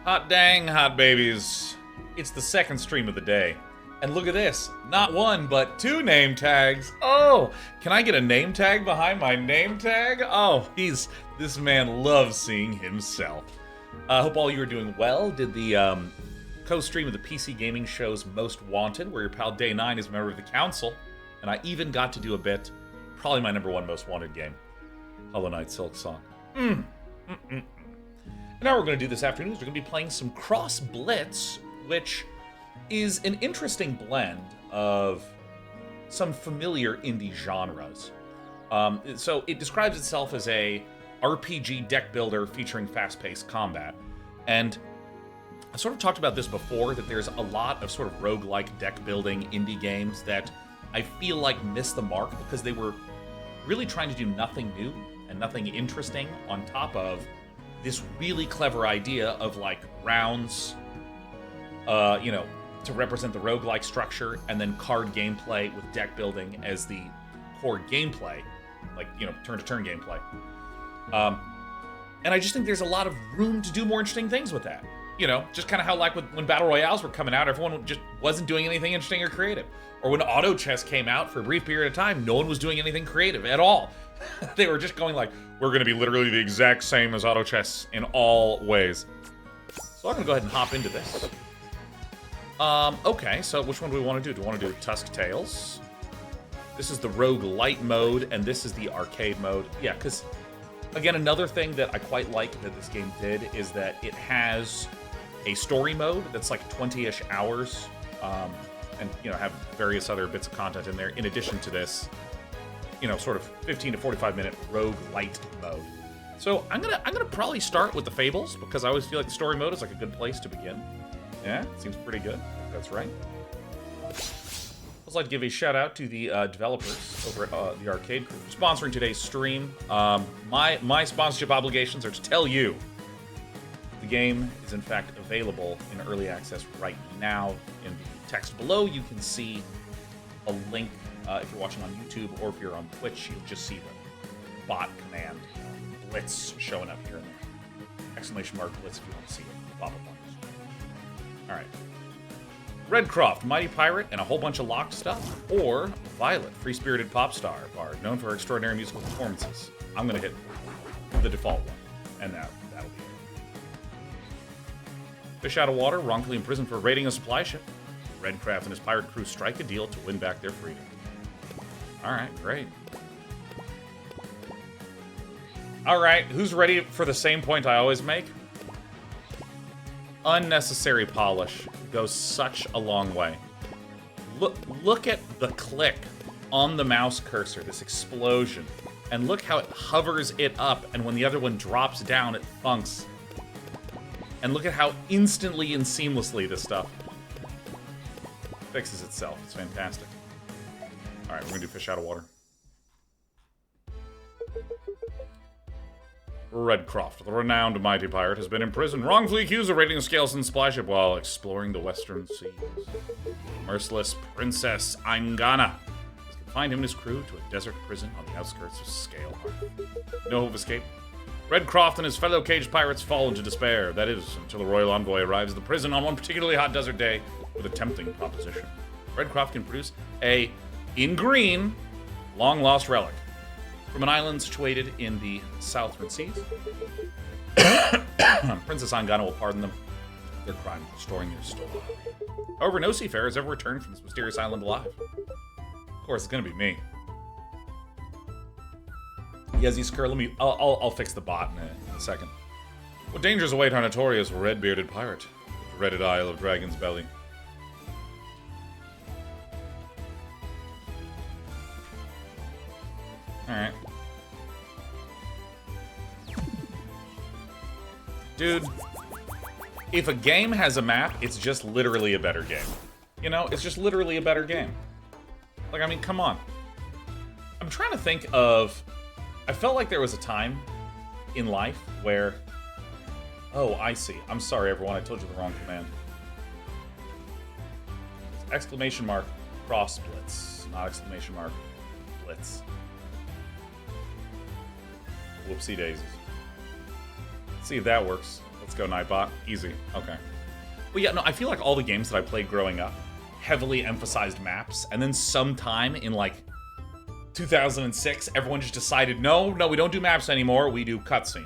Hot dang, hot babies. It's the second stream of the day. And look at this. Not one, but two name tags. Oh, can I get a name tag behind my name tag? Oh, this man loves seeing himself. I hope all you are doing well. Did the co-stream of the PC gaming show's Most Wanted, where your pal Day 9 is a member of the council. And I even got to do a bit, probably my number one most wanted game, Hollow Knight Silk Song. And now what we're going to do this afternoon is we're going to be playing some Cross Blitz, which is an interesting blend of some familiar indie genres. So it describes itself as a RPG deck builder featuring fast-paced combat. And I sort of talked about this before, that there's a lot of sort of roguelike deck building indie games that I feel like missed the mark because they were really trying to do nothing new and nothing interesting on top of this really clever idea of like rounds, to represent the roguelike structure, and then card gameplay with deck building as the core gameplay, like, turn-to-turn gameplay. And I just think there's a lot of room to do more interesting things with that. Just kind of how, like, when Battle Royales were coming out, everyone just wasn't doing anything interesting or creative. Or when Auto Chess came out for a brief period of time, no one was doing anything creative at all. They were just going like, we're going to be literally the exact same as Auto Chess in all ways. So I'm going to go ahead and hop into this. Okay, so which one do we want to do? Do we want to do Tusk Tales? This is the Roguelite mode, and this is the arcade mode. Yeah, because, again, another thing that I quite like that this game did is that it has a story mode that's like 20-ish hours, and, have various other bits of content in there, in addition to this, sort of 15 to 45-minute Roguelite mode. So I'm gonna probably start with the Fables, because I always feel like the story mode is like a good place to begin. Yeah, seems pretty good. That's right. I'd like to give a shout out to the developers over at the Arcade Crew for sponsoring today's stream. My sponsorship obligations are to tell you the game is in fact available in early access right now. In the text below, you can see a link if you're watching on YouTube, or if you're on Twitch, you'll just see the bot command Blitz showing up here and there. Exclamation mark Blitz if you want to see it. Pop up on this. Alright. Redcroft, Mighty Pirate, and a whole bunch of locked stuff. Or Violet, free-spirited pop star bard, known for her extraordinary musical performances. I'm going to hit the default one, and that'll be it. Fish out of water, wrongfully imprisoned for raiding a supply ship. Redcraft and his pirate crew strike a deal to win back their freedom. Alright, great. Alright, who's ready for the same point I always make? Unnecessary polish goes such a long way. Look at the click on the mouse cursor, this explosion, and look how it hovers it up, and when the other one drops down, it funks. And look at how instantly and seamlessly this stuff fixes itself. It's fantastic. Alright, we're gonna do Fish Out of Water. Redcroft, the renowned mighty pirate, has been imprisoned, wrongfully accused of raiding a Scaleson supply ship while exploring the western seas. Merciless Princess Angana has confined him and his crew to a desert prison on the outskirts of Scalehearth. No hope of escape. Redcroft and his fellow caged pirates fall into despair. That is, until a royal envoy arrives at the prison on one particularly hot desert day with a tempting proposition. Redcroft can produce a, in green, long-lost relic from an island situated in the southern seas. Princess Angana will pardon them their crime of restoring their store. However, no seafarer has ever returned from this mysterious island alive. Of course, it's gonna be me. Yezi Skur, I'll fix the bot in a second. What dangers await our notorious red-bearded pirate, the dreaded Isle of Dragon's Belly? Alright. Dude, if a game has a map, it's just literally a better game. It's just literally a better game. Like, I mean, come on. I'm trying to think of... I felt like there was a time in life where... Oh, I see. I'm sorry, everyone. I told you the wrong command. It's exclamation mark cross blitz, not exclamation mark blitz. Whoopsie daisies. Let's see if that works. Let's go, Nightbot. Easy. Okay. Well, yeah, no, I feel like all the games that I played growing up heavily emphasized maps, and then sometime in, like, 2006, everyone just decided, no, we don't do maps anymore, we do cutscenes.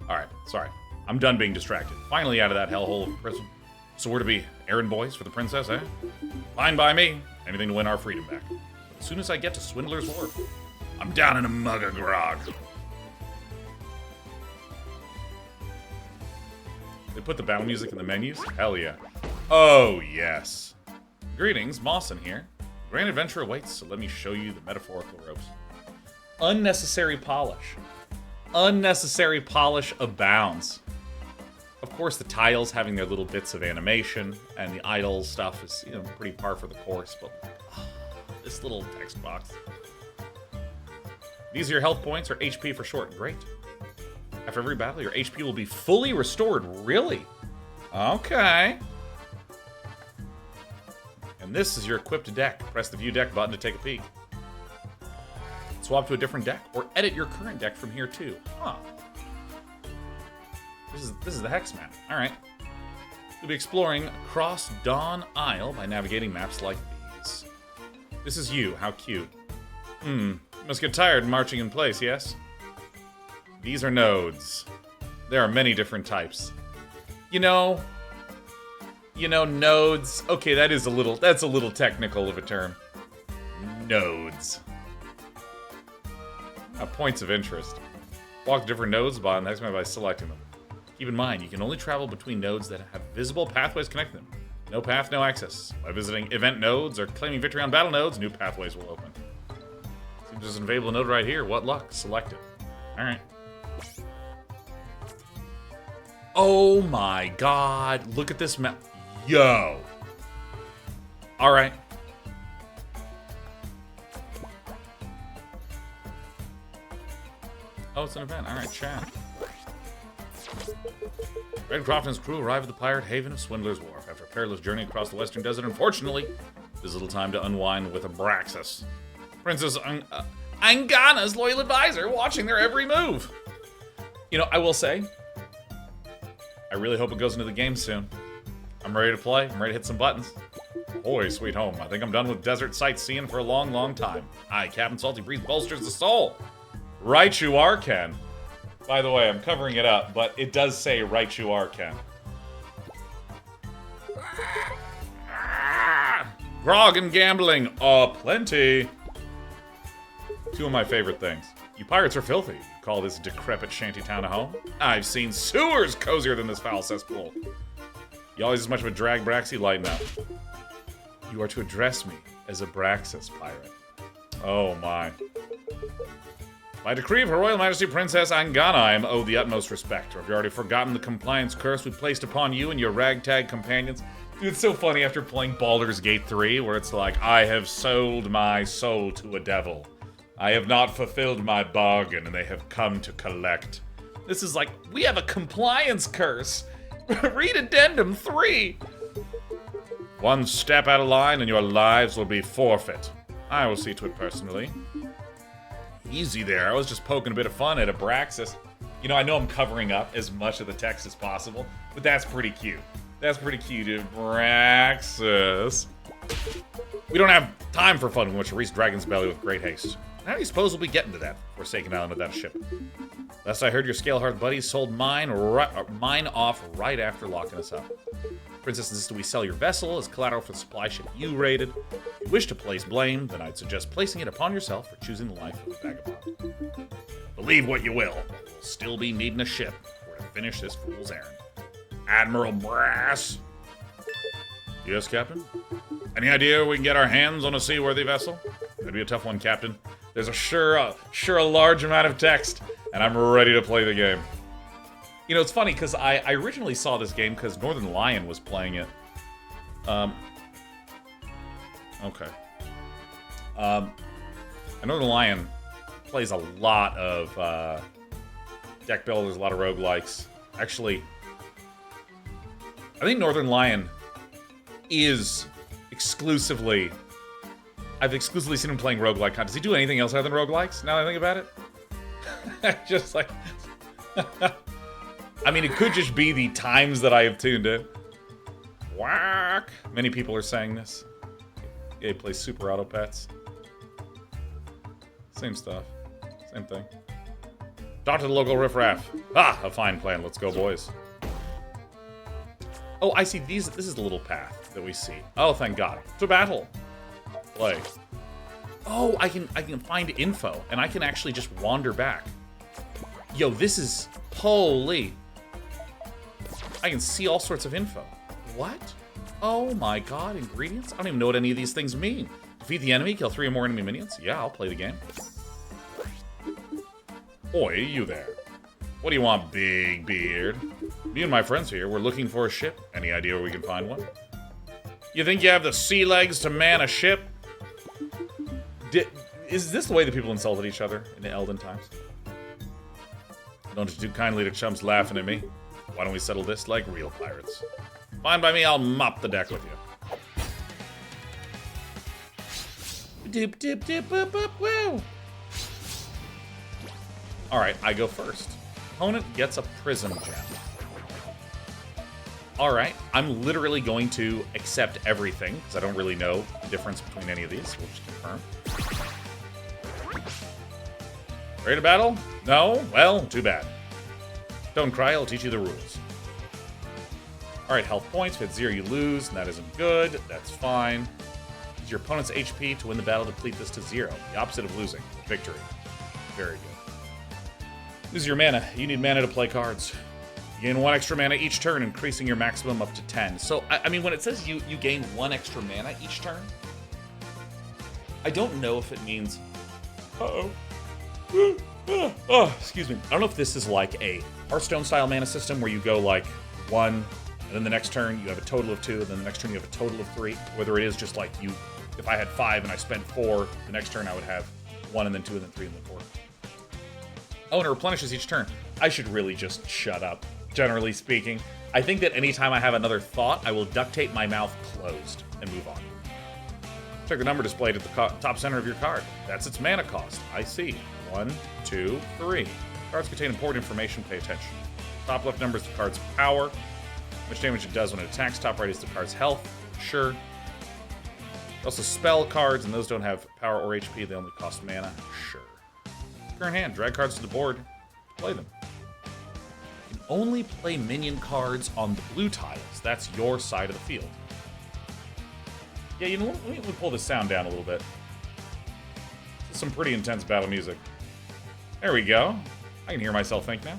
Alright, sorry. I'm done being distracted. Finally out of that hellhole of prison. So we're to be errand boys for the princess, eh? Fine by me. Anything to win our freedom back. But as soon as I get to Swindler's Wharf, I'm down in a mug of grog. They put the battle music in the menus? Hell yeah. Oh, yes. Greetings, Mawson here. Grand adventure awaits, so let me show you the metaphorical ropes. Unnecessary polish. Unnecessary polish abounds. Of course, the tiles having their little bits of animation, and the idle stuff is, you know, pretty par for the course, but this little text box. These are your health points, or HP for short. Great. After every battle, your HP will be fully restored. Really? Okay. And this is your equipped deck. Press the View Deck button to take a peek. Swap to a different deck, or edit your current deck from here too. Huh. This is the Hex map. Alright. We'll be exploring across Dawn Isle by navigating maps like these. This is you. How cute. Must get tired marching in place, yes? These are nodes. There are many different types. You know, nodes. Okay, that's a little technical of a term. Nodes. Points of interest. Walk different nodes by the next map by selecting them. Keep in mind, you can only travel between nodes that have visible pathways connecting them. No path, no access. By visiting event nodes or claiming victory on battle nodes, new pathways will open. Seems there's an available node right here. What luck? Select it. Alright. Oh my god. Look at this map. Yo. Alright. Oh, it's an event. Alright, chat. Redcroft and his crew arrive at the pirate haven of Swindler's Wharf. After a perilous journey across the western desert, unfortunately, there's little time to unwind with Abraxas. Princess Angana's loyal advisor, watching their every move. You know, I will say, I really hope it goes into the game soon. I'm ready to play. I'm ready to hit some buttons. Boy, sweet home. I think I'm done with desert sightseeing for a long, long time. Aye, Captain Salty Breeze bolsters the soul. Right you are, Ken. By the way, I'm covering it up, but it does say right you are, Ken. Grog and gambling. Plenty. Two of my favorite things. You pirates are filthy. You call this decrepit shantytown a home? I've seen sewers cozier than this foul cesspool. You always as much of a drag Braxy, lighten up. You are to address me as Abraxas, pirate. Oh my. By decree of Her Royal Majesty Princess Angana, I am owed the utmost respect. Or have you already forgotten the compliance curse we placed upon you and your ragtag companions? Dude, it's so funny after playing Baldur's Gate 3, where it's like, I have sold my soul to a devil. I have not fulfilled my bargain, and they have come to collect. This is like, we have a compliance curse. Read Addendum 3. One step out of line and your lives will be forfeit. I will see to it personally. Easy there. I was just poking a bit of fun at Abraxas. You know, I know I'm covering up as much of the text as possible, but that's pretty cute. That's pretty cute, Abraxas. We don't have time for fun when we should reach Dragon's Belly with great haste. How do you suppose we'll be getting to that Forsaken Island without a ship? Last I heard, your Scalehearth buddies sold mine off right after locking us up. Princess insisted we sell your vessel as collateral for the supply ship you raided. If you wish to place blame, then I'd suggest placing it upon yourself for choosing the life of a vagabond. Believe what you will, we'll still be needing a ship to finish this fool's errand. Admiral Brass. Yes, Captain? Any idea we can get our hands on a seaworthy vessel? Could be a tough one, Captain. There's a large amount of text, and I'm ready to play the game. You know, it's funny, because I originally saw this game because Northern Lion was playing it. Okay. Northern Lion plays a lot of deck builders, a lot of roguelikes. Actually, I think Northern Lion is exclusively... I've exclusively seen him playing roguelike content. Does he do anything else other than roguelikes, now that I think about it? Just like... I mean, it could just be the times that I have tuned in. Whack! Many people are saying this. Yeah, play Super Auto Pets. Same stuff. Same thing. Talk to the local riffraff. Ah, a fine plan. Let's go, boys. Oh, I see these. This is the little path that we see. Oh, thank God. To battle. Play. Oh, I can find info, and I can actually just wander back. Yo, this is... Holy. I can see all sorts of info. What? Oh my God, ingredients? I don't even know what any of these things mean. Defeat the enemy, kill 3 or more enemy minions? Yeah, I'll play the game. Oi, you there. What do you want, big beard? Me and my friends here, we're looking for a ship. Any idea where we can find one? You think you have the sea legs to man a ship? Is this the way that people insulted each other in the Elden times? Don't you too kindly to chumps laughing at me? Why don't we settle this like real pirates? Fine by me, I'll mop the deck with you. Dip, dip, dip, boop, boop, woo! Alright, I go first. Opponent gets a prism gem. Alright, I'm literally going to accept everything, because I don't really know the difference between any of these. We'll just confirm. Ready to battle? No? Well, too bad. Don't cry, I'll teach you the rules. Alright, health points. If it's 0, you lose, and that isn't good. That's fine. Use your opponent's HP to win the battle, deplete this to 0. The opposite of losing. Victory. Very good. Lose your mana. You need mana to play cards. You gain 1 extra mana each turn, increasing your maximum up to 10. So, I mean, when it says you gain 1 extra mana each turn, I don't know if it means... Uh-oh. Oh, excuse me. I don't know if this is like a Hearthstone-style mana system where you go like 1, and then the next turn you have a total of 2, and then the next turn you have a total of 3. Whether it is just like you, if I had 5 and I spent 4, the next turn I would have 1, and then 2, and then 3, and then 4. Oh, and it replenishes each turn. I should really just shut up, generally speaking. I think that anytime I have another thought, I will duct tape my mouth closed and move on. Check the number displayed at the top center of your card. That's its mana cost. I see. 1, 2, 3. Cards contain important information. Pay attention. Top left number is the card's power. How much damage it does when it attacks. Top right is the card's health. Sure. Also spell cards, and those don't have power or HP. They only cost mana. Sure. Current hand. Drag cards to the board. Play them. You can only play minion cards on the blue tiles. That's your side of the field. Yeah, you know what? Let me pull this sound down a little bit. This is some pretty intense battle music. There we go. I can hear myself think now.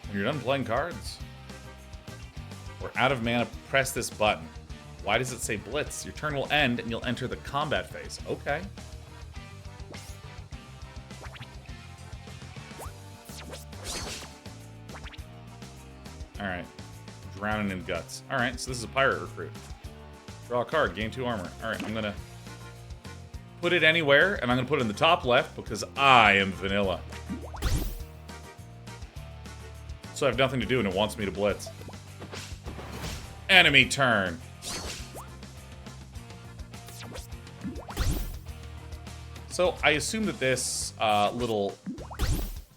When you're done playing cards, or out of mana, press this button. Why does it say Blitz? Your turn will end and you'll enter the combat phase. Okay. Alright. Drowning in guts. Alright, so this is a pirate recruit. Draw a card, gain 2 armor. Alright, I'm gonna put it anywhere, and I'm gonna put it in the top left because I am vanilla. So I have nothing to do and it wants me to blitz. Enemy turn. So I assume that this little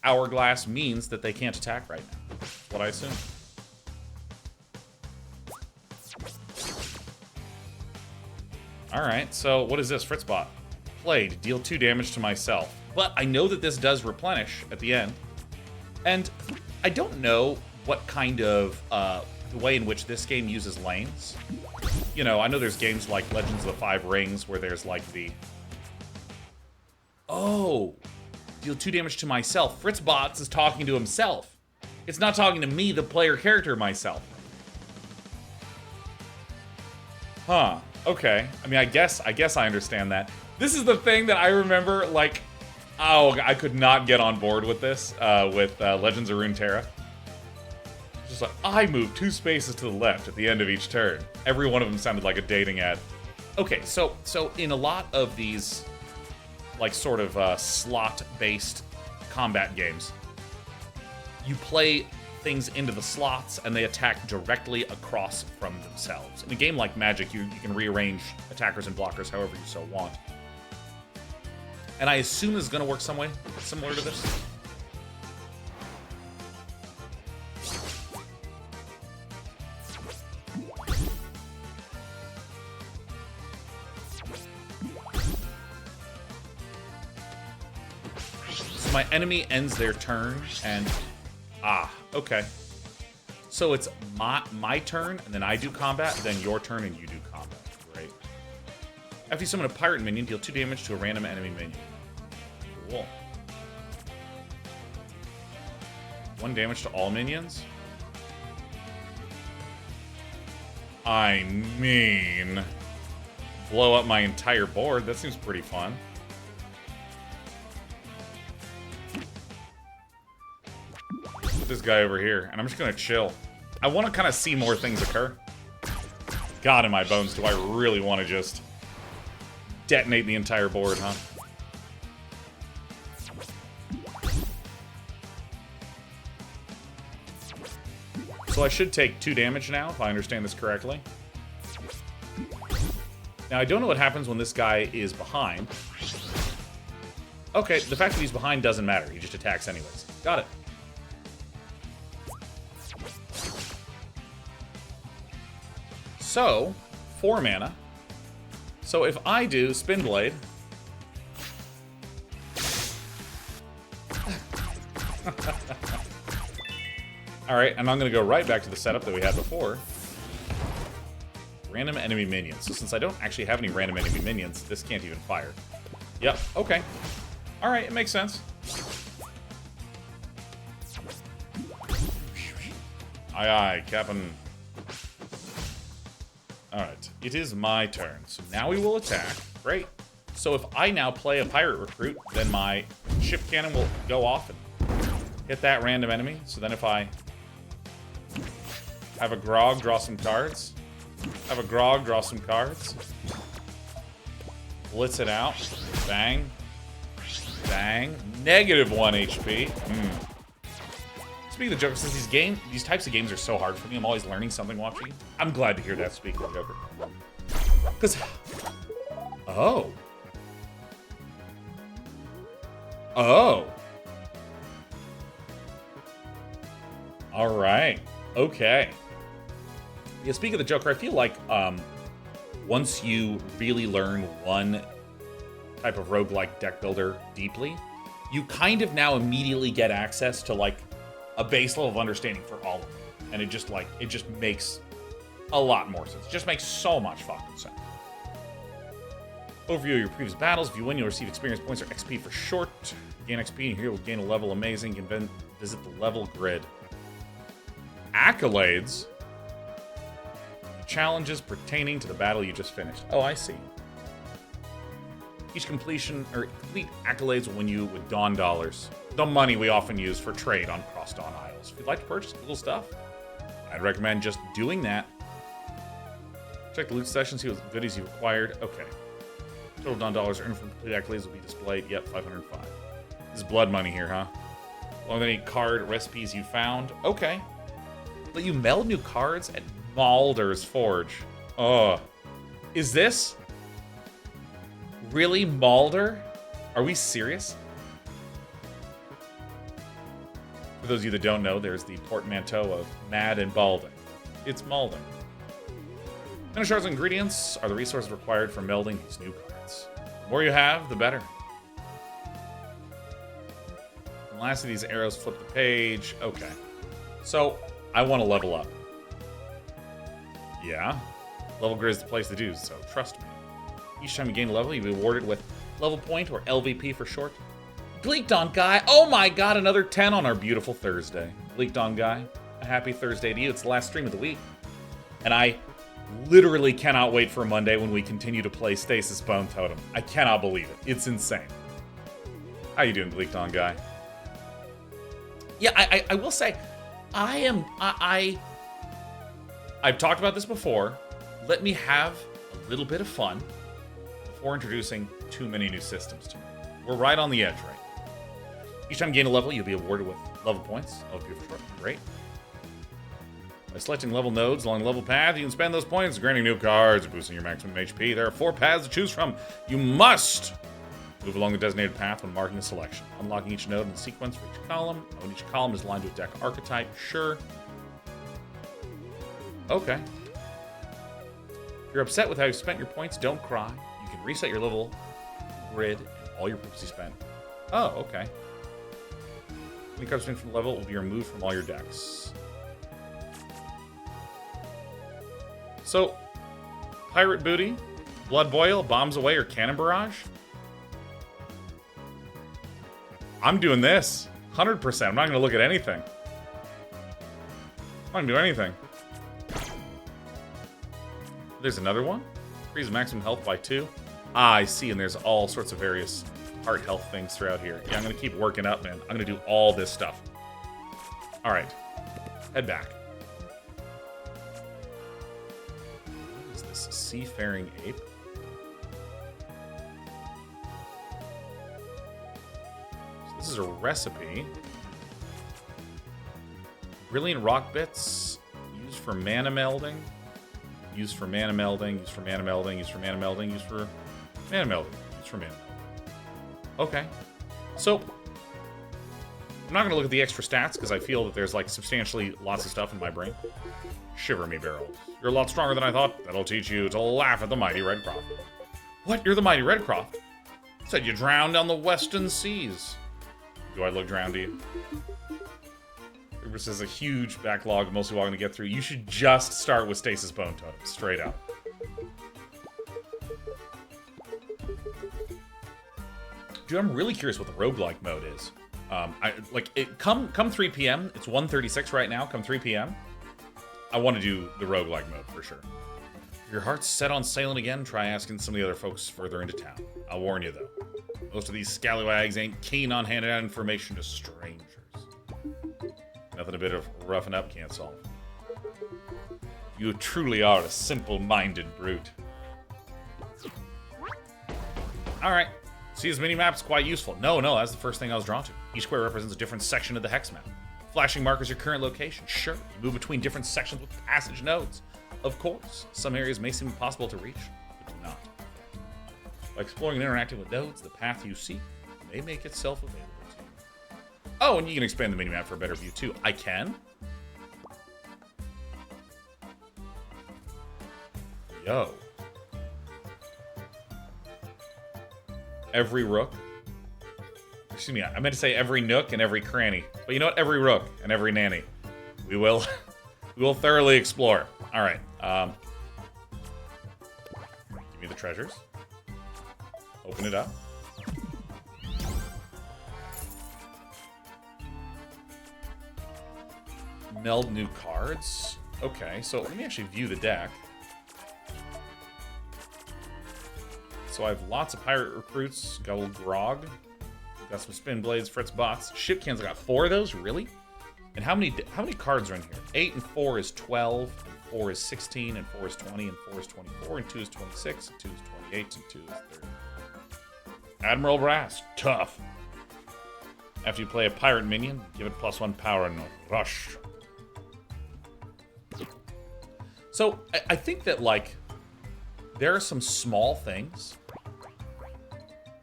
hourglass means that they can't attack right now. That's what I assume. Alright, so what is this? Fritzbot. Played. Deal 2 damage to myself. But I know that this does replenish at the end. And I don't know what kind of, the way in which this game uses lanes. You know, I know there's games like Legends of the Five Rings where there's like the... Oh! Deal 2 damage to myself. Fritzbots is talking to himself. It's not talking to me, the player character, myself. Huh. Okay. I mean, I guess I understand that. This is the thing that I remember, like, oh, I could not get on board with this, with Legends of Runeterra. Just like, I moved 2 spaces to the left at the end of each turn. Every one of them sounded like a dating ad. Okay, so in a lot of these, like, sort of slot-based combat games, you play things into the slots and they attack directly across from themselves. In a game like Magic, you can rearrange attackers and blockers however you so want. And I assume this is going to work some way similar to this. So my enemy ends their turn, and... Ah, okay. So it's my turn, and then I do combat, then your turn, and you do combat. Great. After you summon a pirate minion, deal 2 damage to a random enemy minion. Cool. 1 damage to all minions? I mean... blow up my entire board. That seems pretty fun. Put this guy over here, and I'm just gonna chill. I want to kind of see more things occur. God in my bones, do I really want to just detonate the entire board, huh? So I should take 2 damage now, if I understand this correctly. Now, I don't know what happens when this guy is behind. Okay, the fact that he's behind doesn't matter. He just attacks anyways. Got it. So, 4 mana. So if I do Spin Blade... Alright, and I'm going to go right back to the setup that we had before. Random enemy minions. So since I don't actually have any random enemy minions, this can't even fire. Yep, okay. Alright, it makes sense. Aye, aye, Captain. Alright, it is my turn. So now we will attack. Great. So if I now play a pirate recruit, then my ship cannon will go off and hit that random enemy. So then if I have a grog, draw some cards. Have a grog, draw some cards. Blitz it out. Bang. Bang. -1 HP. Speaking of the Joker, since these types of games are so hard for me, I'm always learning something watching. I'm glad to hear that, speaking of Joker. Because... Oh. Oh. Alright. Okay. Yeah, speaking of the Joker, I feel like once you really learn one type of roguelike deck builder deeply, you kind of now immediately get access to like a base level of understanding for all of them. And it just makes a lot more sense. It just makes so much fucking sense. Overview of your previous battles. If you win, you'll receive experience points or XP for short. Gain XP, and here will gain a level amazing. You can visit the level grid. Accolades. Challenges pertaining to the battle you just finished. Oh, I see. Each complete accolades will win you with Dawn Dollars, the money we often use for trade on Cross Dawn Isles. If you'd like to purchase cool stuff, I'd recommend just doing that. Check the loot session, see what goodies you've acquired. Okay. Total Dawn Dollars earned from complete accolades will be displayed. Yep, 505. This is blood money here, huh? Along with any card recipes you found. Okay. Let you meld new cards at Malder's Forge. Oh. Is this really Malder? Are we serious? For those of you that don't know, there's the portmanteau of Mad and Balding. It's Malding. Mana shards and ingredients are the resources required for melding these new cards. The more you have, the better. And last of these arrows flip the page. Okay. So, I want to level up. Yeah. Level grid is the place to do so, trust me. Each time you gain a level, you'll be awarded with level point, or LVP for short. Bleak Dawn Guy. Oh my god, another 10 on our beautiful Thursday. Bleak Dawn Guy, a happy Thursday to you. It's the last stream of the week. And I literally cannot wait for Monday when we continue to play Stasis Bone Totem. I cannot believe it. It's insane. How you doing, Bleak Dawn Guy? Yeah, I will say, I've talked about this before. Let me have a little bit of fun before introducing too many new systems to me. We're right on the edge, right? Each time you gain a level, you'll be awarded with level points. Oh, beautiful. Great. By selecting level nodes along the level path, you can spend those points granting new cards, boosting your maximum HP. There are 4 paths to choose from. You must move along the designated path when marking a selection, unlocking each node in sequence for each column. When each column is aligned to a deck archetype, sure. Okay. If you're upset with how you spent your points, don't cry. You can reset your level grid and all your points you spent. Oh, okay. Any cards from the level will be removed from all your decks. So, Pirate Booty, Blood Boil, Bombs Away, or Cannon Barrage? I'm doing this. 100%. I'm not going to look at anything. I'm not going to do anything. There's another one. Increase maximum health by 2. Ah, I see, and there's all sorts of various heart health things throughout here. Yeah, I'm going to keep working up, man. I'm going to do all this stuff. All right. Head back. What is this? Seafaring Ape? So this is a recipe. Brilliant rock bits used for mana melding. Used for mana melding, used for mana melding, used for mana melding, used for mana melding, used for mana melding. Okay. So, I'm not going to look at the extra stats because I feel that there's like substantially lots of stuff in my brain. Shiver me barrels. You're a lot stronger than I thought. That'll teach you to laugh at the mighty Redcroft. What? You're the mighty Redcroft? Said you drowned on the western seas. Do I look drowned to you? This is a huge backlog of mostly walking to get through. You should just start with Stasis Bone Totem, straight up. Dude, I'm really curious what the roguelike mode is. Come 3 p.m. It's 1:36 right now. Come 3 p.m. I want to do the roguelike mode for sure. If your heart's set on sailing again, try asking some of the other folks further into town. I'll warn you though, most of these scallywags ain't keen on handing out information to strangers. Nothing a bit of roughing up can't solve. You truly are a simple-minded brute. Alright. See, this mini-map's quite useful. No, that's the first thing I was drawn to. Each square represents a different section of the hex map. Flashing markers your current location. Sure, you move between different sections with passage nodes. Of course, some areas may seem impossible to reach, but do not. By exploring and interacting with nodes, the path you seek may make itself available. Oh, and you can expand the minimap for a better view, too. I can? Yo. Every rook. Excuse me, I meant to say every nook and every cranny. But you know what? Every rook and every nanny. We will thoroughly explore. All right. Give me the treasures. Open it up. Meld new cards. Okay, so let me actually view the deck. So I have lots of pirate recruits. Got a little grog. Got some spin blades, Fritz bots. Ship cans. I got 4 of those. Really? And how many cards are in here? 8 and 4 is 12. And 4 is 16. And 4 is 20. And 4 is 24. And 2 is 26. And 2 is 28. And 2 is 30. Admiral Brass. Tough. After you play a pirate minion, give it +1 power and rush. So, I think that, like, there are some small things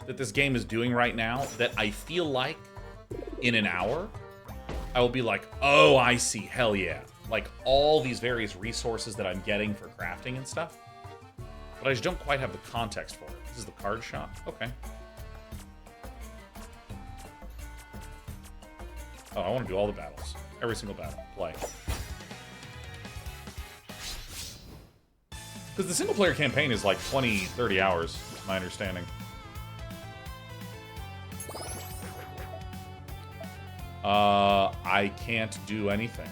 that this game is doing right now that I feel like in an hour, I will be like, oh, I see, hell yeah. Like, all these various resources that I'm getting for crafting and stuff. But I just don't quite have the context for it. This is the card shop? Okay. Oh, I want to do all the battles. Every single battle. Play. Because the single-player campaign is like 20, 30 hours, my understanding. I can't do anything.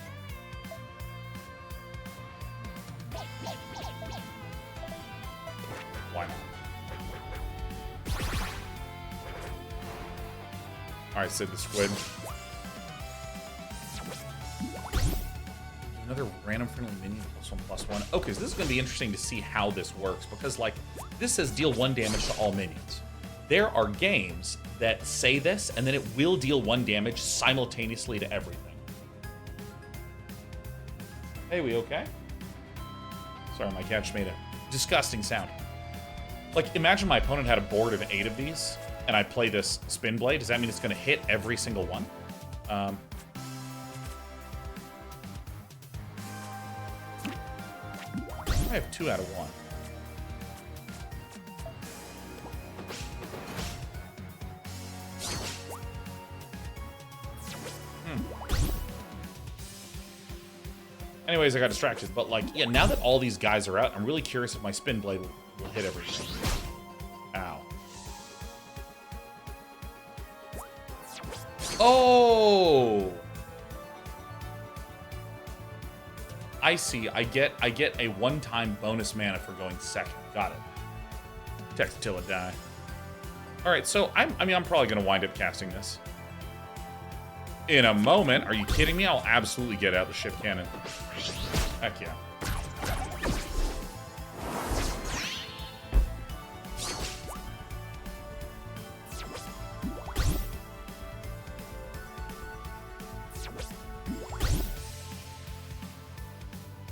Why not? Alright, Sid the Squid. Another random friendly minion +1/+1. Okay, so this is going to be interesting to see how this works, because, like, this says deal 1 damage to all minions. There are games that say this, and then it will deal 1 damage simultaneously to everything. Hey, we okay? Sorry, my cat just made a disgusting sound. Like, imagine my opponent had a board of 8 of these, and I play this Spin Blade. Does that mean it's going to hit every single one? I have 2 out of 1. Anyways, I got distracted. But, like, yeah, now that all these guys are out, I'm really curious if my spin blade will hit everything. Ow. Oh! I see. I get a one-time bonus mana for going second. Got it. Text till it die. All right, so I'm probably going to wind up casting this. In a moment. Are you kidding me? I'll absolutely get out the ship cannon. Heck yeah.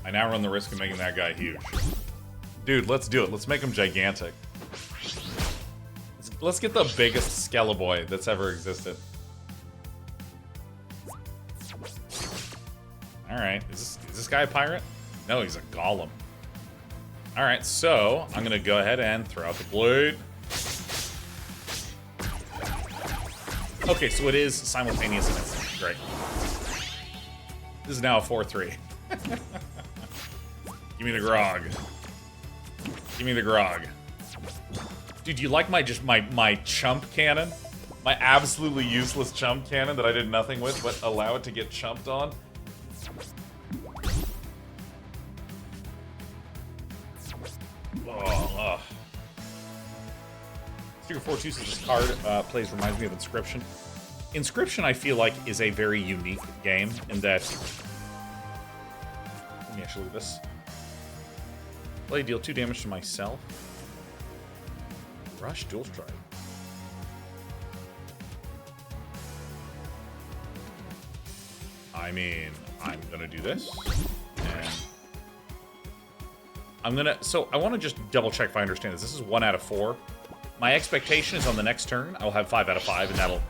I now run the risk of making that guy huge. Dude, let's do it. Let's make him gigantic. Let's get the biggest Skeleboy that's ever existed. Alright, is this guy a pirate? No, he's a golem. Alright, so I'm gonna go ahead and throw out the blade. Okay, so it is simultaneous and instant. Great. This is now a 4-3. Give me the grog. Give me the grog. Dude, you like my chump cannon? My absolutely useless chump cannon that I did nothing with, but allow it to get chumped on? Oh, Secret 4-2 says this card plays reminds me of Inscription. Inscription, I feel like, is a very unique game in that... Let me actually do this. Play, deal 2 damage to myself. Rush, dual strike. I mean, I'm gonna do this. And I'm gonna... So, I want to just double check if I understand this. This is 1 out of 4. My expectation is on the next turn, I'll have 5 out of 5, and that'll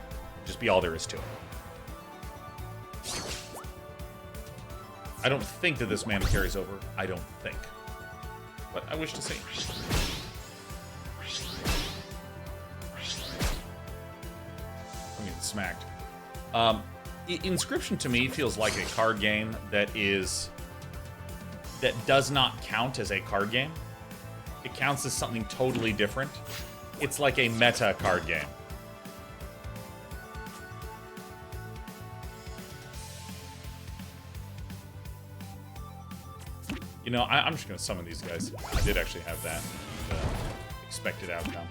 just be all there is to it. I don't think that this mana carries over. I don't think. But I wish to see. I'm getting smacked. Inscription to me feels like a card game that does not count as a card game. It counts as something totally different. It's like a meta card game. You know, I'm just going to summon these guys. I did actually have that expected outcome.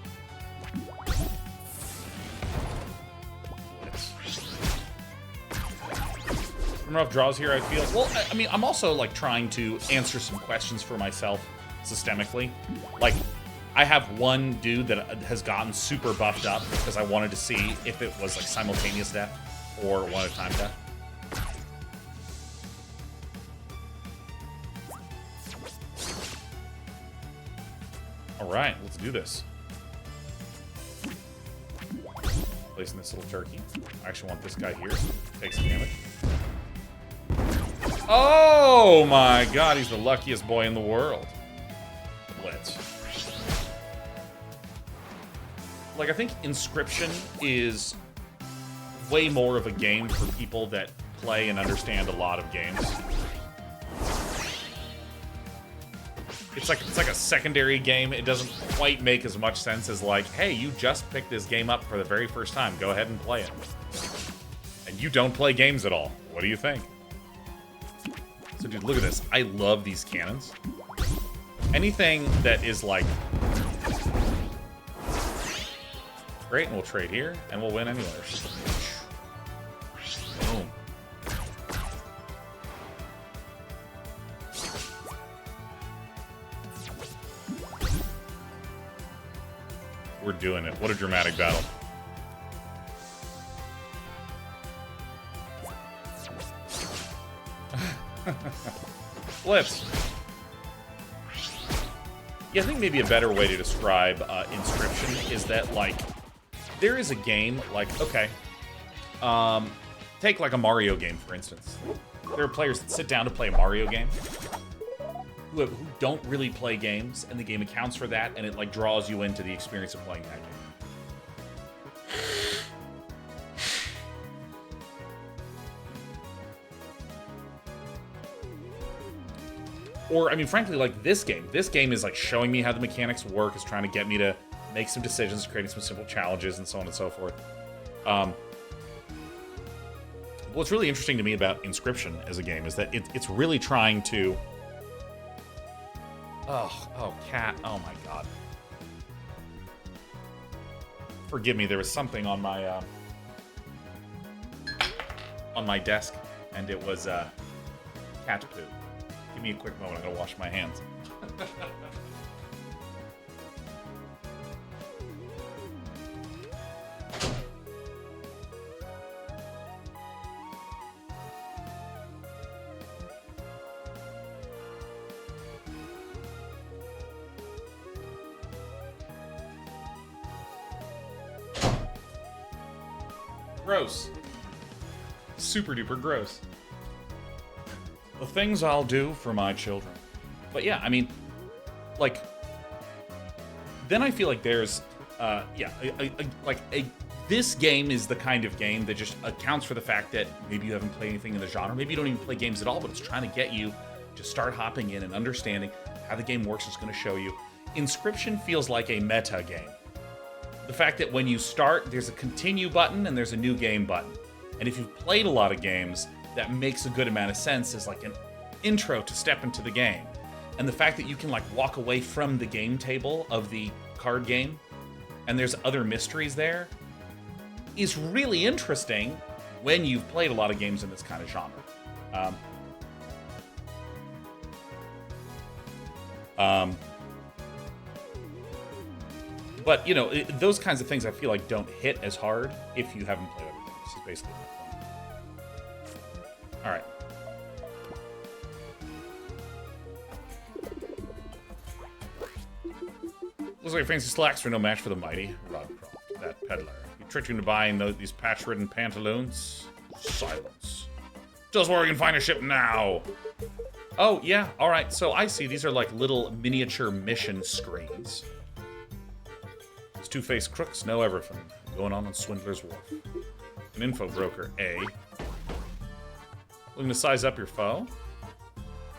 Some rough draws here, I feel. Well, I mean, I'm also, like, trying to answer some questions for myself systemically. Like, I have one dude that has gotten super buffed up because I wanted to see if it was, like, simultaneous death or one-at-a-time death. Alright, let's do this. Placing this little turkey. I actually want this guy here. Take some damage. Oh my god, he's the luckiest boy in the world. Blitz. Like, I think Inscription is way more of a game for people that play and understand a lot of games. It's like a secondary game. It doesn't quite make as much sense as like, hey, you just picked this game up for the very first time. Go ahead and play it. And you don't play games at all. What do you think? So, dude, look at this. I love these cannons. Anything that is like... Great, and we'll trade here, and we'll win anywhere. Boom. We're doing it. What a dramatic battle. Blitz. Yeah, I think maybe a better way to describe Inscription is that, like, there is a game, like, okay, take, like, a Mario game, for instance. There are players that sit down to play a Mario game who don't really play games, and the game accounts for that, and it, like, draws you into the experience of playing that game. Or, I mean, frankly, like this game. This game is like showing me how the mechanics work, is trying to get me to make some decisions, creating some simple challenges, and so on and so forth. What's really interesting to me about Inscription as a game is that it's really trying to... Oh, cat. Oh, my God. Forgive me, there was something on my desk, and it was cat poo. Give me a quick moment, I'm gonna wash my hands. Gross. Super duper gross. The things I'll do for my children. But yeah, I mean, like, then I feel like there's, this game is the kind of game that just accounts for the fact that maybe you haven't played anything in the genre, maybe you don't even play games at all, but it's trying to get you to start hopping in and understanding how the game works. It's going to show you. Inscription feels like a meta game. The fact that when you start, there's a continue button and there's a new game button. And if you've played a lot of games, that makes a good amount of sense as like an intro to step into the game. And the fact that you can like walk away from the game table of the card game and there's other mysteries there is really interesting when you've played a lot of games in this kind of genre. But, you know, those kinds of things I feel like don't hit as hard if you haven't played everything. This is basically my point. All right. Looks like fancy slacks are no match for the mighty Roguelike, that peddler. He tricked you into buying these patch-ridden pantaloons. Silence. Just where we can find a ship now. Oh, yeah. All right. So I see. These are like little miniature mission screens. These two-faced crooks know everything going on Swindler's Wharf. An info broker, A. Looking to size up your foe?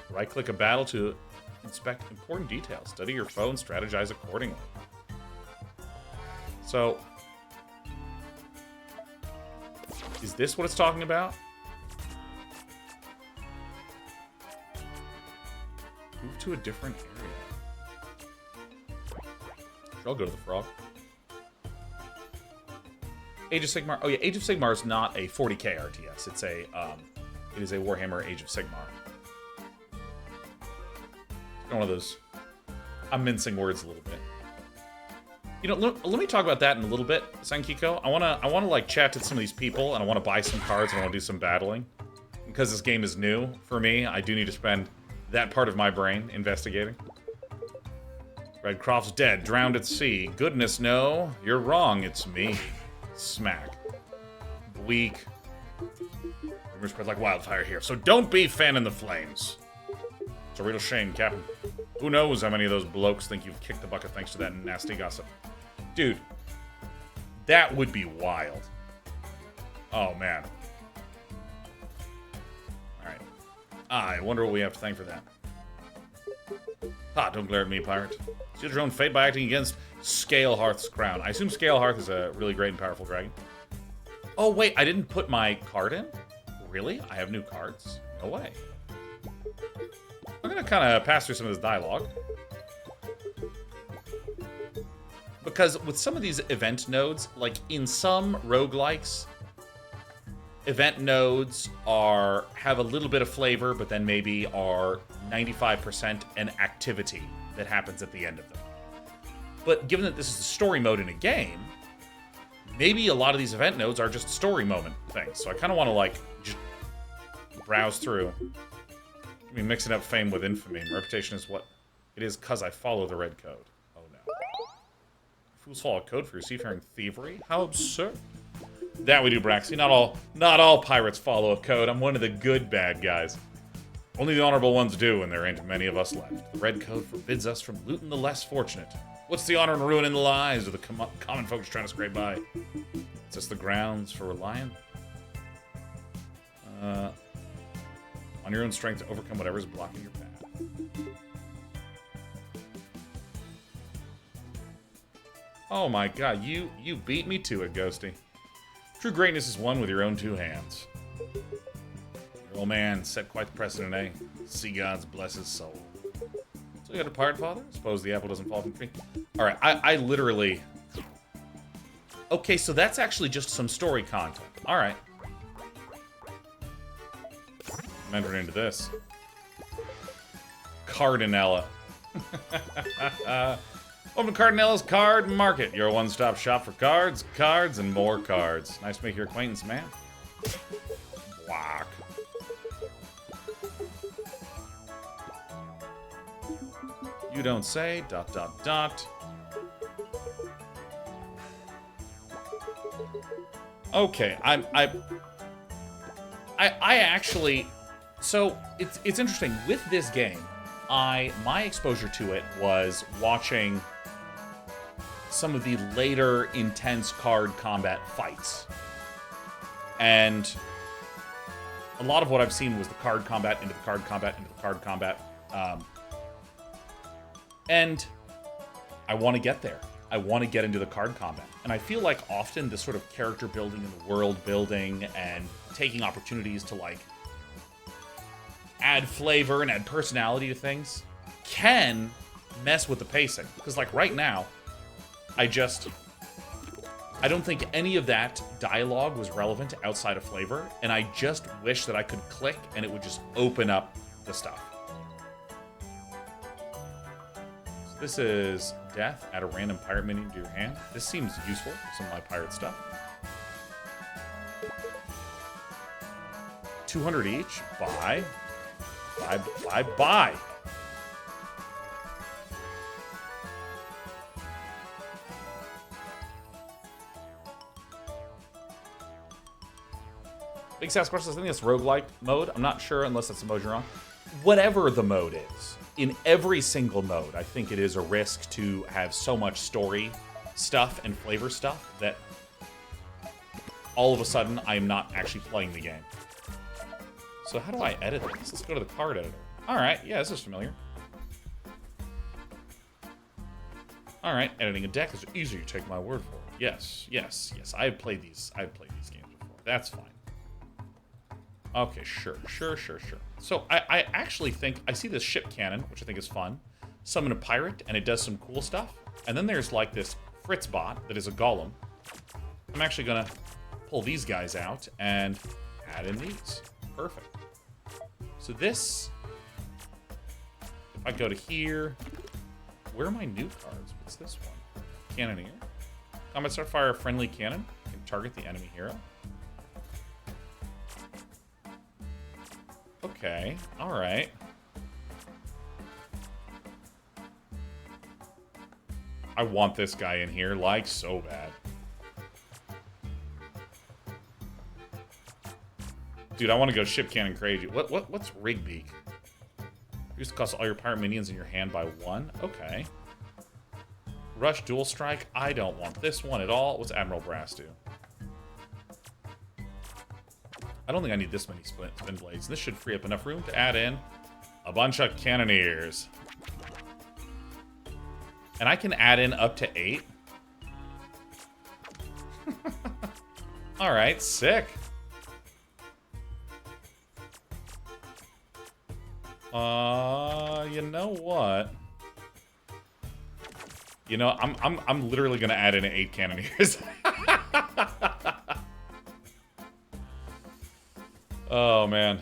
Right-click a battle to inspect important details. Study your foe and strategize accordingly. So, is this what it's talking about? Move to a different area. Sure, I'll go to the frog. Age of Sigmar. Oh yeah, Age of Sigmar is not a 40k RTS. It's a it is a Warhammer Age of Sigmar. It's one of those. I'm mincing words a little bit. You know, let me talk about that in a little bit, Sankiko. I wanna like chat to some of these people, and I want to buy some cards, and I want to do some battling. Because this game is new for me, I do need to spend that part of my brain investigating. Redcroft's dead, drowned at sea. Goodness, no. You're wrong, it's me. Smack. Bleak. Rumors spread like wildfire here, so don't be fanning the flames. It's a real shame, Captain. Who knows how many of those blokes think you've kicked the bucket thanks to that nasty gossip. Dude, that would be wild. Oh, man. Alright. I wonder what we have to thank for that. Ah, don't glare at me, pirate. Seal your own fate by acting against Scalehearth's crown. I assume Scalehearth is a really great and powerful dragon. Oh, wait, I didn't put my card in? Really? I have new cards? No way. I'm gonna kind of pass through some of this dialogue. Because with some of these event nodes, like in some roguelikes, event nodes have a little bit of flavor, but then maybe are 95% an activity that happens at the end of them. But given that this is a story mode in a game, maybe a lot of these event nodes are just story moment things. So I kind of want to like just browse through. I mean, mixing up fame with infamy. My reputation is what it is because I follow the red code. Oh no. Fools follow code for your seafaring thievery? How absurd. That we do, Braxy. Not all pirates follow a code. I'm one of the good bad guys. Only the honorable ones do, and there ain't many of us left. The red code forbids us from looting the less fortunate. What's the honor and ruin in the lives of the common folks trying to scrape by? Is this the grounds for relying? On your own strength to overcome whatever's blocking your path. Oh my god, you beat me to it, Ghosty. True greatness is won with your own two hands. Your old man set quite the precedent, eh? See God's bless his soul. So you got a part, Father? Suppose the apple doesn't fall from the tree. Alright, I literally... Okay, so that's actually just some story content. Alright. I'm entering into this. Cardinella. Welcome to Cardinello's Card Market, your one-stop shop for cards, and more cards. Nice to make your acquaintance, man. Block. You don't say, ... Okay, I actually... So, it's interesting. With this game, my exposure to it was watching some of the later intense card combat fights. And a lot of what I've seen was the card combat into the card combat into the card combat. And I want to get there. I want to get into the card combat. And I feel like often the sort of character building and the world building and taking opportunities to, like, add flavor and add personality to things can mess with the pacing. Because, like, right now, I don't think any of that dialogue was relevant outside of flavor, and I just wish that I could click and it would just open up the stuff. So this is death. Add a random pirate minion to your hand. This seems useful for some of my pirate stuff. 200 each. Buy. Buy. Big Sass Question says, I think it's roguelike mode. I'm not sure unless that's the mode you're on. Whatever the mode is, in every single mode, I think it is a risk to have so much story stuff and flavor stuff that all of a sudden I am not actually playing the game. So how do I edit this? Let's go to the card editor. Alright, yeah, this is familiar. Alright, editing a deck is easier, you take my word for it. Yes. I've played these games before. That's fine. Okay, sure. So I actually think I see this ship cannon, which I think is fun. Summon a pirate, and it does some cool stuff. And then there's like this Fritz bot that is a golem. I'm actually gonna pull these guys out and add in these. Perfect. So this, if I go to here, where are my new cards? What's this one? Cannoneer. Combat Starfire, a friendly cannon. Can target the enemy hero. Okay, alright. I want this guy in here, like, so bad. Dude, I want to go ship cannon crazy. What's Rigbeak? Used to cost all your pirate minions in your hand by 1? Okay. Rush Dual Strike? I don't want this one at all. What's Admiral Brass do? I don't think I need this many spin blades. This should free up enough room to add in a bunch of cannoneers. And I can add in up to 8. Alright, sick. You know what? You know, I'm literally gonna add in 8 cannoneers. Oh, man.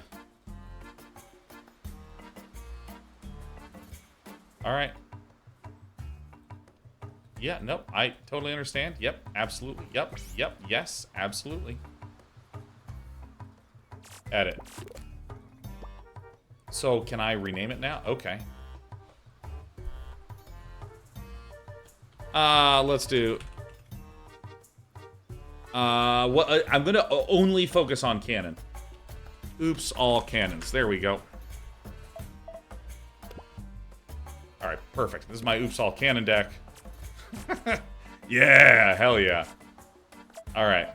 Alright. Yeah, nope, I totally understand. Yep, absolutely. Yep, yes, absolutely. Edit. So, can I rename it now? Okay. Let's do... I'm gonna only focus on cannon. Oops, all cannons. There we go. Alright, perfect. This is my Oops, all cannon deck. Yeah, hell yeah. Alright.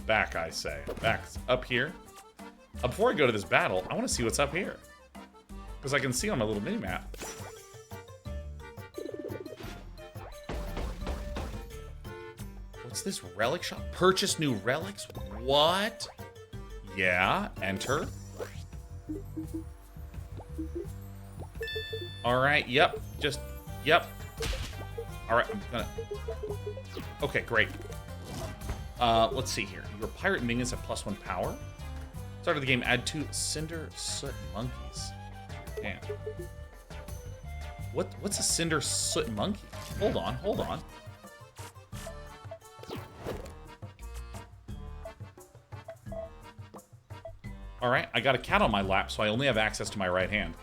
Back, I say. Back up here. Before I go to this battle, I want to see what's up here. Because I can see on my little mini-map. What's this relic shop? Purchase new relics? What? Yeah, enter. Alright, yep. Just, yep. Alright, I'm gonna... Okay, great. Let's see here. Your pirate minions have +1 power. Start of the game, add 2 cinder soot monkeys. Damn. What's a cinder soot monkey? Hold on, hold on. Alright, I got a cat on my lap, so I only have access to my right hand.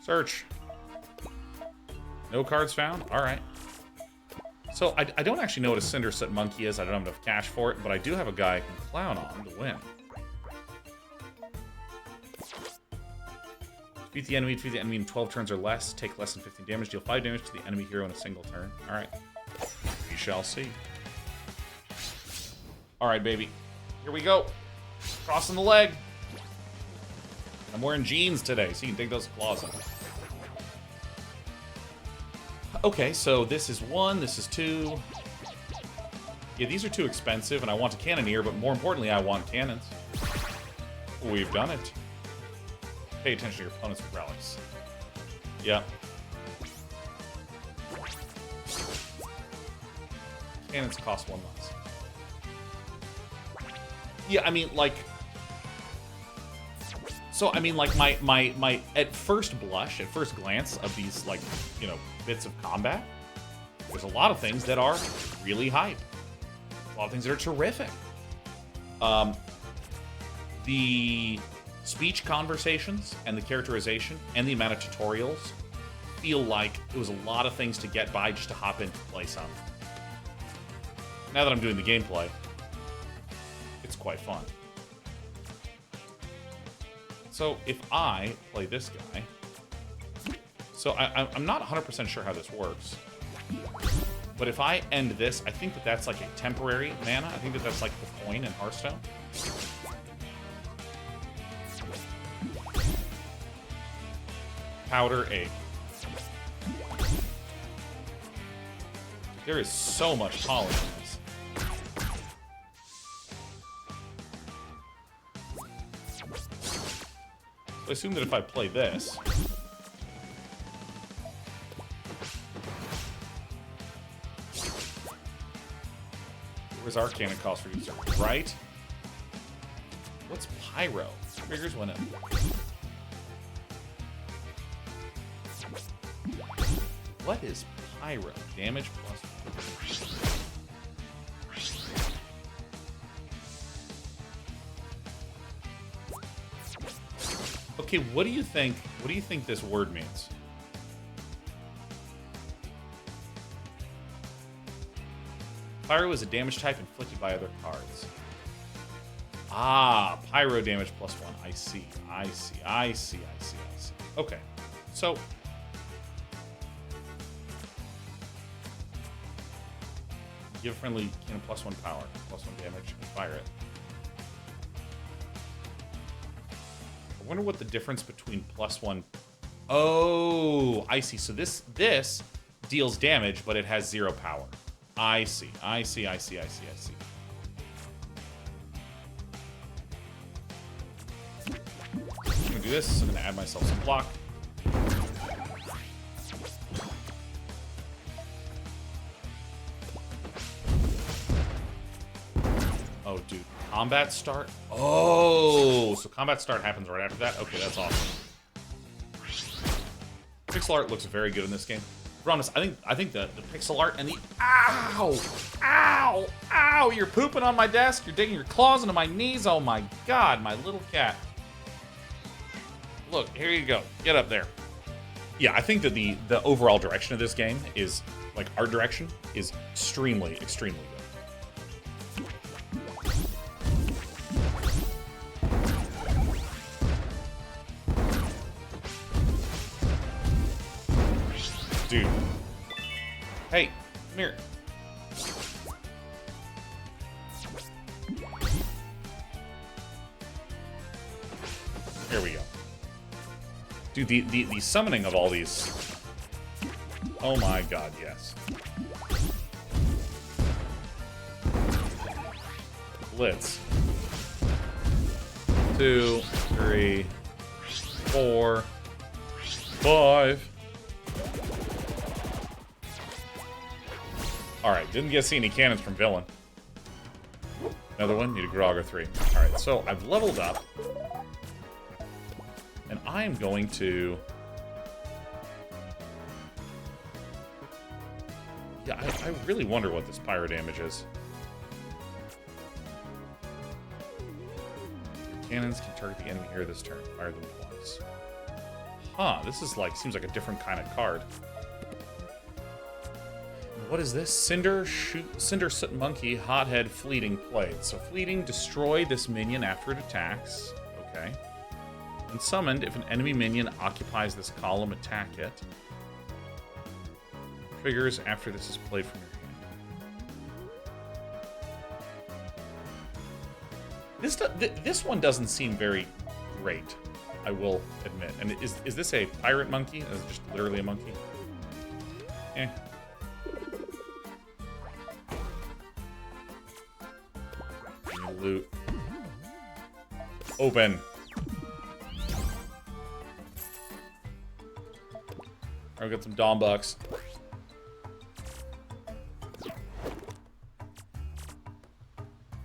Search. No cards found? Alright. So, I don't actually know what a Cinder Soot Monkey is. I don't have enough cash for it, but I do have a guy I can clown on to win. Defeat the enemy in 12 turns or less. Take less than 15 damage. Deal 5 damage to the enemy hero in a single turn. Alright. We shall see. Alright, baby. Here we go. Crossing the leg. I'm wearing jeans today, so you can dig those claws in. Okay, so this is 1, this is 2. Yeah, these are too expensive, and I want a cannoneer, but more importantly, I want cannons. We've done it. Pay attention to your opponent's relics. Yep. Cannons cost 1 less. Yeah, I mean, like... So, I mean, like, my at first blush, at first glance of these, like, you know, bits of combat, there's a lot of things that are really hype. A lot of things that are terrific. The speech conversations and the characterization and the amount of tutorials feel like it was a lot of things to get by just to hop in to play some. Now that I'm doing the gameplay, it's quite fun. So if I play this guy, so I'm not 100% sure how this works, but if I end this, I think that that's like a temporary mana. I think that that's like the coin in Hearthstone. Powder egg. There is so much pollen in this. I assume that if I play this... Where's Arcana cost reducer? Right? What's Pyro? Triggers when it... What is Pyro? Damage plus... Okay, what do you think? What do you think this word means? Pyro is a damage type inflicted by other cards. Ah, pyro damage +1. I see. I see. I see. I see. I see. Okay, so give friendly cannon +1 power, +1 damage, and fire it. I wonder what the difference between +1... Oh, I see. So this deals damage, but it has 0 power. I see. I see. I see. I see. I see. I'm gonna do this. I'm gonna add myself some block. Oh, dude. Combat start? Oh, so combat start happens right after that? Okay, that's awesome. Pixel art looks very good in this game. To be honest, I think the pixel art and the... Ow! Ow! Ow! You're pooping on my desk. You're digging your claws into my knees. Oh my god, my little cat. Look, here you go. Get up there. Yeah, I think that the overall direction of this game is, like, art direction is extremely, extremely good. Dude. Hey, come here. Here we go. Dude, the summoning of all these... Oh my god, yes. Blitz. 2, 3, 4, 5. Alright, didn't get to see any cannons from Villain. Another one, need a Grog or 3. Alright, so I've leveled up. And I'm going to... Yeah, I really wonder what this pyro damage is. Cannons can target the enemy here this turn. Fire them twice. Huh, this is like, seems like a different kind of card. What is this? Cinder Soot Monkey, Hothead, Fleeting Blade. So Fleeting, destroy this minion after it attacks. Okay. And summoned, if an enemy minion occupies this column, attack it. Triggers after this is played from your hand. This one doesn't seem very great, I will admit. And is this a pirate monkey? Is it just literally a monkey? Eh. Loot. Open. I've got some Dom bucks.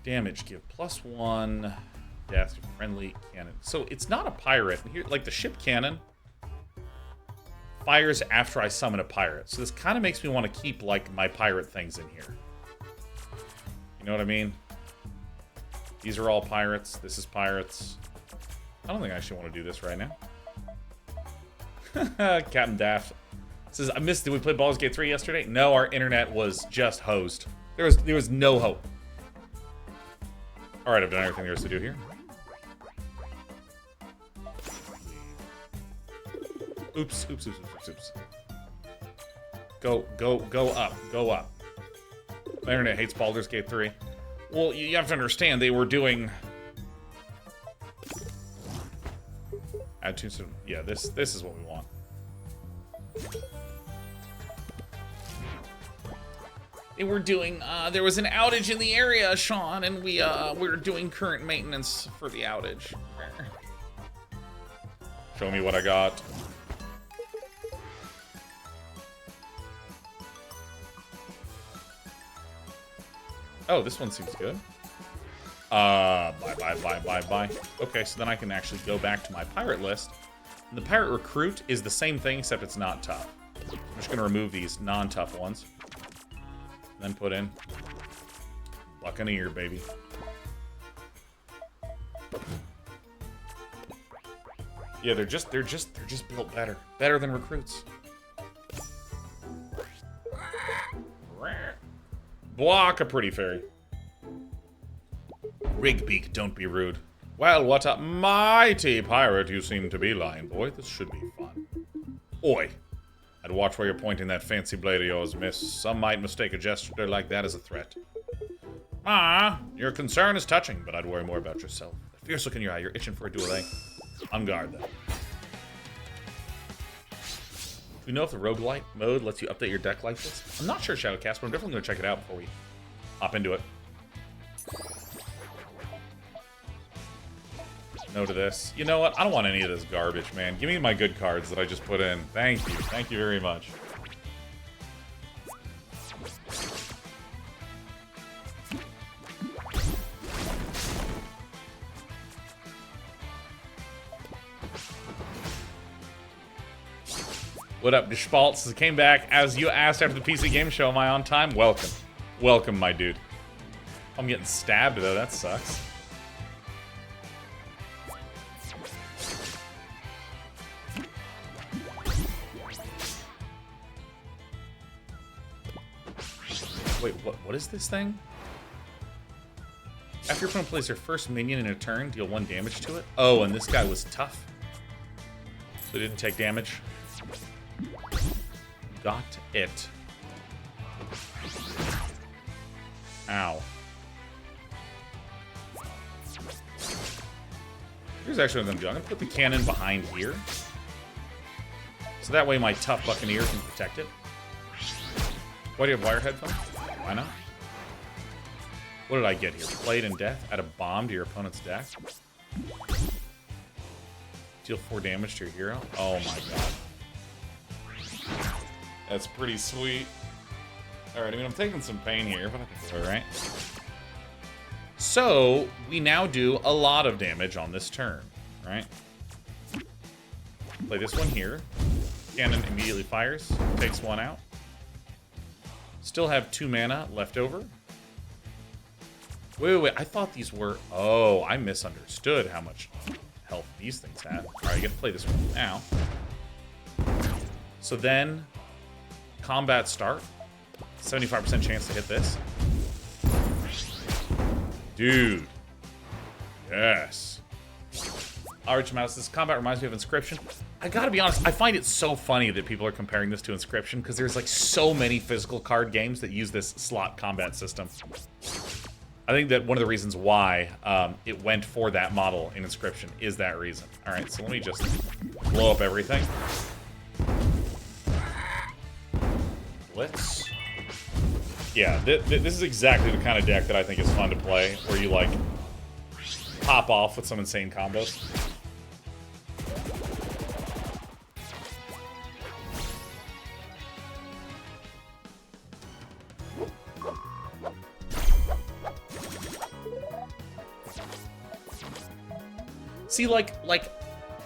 Damage give +1. Death to friendly cannon. So it's not a pirate. Here, like the ship cannon fires after I summon a pirate. So this kind of makes me want to keep like my pirate things in here. You know what I mean? These are all pirates. This is pirates. I don't think I actually want to do this right now. Captain Daft says, I missed, did we play Baldur's Gate 3 yesterday? No, our internet was just hosed. There was no hope. Alright, I've done everything there is to do here. Oops. Go up. My internet hates Baldur's Gate 3. Well, you have to understand, they were doing... Add to some... Yeah, this is what we want. They were doing... there was an outage in the area, Sean, and we were doing current maintenance for the outage. Show me what I got. Oh, this one seems good. Bye. Okay, so then I can actually go back to my pirate list. And the pirate recruit is the same thing, except it's not tough. I'm just gonna remove these non-tough ones. Then put in Buccaneer, baby. Yeah, they're just built better. Better than recruits. Block a pretty fairy. Rigbeak, don't be rude. Well, what a mighty pirate you seem to be, Lion Boy. This should be fun. Oi. I'd watch where you're pointing that fancy blade of yours, miss. Some might mistake a gesture like that as a threat. Your concern is touching, but I'd worry more about yourself. The fierce look in your eye, you're itching for a duel, eh? On guard, then. Do you know if the roguelike mode lets you update your deck like this? I'm not sure, Shadowcast, but I'm definitely going to check it out before we hop into it. No to this. You know what? I don't want any of this garbage, man. Give me my good cards that I just put in. Thank you. Thank you very much. What up, Despaltz? Came back as you asked after the PC Game Show. Am I on time? Welcome. Welcome, my dude. I'm getting stabbed, though. That sucks. Wait, what is this thing? After your opponent plays their first minion in a turn, deal 1 damage to it? Oh, and this guy was tough. So he didn't take damage. Got it. Ow. Here's actually what I'm gonna do. I'm gonna put the cannon behind here. So that way my tough Buccaneer can protect it. Why do you have wire headphones? Why not? What did I get here? Blade and death. Add a bomb to your opponent's deck. Deal 4 damage to your hero. Oh my god. That's pretty sweet. Alright, I mean, I'm taking some pain here, but I think it's alright. So, we now do a lot of damage on this turn, right? Play this one here. Cannon immediately fires, takes one out. Still have 2 mana left over. Wait, I thought these were... Oh, I misunderstood how much health these things have. Alright, I get to play this one now. So then, combat start. 75% chance to hit this. Dude. Yes. Archmouse, this combat reminds me of Inscription. I gotta be honest, I find it so funny that people are comparing this to Inscription, because there's like so many physical card games that use this slot combat system. I think that one of the reasons why it went for that model in Inscription is that reason. Alright, so let me just blow up everything. Blitz. Yeah, this is exactly the kind of deck that I think is fun to play, where you, like, pop off with some insane combos. See,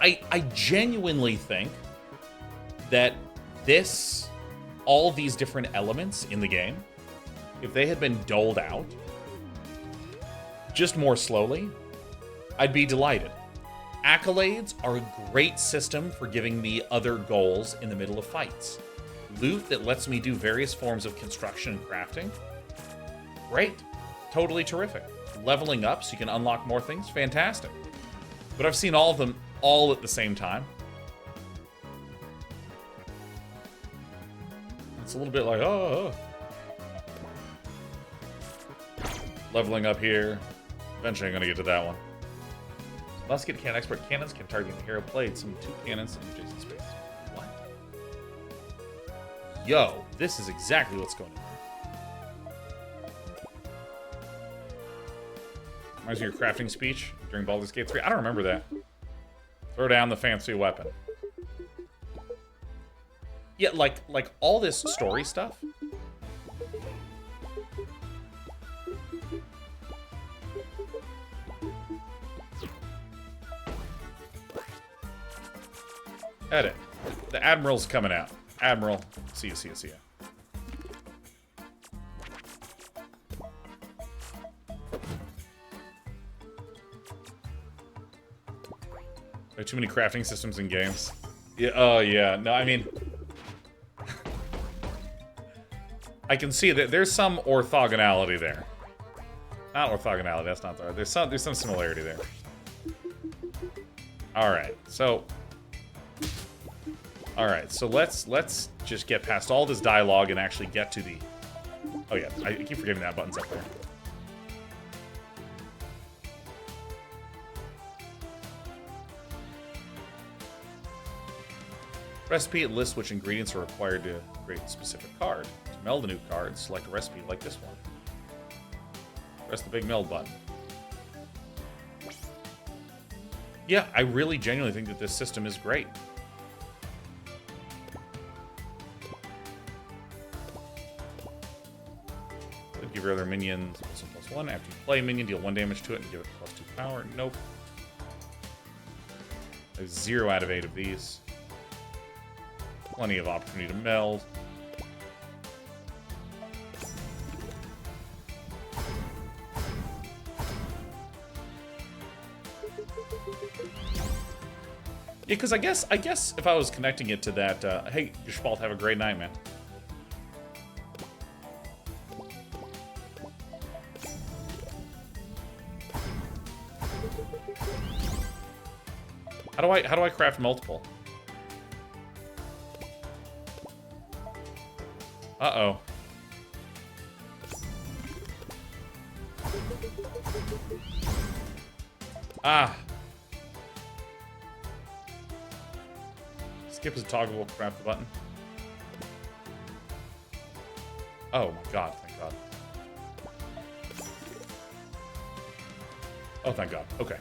I genuinely think that all these different elements in the game, if they had been doled out just more slowly, I'd be delighted. Accolades are a great system for giving me other goals in the middle of fights. Loot that lets me do various forms of construction and crafting. Great. Totally terrific. Leveling up so you can unlock more things. Fantastic. But I've seen all of them all at the same time. It's a little bit like, oh. Leveling up here. Eventually I'm going to get to that one. Musket Cannon Expert cannons can target the hero played. Some 2 cannons in adjacent space. What? Yo, this is exactly what's going on. Reminds me of your crafting speech during Baldur's Gate 3. I don't remember that. Throw down the fancy weapon. Yeah, like all this story stuff. Edit. The Admiral's coming out. Admiral. See ya. There are too many crafting systems in games. Yeah, oh yeah. No, I mean... I can see that there's some orthogonality there. Not orthogonality, that's not the right. There's some similarity there. Alright, so let's just get past all this dialogue and actually get to the... Oh yeah, I keep forgetting that button's up there. Recipe lists which ingredients are required to create a specific card. To meld a new card, select a recipe like this one. Press the big meld button. Yeah, I really genuinely think that this system is great. Give your other minions +1/+1. After you play a minion, deal 1 damage to it and give it +2 power. Nope. There's 0 out of 8 of these. Plenty of opportunity to meld. Yeah, because I guess if I was connecting it to that, hey, Gespalt, have a great night, man. How do I craft multiple? Uh-oh. Ah. Skip is toggleable. Grab the button. Oh my god, thank god. Oh, thank god. Okay.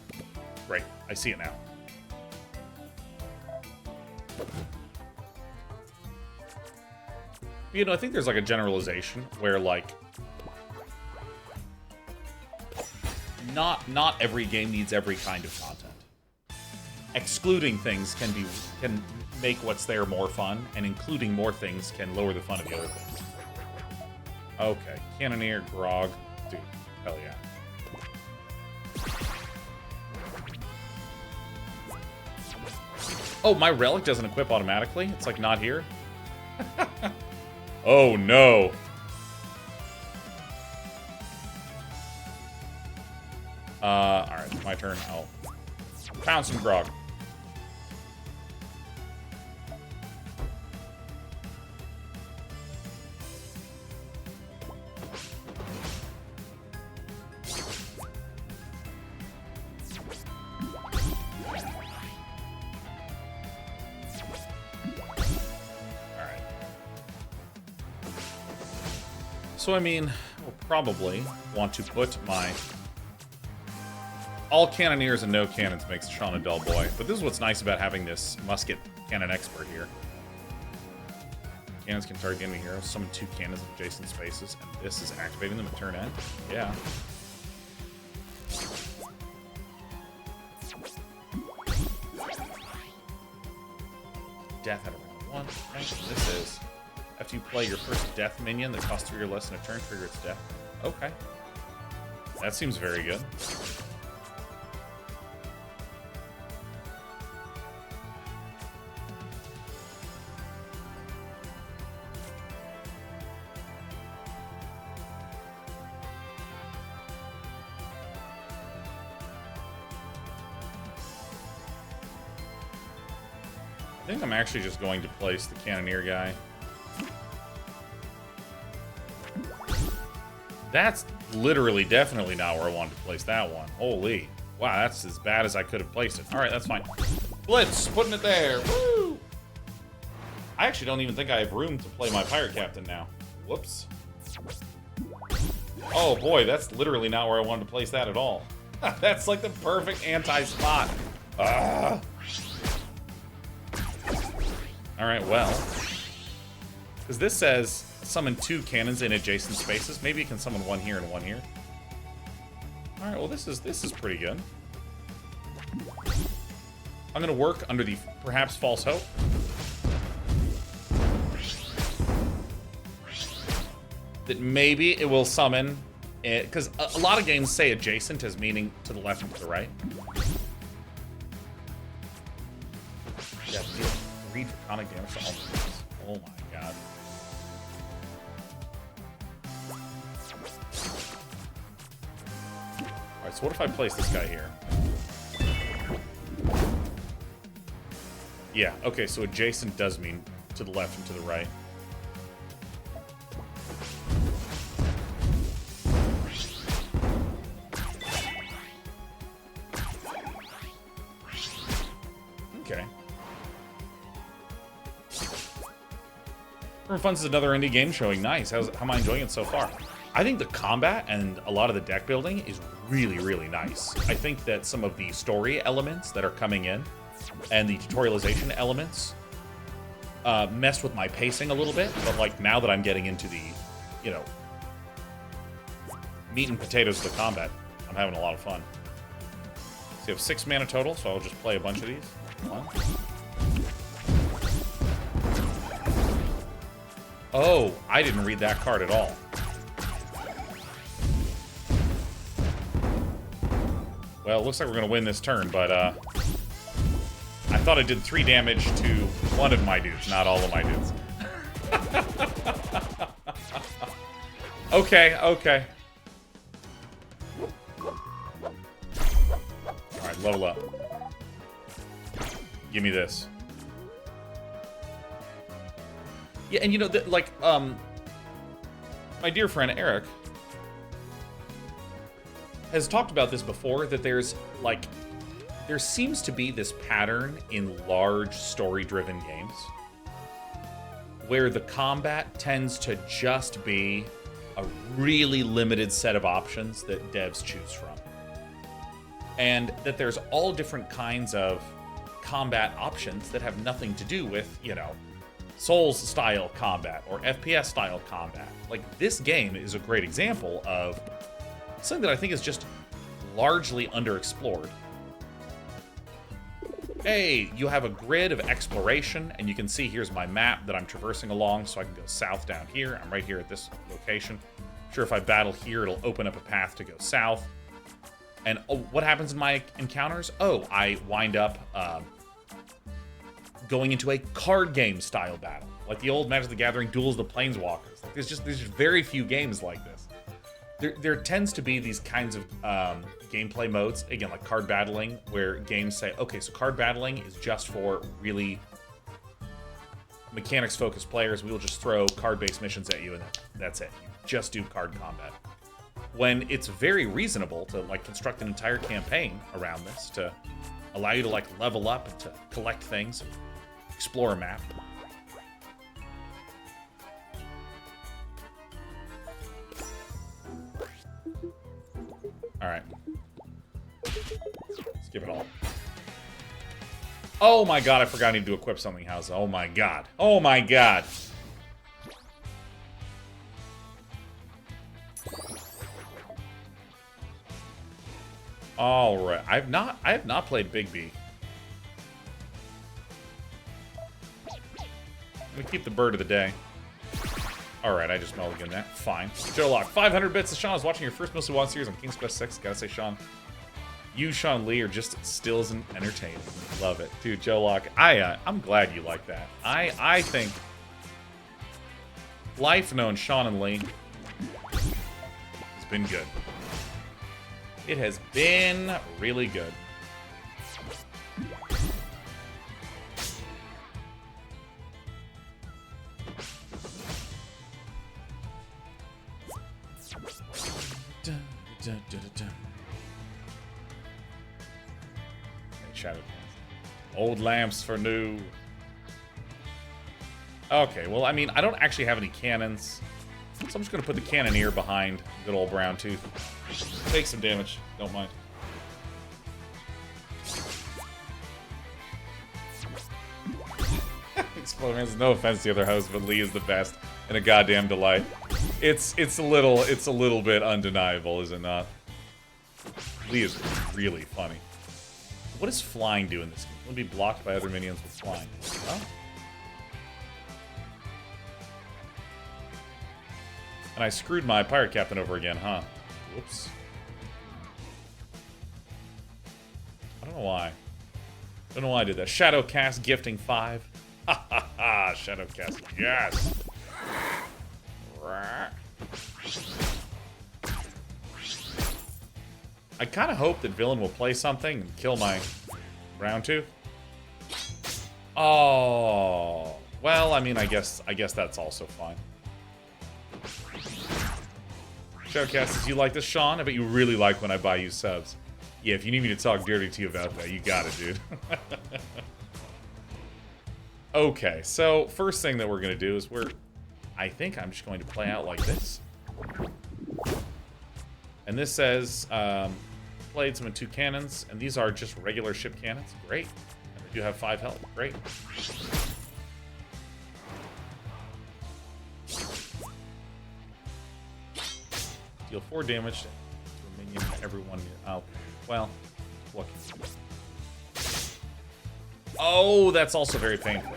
Great. I see it now. You know, I think there's like a generalization where like not every game needs every kind of content. Excluding things can make what's there more fun, and including more things can lower the fun of the other things. Okay, Cannoneer, Grog, dude, hell yeah. Oh, my relic doesn't equip automatically? It's like not here? Oh no. Alright, it's my turn. I'll pound some Grog. So, I mean, we'll probably want to put my... All cannoneers and no cannons makes Sean a dull boy. But this is what's nice about having this musket cannon expert here. Cannons can target enemy heroes, summon 2 cannons in adjacent spaces, and this is activating them at turn end. Yeah. Death at around 1. Right? This is... After you play your first death minion that costs 3 or less in a turn, trigger its death. Okay. That seems very good. I think I'm actually just going to place the Cannoneer guy. That's literally definitely not where I wanted to place that one. Holy. Wow, that's as bad as I could have placed it. Alright, that's fine. Blitz, putting it there. Woo! I actually don't even think I have room to play my Pirate Captain now. Whoops. Oh boy, that's literally not where I wanted to place that at all. That's like the perfect anti-spot. Alright, well. Because this says... summon 2 cannons in adjacent spaces. Maybe you can summon 1 here and 1 here. Alright, well this is pretty good. I'm gonna work under the perhaps false hope that maybe it will summon it, because a lot of games say adjacent as meaning to the left and to the right. Yeah, read draconic damage to all things. Oh my god. Alright, so what if I place this guy here? Yeah, okay, so adjacent does mean to the left and to the right. Okay. River Funds is another indie game showing. Nice. How am I enjoying it so far? I think the combat and a lot of the deck building is really, really nice. I think that some of the story elements that are coming in and the tutorialization elements messed with my pacing a little bit, but like now that I'm getting into the, you know, meat and potatoes of the combat, I'm having a lot of fun. So you have 6 mana total, so I'll just play a bunch of these. 1. Oh, I didn't read that card at all. Well, it looks like we're going to win this turn, but I thought I did 3 damage to one of my dudes, not all of my dudes. Okay, okay. Alright, level up. Give me this. Yeah, and you know, like, my dear friend Eric has talked about this before, that there's there seems to be this pattern in large story-driven games where the combat tends to just be a really limited set of options that devs choose from. And that there's all different kinds of combat options that have nothing to do with, you know, Souls-style combat or FPS-style combat. Like, this game is a great example of something that I think is just largely underexplored. Hey, you have a grid of exploration, and you can see here's my map that I'm traversing along, so I can go south down here. I'm right here at this location. Sure, if I battle here, it'll open up a path to go south. And what happens in my encounters? Oh, I wind up going into a card game style battle, like the old Magic the Gathering Duels of the Planeswalkers. Like, there's just very few games like this. There tends to be these kinds of gameplay modes, again, like card battling, where games say, okay, so card battling is just for really mechanics-focused players. We will just throw card-based missions at you, and that's it. You just do card combat. When it's very reasonable to, like, construct an entire campaign around this to allow you to, like, level up and to collect things, explore a map. Alright. Let's give it all. Oh my god, I forgot I need to equip something, House. Oh my god. Oh my god. Alright. I have not played Big B. I'm gonna keep the bird of the day. Alright, I just mulliganed that. Fine. Joe Lock, 500 bits. Sean, I was watching your first Mostly Watched series on King's Quest 6. Gotta say, Sean, you, Sean Lee, are just still as entertaining. Love it. Dude, Joe Lock, I'm glad you like that. I think life known Sean and Lee has been good. It has been really good. Shadow cast. Old lamps for new. Okay, well, I mean, I don't actually have any cannons, so I'm just gonna put the cannoneer behind good old Brown Tooth. Take some damage, don't mind. Exploder Man, no offense to the other host, but Lee is the best and a goddamn delight. It's a little bit undeniable, is it not? Lee is really funny. What does flying do in this game? It'll be blocked by other minions with flying. Oh. And I screwed my pirate captain over again, huh? Whoops. I don't know why. I don't know why I did that. Shadowcast gifting 5. Ha ha ha! Shadowcast, yes! I kind of hope that Villain will play something and kill my Brown Tooth. Oh, well, I mean, I guess that's also fine. Showcast says, you like this, Sean? I bet you really like when I buy you subs. Yeah, if you need me to talk dirty to you about that, you got it, dude. Okay, so first thing that we're gonna do is I think I'm just going to play out like this. And this says, played some in 2 cannons, and these are just regular ship cannons. Great. And they do have 5 health. Great. Deal 4 damage to a minion to everyone. Oh, well, what can you do? Oh, that's also very painful.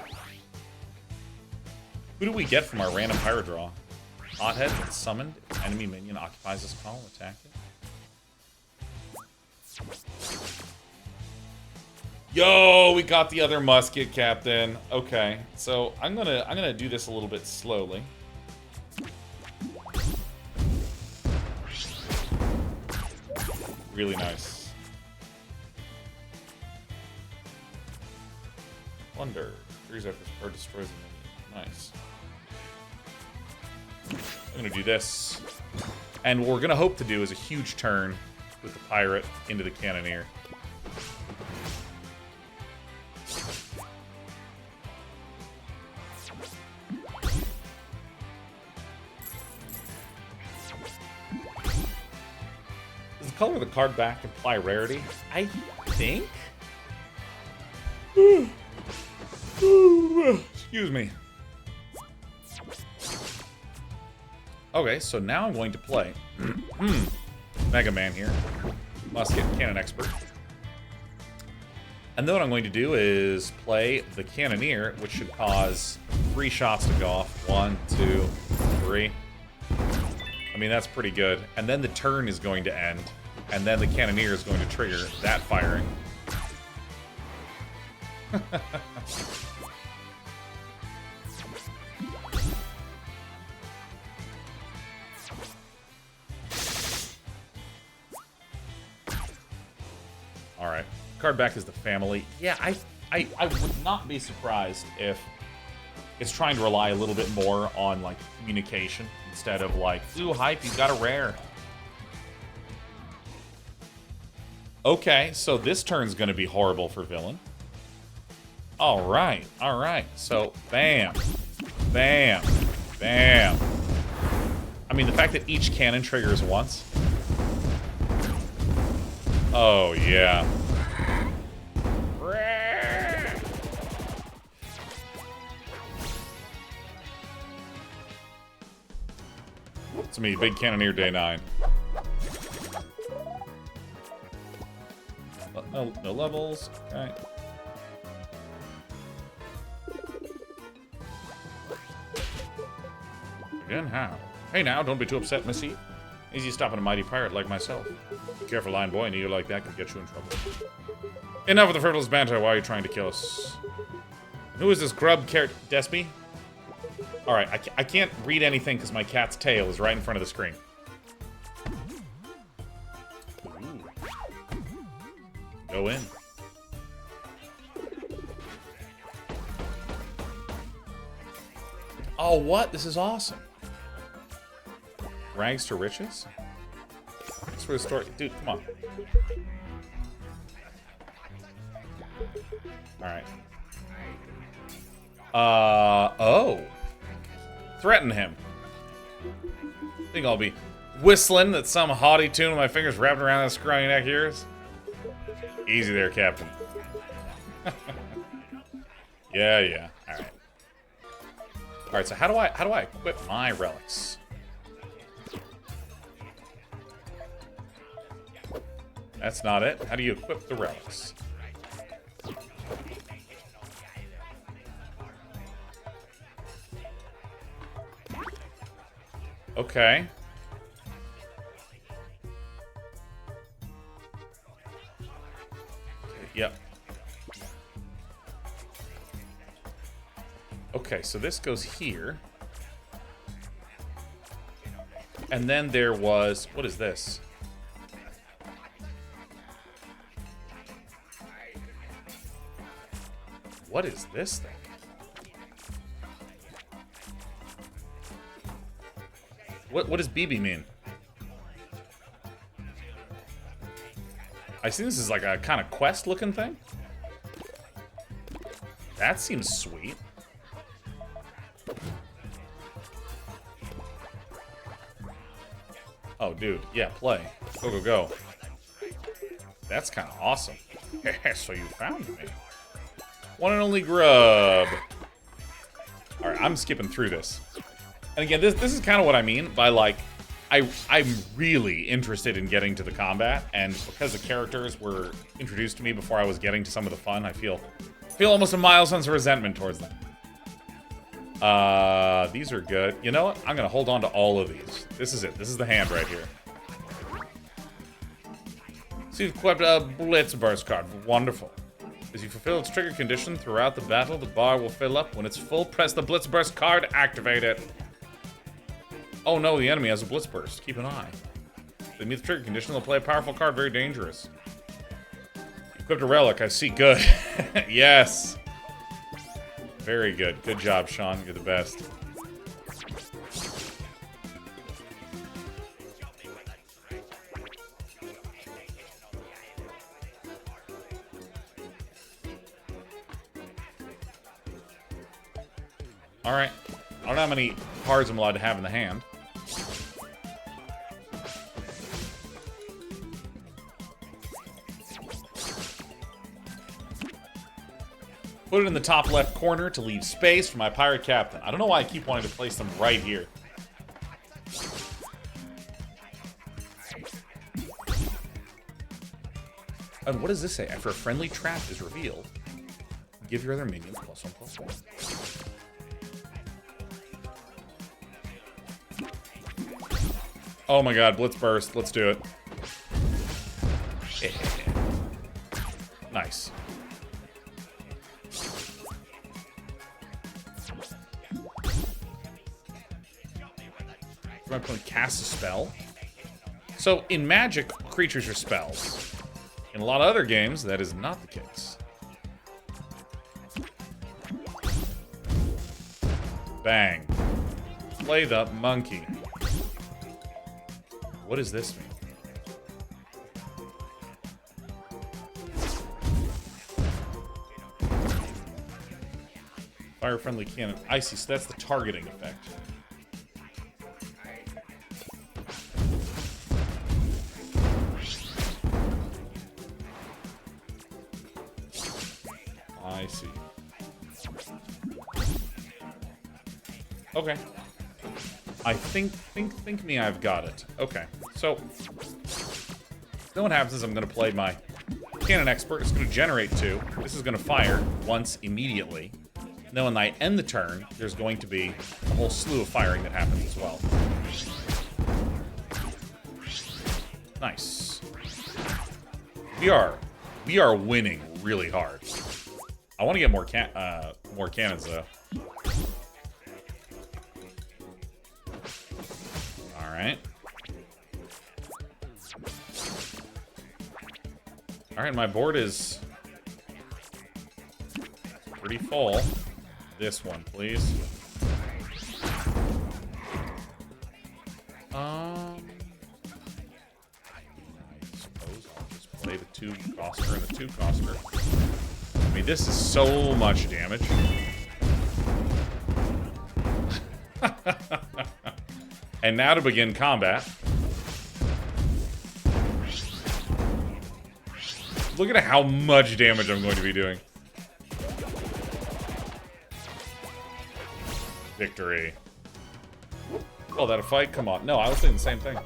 Who do we get from our random pirate draw? Hothead gets summoned. Enemy minion occupies this column. Attack it. Yo, we got the other musket, Captain. Okay, so I'm gonna do this a little bit slowly. Really nice. Plunder. Freeze after or destroys a minion. Nice. I'm gonna do this. And what we're gonna hope to do is a huge turn with the pirate into the cannoneer. color the card back and apply rarity? I think? Excuse me. Okay, so now I'm going to play Mega Man here. Musket Cannon Expert. And then what I'm going to do is play the Cannoneer, which should cause 3 shots to go off. 1, 2, 3. I mean, that's pretty good. And then the turn is going to end. And then the Cannoneer is going to trigger that firing. Alright. Card back is the family. Yeah, I would not be surprised if it's trying to rely a little bit more on, like, communication instead of, like, ooh, hype, you got a rare. Okay, so this turn's gonna be horrible for villain. Alright, alright. So, bam. Bam. Bam. I mean, the fact that each cannon triggers once. Oh, yeah. It's me, Big Cannoneer Day 9. No levels. Okay. Again, how? Hey now, don't be too upset, Missy. Easy stopping a mighty pirate like myself. Be careful, lion boy, an eater like that could get you in trouble. Enough of the frivolous banter. Why are you trying to kill us? Who is this grub carrot? Despy? Alright, I can't read anything because my cat's tail is right in front of the screen. Ooh. Go in. Oh, what? This is awesome. Rags to riches? Thanks for the story. Dude, come on. Alright. Oh. Threaten him. Think I'll be whistling that some haughty tune with my fingers wrapped around that scrawny neck of yours? Easy there, Captain. Yeah. Alright. Alright, so how do I equip my relics? That's not it. How do you equip the relics? Okay. Yep. Okay, so this goes here. And then there was... What is this? What is this thing? What does BB mean? I see this is like a kind of quest-looking thing. That seems sweet. Oh, dude. Yeah, play. Go. That's kind of awesome. So you found me. One and only grub. Alright, I'm skipping through this. And again, this is kind of what I mean by, like, I'm really interested in getting to the combat, and because the characters were introduced to me before I was getting to some of the fun, I feel almost a mild sense of resentment towards them. These are good. You know what? I'm gonna hold on to all of these. This is it. This is the hand right here. So you've equipped a Blitz burst card. Wonderful. As you fulfill its trigger condition throughout the battle, the bar will fill up. When it's full, press the Blitz burst card, activate it. Oh no, the enemy has a Blitz burst. Keep an eye. If they meet the trigger condition, they'll play a powerful card, very dangerous. Equipped a relic, I see. Good. Yes. Very good. Good job, Sean. You're the best. Alright. I don't know how many cards I'm allowed to have in the hand. Put it in the top left corner to leave space for my pirate captain. I don't know why I keep wanting to place them right here. And what does this say? After a friendly trap is revealed, give your other minions +1/+1. Oh my god, Blitz burst. Let's do it. Yeah. Nice. My opponent casts a spell. So in Magic, creatures are spells. In a lot of other games, that is not the case. Bang. Play the monkey. What does this mean? Fire-friendly cannon. I see, so that's the targeting effect. I see. Okay. I think me, I've got it. Okay, so then what happens is I'm going to play my Cannon Expert. It's going to generate 2. This is going to fire once immediately. And then when I end the turn, there's going to be a whole slew of firing that happens as well. Nice. We are winning really hard. I want to get more cannons though. All right. All right, my board is pretty full. This one, please. I suppose I'll just play the 2-coster and the 2-coster. I mean, this is so much damage. And now to begin combat. Look at how much damage I'm going to be doing. Victory. Oh, that a fight? Come on. No, I was thinking the same thing.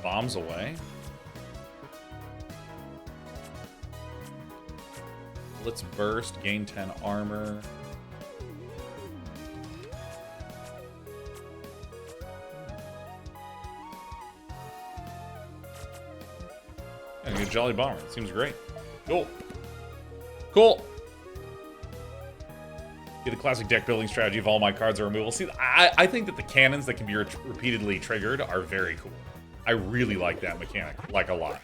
Bombs away. Let's burst, gain 10 armor. Yeah, get Jolly Bomber. It seems great. Cool. Cool. Get the classic deck building strategy of all my cards are removable. See, I think that the cannons that can be repeatedly triggered are very cool. I really like that mechanic, like a lot.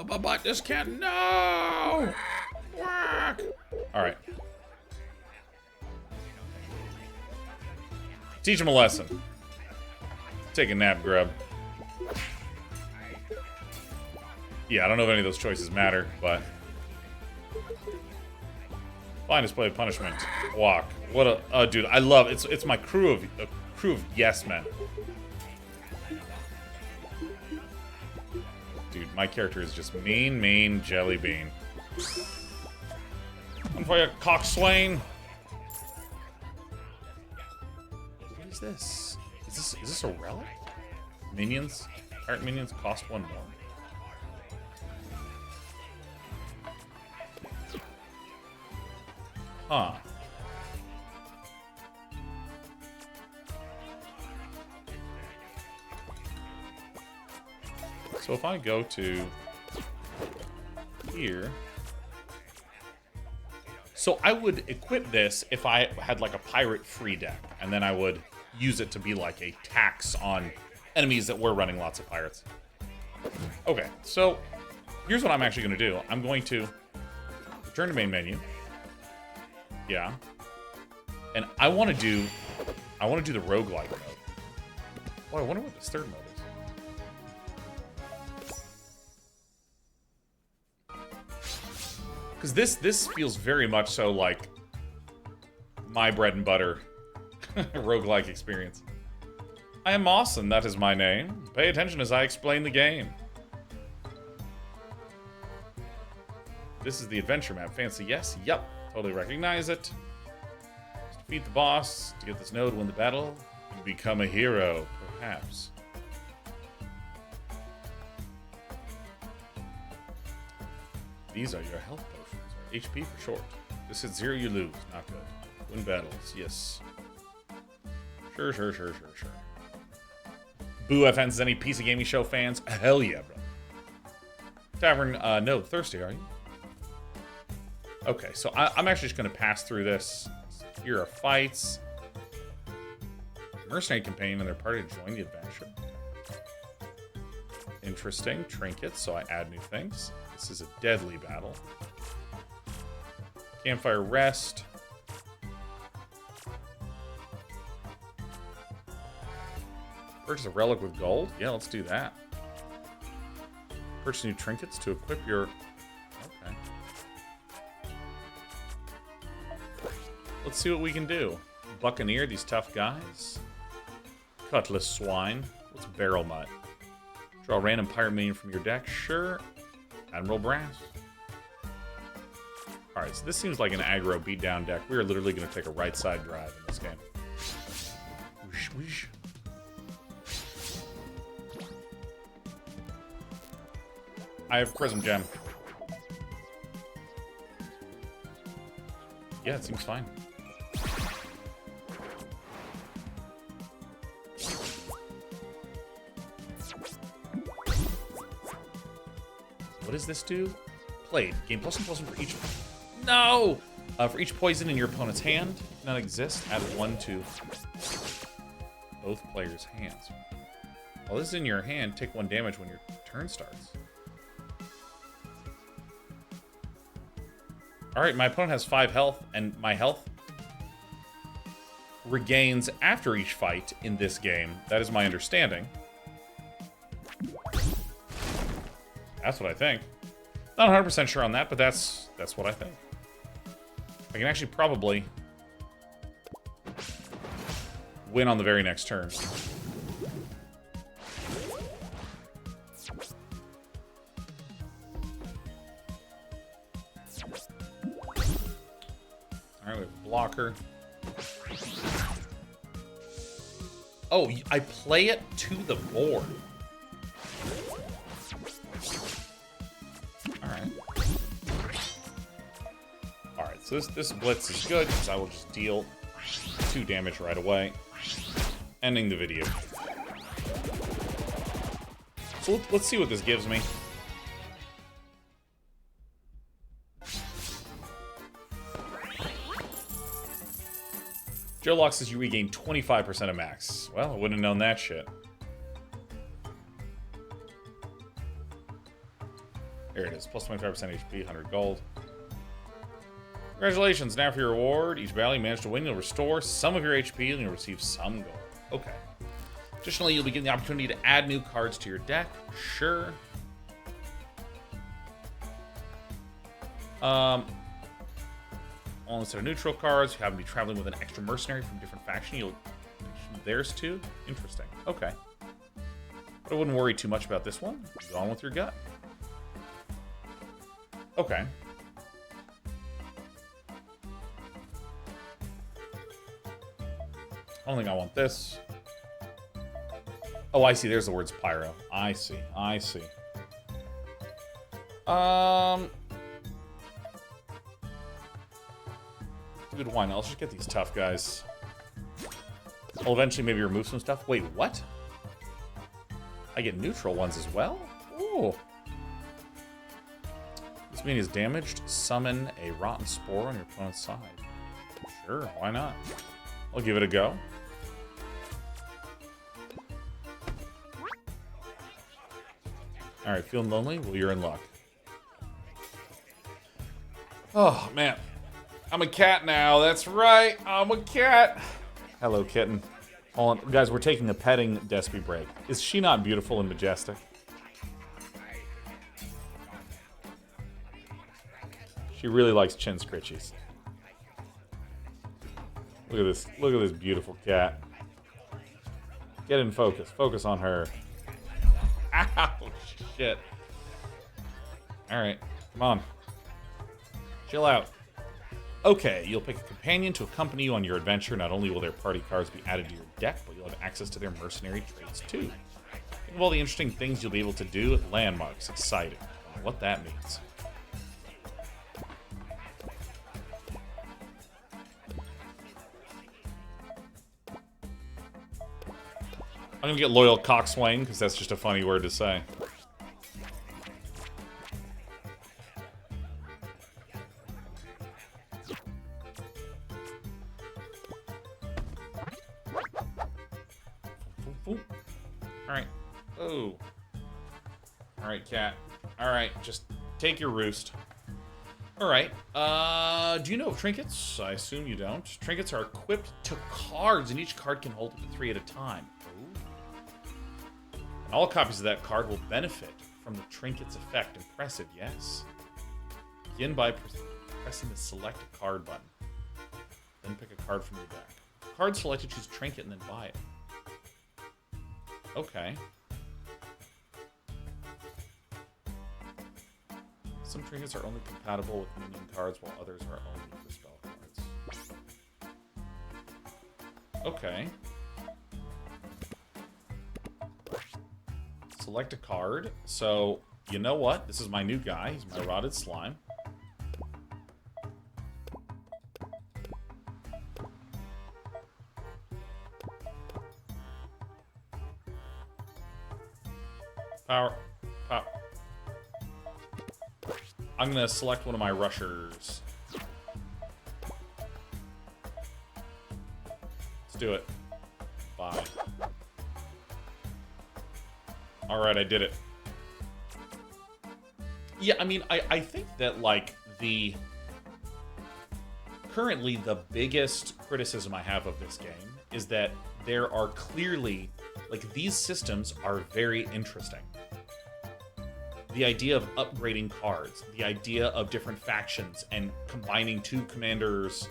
But this can't. No! Alright. Teach him a lesson. Take a nap, grub. Yeah, I don't know if any of those choices matter, but... Fine display of punishment. Walk. What a... Oh, dude, I love... It's my crew of yes men. Dude, my character is just mean jelly bean. One for you, cockswain. What is this? Is this a relic? Minions? Pirate minions cost 1 more. Huh. So if I go to here... So I would equip this if I had like a pirate free deck, and then I would use it to be like a tax on enemies that were running lots of pirates. Okay, so here's what I'm actually going to do. I'm going to return to main menu. Yeah. And I want to do the roguelike mode. Boy, I wonder what this third mode is. Because this feels very much so like my bread and butter roguelike experience. I am Mawson, that is my name. Pay attention as I explain the game. This is the adventure map. Fancy, yes? Yup. Totally recognize it. Just defeat the boss to get this node, win the battle, and become a hero, perhaps. These are your health potions, or HP for short. This hits 0, you lose. Not good. Win battles, yes. Sure. Boo FNs, any PC gaming show fans? Hell yeah, bro. Tavern, no, thirsty, are you? Okay, so I'm actually just going to pass through this. Here are fights. Mercenary companion and their party to join the adventure. Interesting. Trinkets, so I add new things. This is a deadly battle. Campfire rest. Purchase a relic with gold? Yeah, let's do that. Purchase new trinkets to equip your... Okay. Let's see what we can do. Buccaneer, these tough guys. Cutlass swine. What's barrel mutt? Draw a random pirate minion from your deck? Sure. Admiral Brass. Alright, so this seems like an aggro beatdown deck. We are literally going to take a right side drive in this game. Whoosh, whoosh. I have Prism Gem. Yeah, it seems fine. What does this do? Played. Gain +1/+1 for each... No! For each poison in your opponent's hand. None exist. Add 1 to both players' hands. While this is in your hand, take 1 damage when your turn starts. Alright, my opponent has 5 health, and my health regains after each fight in this game. That is my understanding. That's what I think. Not 100% sure on that, but that's what I think. I can actually probably win on the very next turn. Alright, we have blocker. Oh, I play it to the board. So this Blitz is good, because I will just deal 2 damage right away. Ending the video. So let's see what this gives me. Joe Lock says you regain 25% of max. Well, I wouldn't have known that shit. Here it is, plus 25% HP, 100 gold. Congratulations, now for your reward. Each battle you manage to win, you'll restore some of your HP and you'll receive some gold. Okay. Additionally, you'll be given the opportunity to add new cards to your deck. Sure. Only set of neutral cards. You happen to be traveling with an extra mercenary from a different faction. You'll choose theirs too. Interesting. Okay. But I wouldn't worry too much about this one. Go on with your gut. Okay. I don't think I want this. Oh, I see. There's the words pyro. I see. I see. Dude, why not? Let's just get these tough guys. I'll eventually maybe remove some stuff. Wait, what? I get neutral ones as well? Ooh. This minion is damaged. Summon a rotten spore on your opponent's side. Sure, why not? I'll give it a go. Alright, feeling lonely? Well, you're in luck. Oh, man. I'm a cat now. That's right. I'm a cat. Hello, kitten. Hold on. Guys, we're taking a petting Despy break. Is she not beautiful and majestic? She really likes chin scritchies. Look at this. Look at this beautiful cat. Get in focus. Focus on her. Ow, shit. Alright, come on. Chill out. Okay, you'll pick a companion to accompany you on your adventure. Not only will their party cards be added to your deck, but you'll have access to their mercenary traits too. Think of all the interesting things you'll be able to do with landmarks. Exciting. I don't know what that means. I'm gonna get Loyal Coxswain, because that's just a funny word to say. Alright. Oh. Alright, cat. Alright, just take your roost. Alright. Do you know of trinkets? I assume you don't. Trinkets are equipped to cards, and each card can hold up to 3 at a time. And all copies of that card will benefit from the trinket's effect. Impressive, yes. Begin by pressing the select a card button. Then pick a card from your deck. Card selected, choose trinket, and then buy it. Okay. Some trinkets are only compatible with minion cards, while others are only for spell cards. Okay. Select a card. So, you know what? This is my new guy. He's my Rotted Slime. Power. I'm gonna select one of my rushers. Let's do it. Bye. Alright, I did it. Yeah, I mean, I think that, like, currently, the biggest criticism I have of this game is that there are clearly, like, these systems are very interesting. The idea of upgrading cards, the idea of different factions, and combining 2 commanders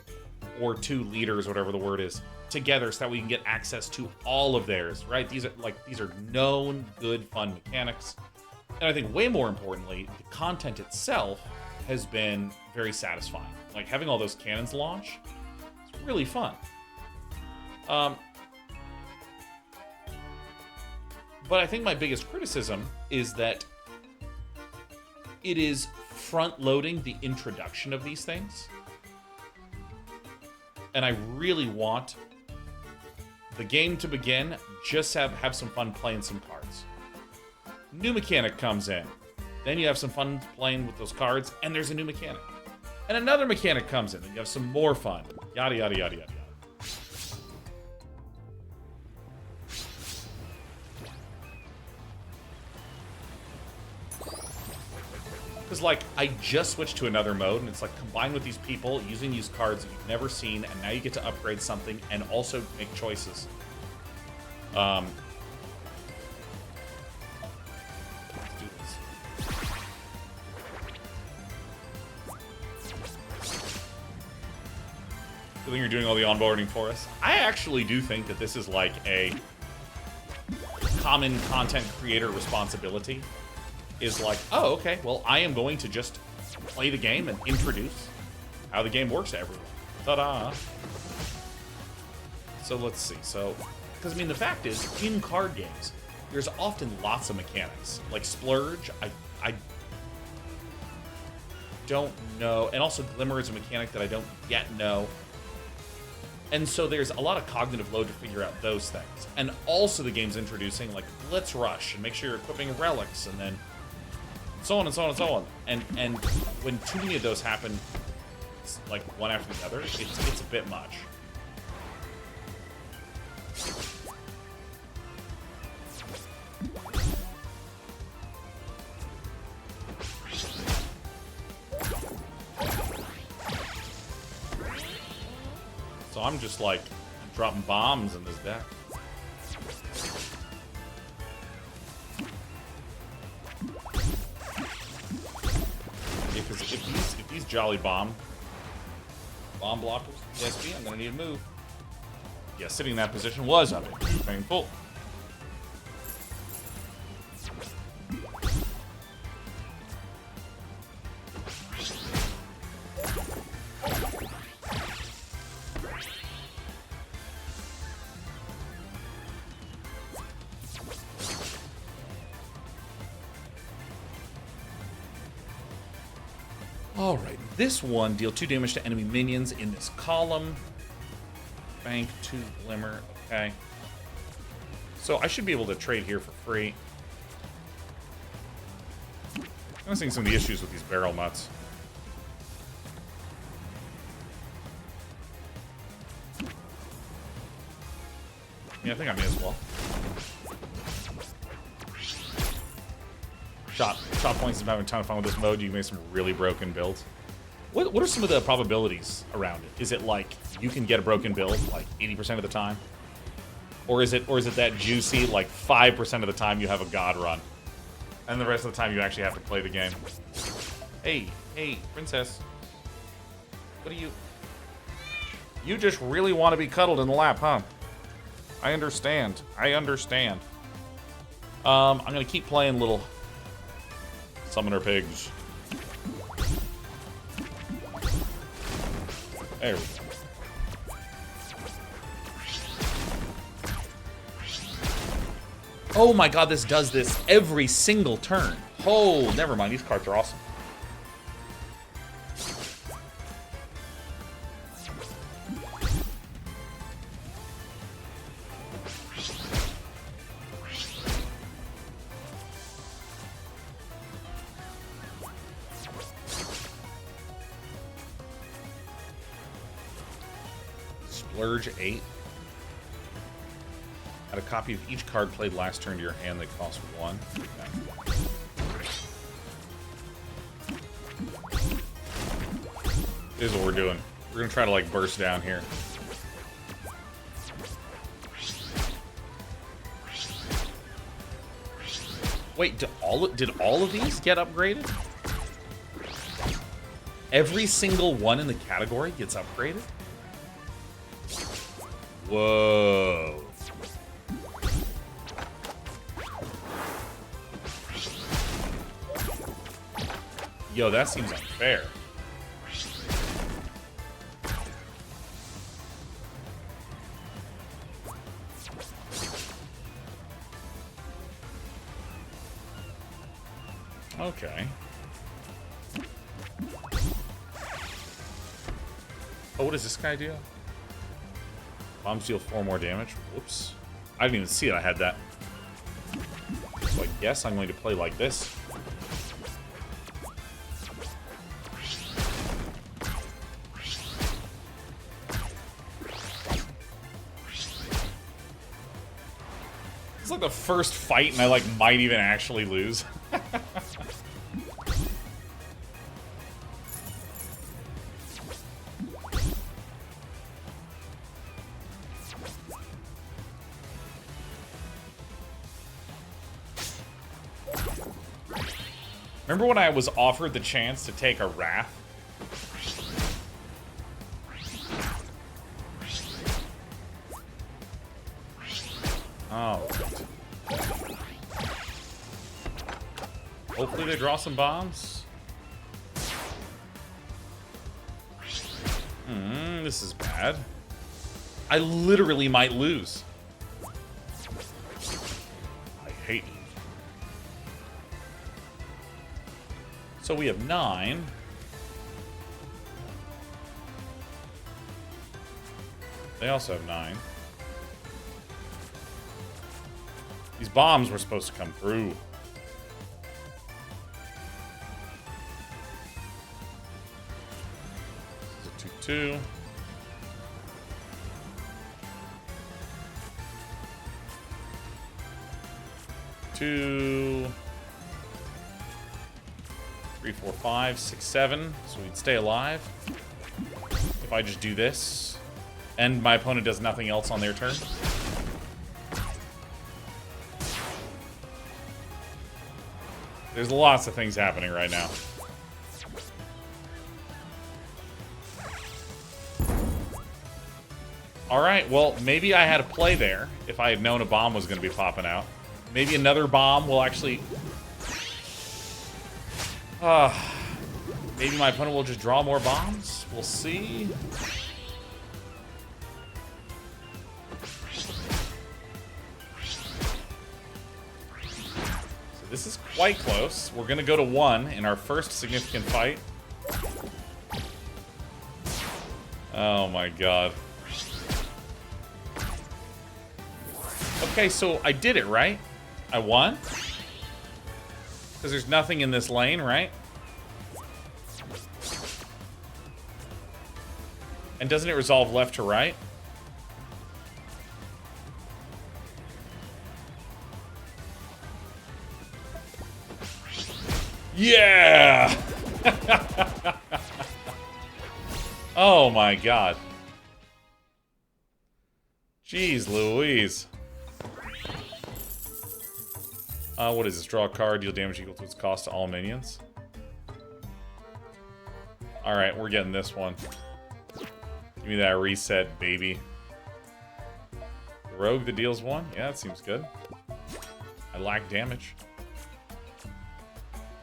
or 2 leaders, whatever the word is, together so that we can get access to all of theirs, right? These are known, good, fun mechanics. And I think way more importantly, the content itself has been very satisfying. Like, having all those cannons launch, it's really fun. But I think my biggest criticism is that it is front-loading the introduction of these things. And I really want the game to begin, just have some fun playing some cards. New mechanic comes in. Then you have some fun playing with those cards, and there's a new mechanic. And another mechanic comes in, and you have some more fun. Yada, yada, yada, yada. Because, like, I just switched to another mode, and it's like combined with these people using these cards that you've never seen, and now you get to upgrade something and also make choices. Let's do this. I think you're doing all the onboarding for us. I actually do think that this is like a common content creator responsibility. Is like, oh, okay, well, I am going to just play the game and introduce how the game works to everyone. Ta-da! So let's see. So, because, I mean, the fact is, in card games, there's often lots of mechanics. Like Splurge, I don't know. And also Glimmer is a mechanic that I don't yet know. And so there's a lot of cognitive load to figure out those things. And also the game's introducing, like, Blitz Rush, and make sure you're equipping relics, and then so on and so on and so on. And when too many of those happen, like, one after the other, it's a bit much. So I'm just, like, dropping bombs in this deck. Because if these jolly bomb blockers, PSP, I'm gonna need to move. Yeah, sitting in that position was a bit painful. Alright, this one, deal 2 damage to enemy minions in this column. Bank 2 Glimmer, okay. So I should be able to trade here for free. I'm seeing some of the issues with these barrel nuts. Yeah, I think I may as well. Shot points. I'm having a ton of fun with this mode. You can make some really broken builds. What are some of the probabilities around it? Is it like you can get a broken build like 80% of the time? Or is it that juicy like 5% of the time you have a god run? And the rest of the time you actually have to play the game. Hey, princess. What do you... You just really want to be cuddled in the lap, huh? I understand. I'm gonna keep playing little summoner pigs. There we go. Oh my god, this does this every single turn. Oh, never mind. These cards are awesome. Splurge 8. Add a copy of each card played last turn to your hand that costs 1. Okay. This is what we're doing. We're gonna try to like burst down here. Wait, did all of these get upgraded? Every single one in the category gets upgraded? Whoa. Yo, that seems unfair. Okay. Oh, what does this guy do? Bombs deal 4 more damage. Whoops. I didn't even see it. I had that. So I guess I'm going to play like this. It's like the first fight, and I like might even actually lose. Remember when I was offered the chance to take a Wrath? Oh. Hopefully they draw some bombs. This is bad. I literally might lose. I hate it. So we have 9. They also have 9. These bombs were supposed to come through. This is a 2/2. Two. 3, 4, 5, 6, 7. So we'd stay alive. If I just do this, and my opponent does nothing else on their turn. There's lots of things happening right now. Alright, well, maybe I had a play there if I had known a bomb was going to be popping out. Maybe another bomb will actually... maybe my opponent will just draw more bombs? We'll see. So this is quite close. We're going to go to 1 in our first significant fight. Oh my god. Okay, so I did it, right? I won? Because there's nothing in this lane, right? And doesn't it resolve left to right? Yeah! Oh my god. Jeez Louise. What is this? Draw a card, deal damage equal to its cost to all minions. Alright, we're getting this one. Give me that reset, baby. The rogue that deals 1? Yeah, that seems good. I lack damage.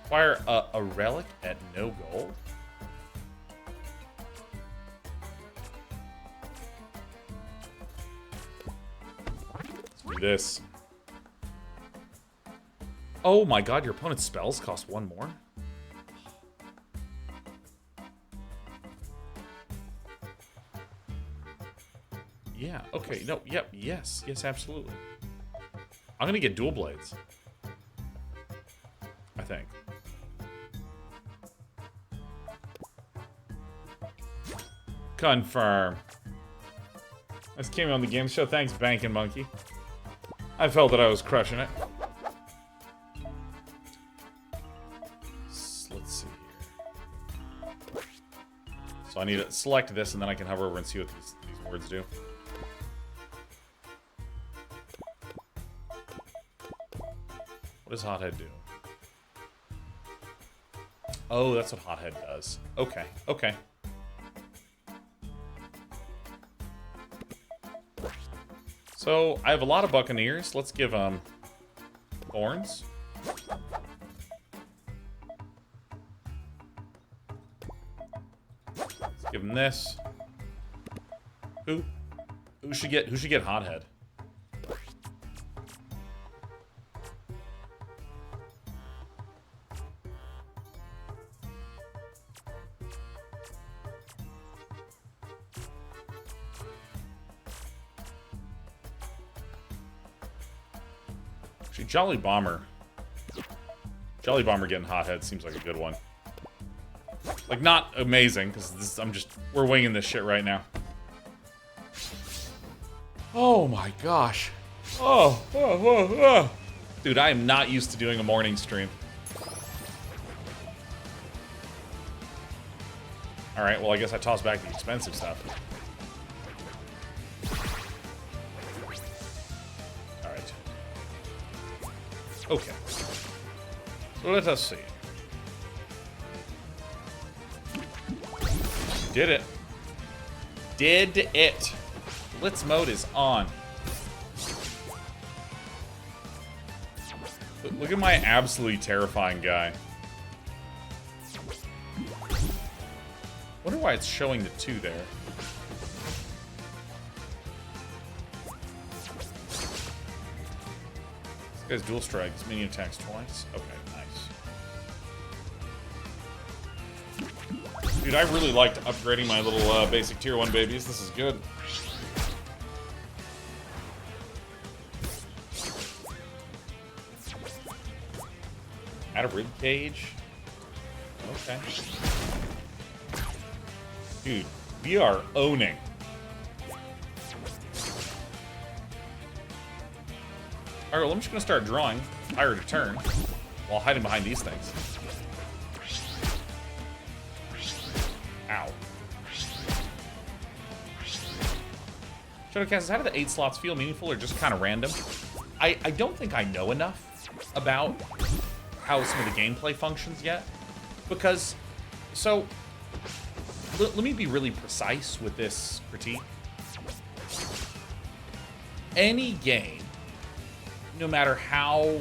Acquire a relic at no gold? Let's do this. Oh my god, your opponent's spells cost 1 more? Yeah, okay, no, yep, yes, absolutely. I'm gonna get dual blades. I think. Confirm. Nice cameo on the game show. Thanks, Bankin' Monkey. I felt that I was crushing it. Let's see here. So I need to select this, and then I can hover over and see what these words do. What does Hothead do? Oh, that's what Hothead does. Okay, okay. So, I have a lot of Buccaneers. Let's give them Thorns. Let's give them this. Who should get Hothead? Actually, Jolly Bomber getting Hothead seems like a good one. Like, not amazing, because we're winging this shit right now. Oh my gosh. Oh. Dude, I am not used to doing a morning stream. Alright, well, I guess I toss back the expensive stuff. Alright. Okay. So let us see. Did it. Did it. Blitz mode is on. Look at my absolutely terrifying guy. Wonder why it's showing the 2 there. This guy's dual strikes, minion attacks twice. Okay, nice. Dude, I really liked upgrading my little basic tier 1 babies. This is good. Add a rib cage. Okay. Dude, we are owning. Alright, well, I'm just gonna start drawing Fire to turn while hiding behind these things. Ow. Shadowcast, how do the 8 slots feel? Meaningful or just kind of random? I don't think I know enough about how some of the gameplay functions yet. Because, so, let me be really precise with this critique. Any game, no matter how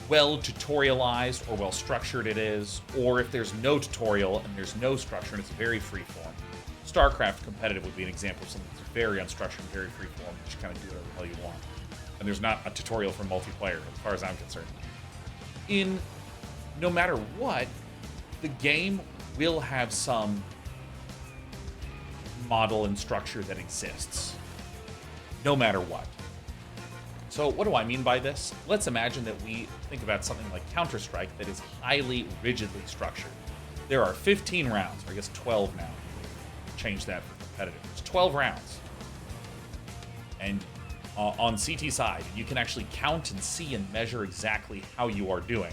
well tutorialized or well structured it is, or if there's no tutorial and there's no structure and it's very freeform. StarCraft competitive would be an example of something that's very unstructured, very freeform. You just kind of do whatever the hell you want. And there's not a tutorial for multiplayer, as far as I'm concerned. No matter what, the game will have some model and structure that exists, no matter what. So what do I mean by this? Let's imagine that we think about something like Counter-Strike that is highly rigidly structured. There are 15 rounds, or I guess 12 now. Change that for competitive. It's 12 rounds. And on CT side, you can actually count and see and measure exactly how you are doing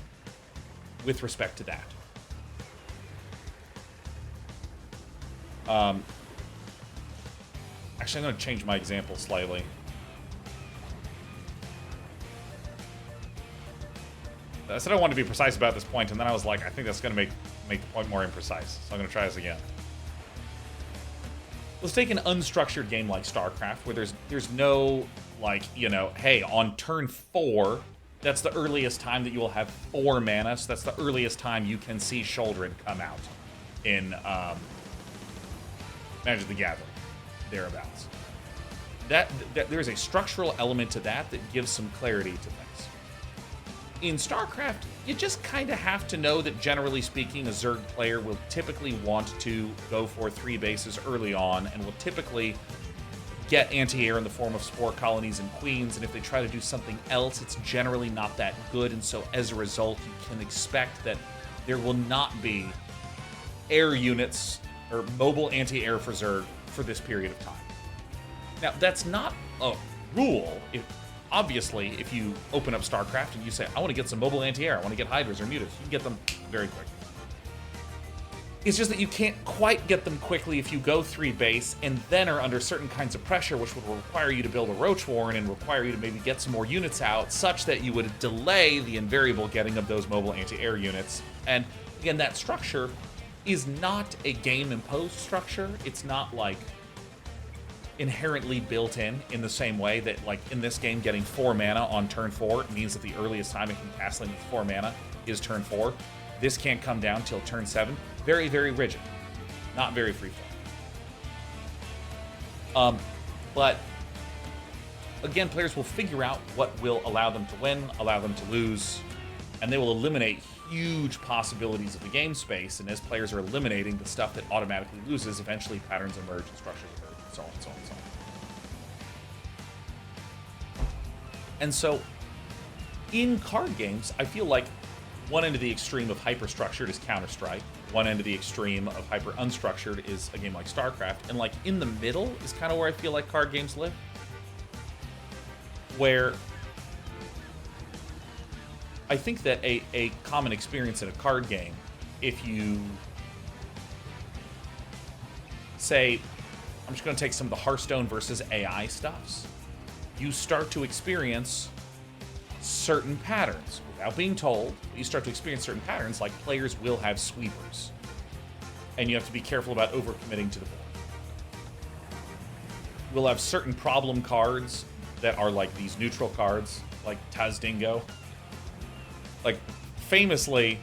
with respect to that. Actually, I'm going to change my example slightly. I said I wanted to be precise about this point, and then I was like, I think that's going to make the point more imprecise. So I'm going to try this again. Let's take an unstructured game like StarCraft, where there's no, like, you know, hey, on turn 4, that's the earliest time that you will have 4 mana, so that's the earliest time you can see Shouldred come out in Magic the Gathering, thereabouts. That there's a structural element to that that gives some clarity to things. In StarCraft, you just kind of have to know that, generally speaking, a Zerg player will typically want to go for 3 bases early on, and will typically get anti-air in the form of Spore Colonies and Queens, and if they try to do something else, it's generally not that good, and so as a result, you can expect that there will not be air units or mobile anti-air for Zerg for this period of time. Now, that's not a rule. Obviously, if you open up StarCraft and you say, I want to get some mobile anti-air, I want to get Hydras or Mutas, you can get them very quickly. It's just that you can't quite get them quickly if you go 3 base and then are under certain kinds of pressure, which would require you to build a Roach Warren and require you to maybe get some more units out, such that you would delay the invariable getting of those mobile anti-air units. And again, that structure is not a game-imposed structure. It's not like inherently built in the same way that, like, in this game, getting 4 mana on turn 4 means that the earliest time it can cast with 4 mana is turn 4. This can't come down till turn 7. Very, very rigid. Not very freeform. But again, players will figure out what will allow them to win, allow them to lose, and they will eliminate huge possibilities of the game space. And as players are eliminating the stuff that automatically loses, eventually patterns emerge and structures emerge, and so on and so on and so on. And so, in card games, I feel like one end of the extreme of hyper-structured is Counter-Strike. One end of the extreme of hyper-unstructured is a game like StarCraft. And, like, in the middle is kind of where I feel like card games live. Where I think that a common experience in a card game, if you say, I'm just going to take some of the Hearthstone versus AI stuffs, you start to experience certain patterns without being told. You start to experience certain patterns, like players will have sweepers, and you have to be careful about overcommitting to the board. We'll have certain problem cards that are like these neutral cards, like Tazdingo. Like, famously,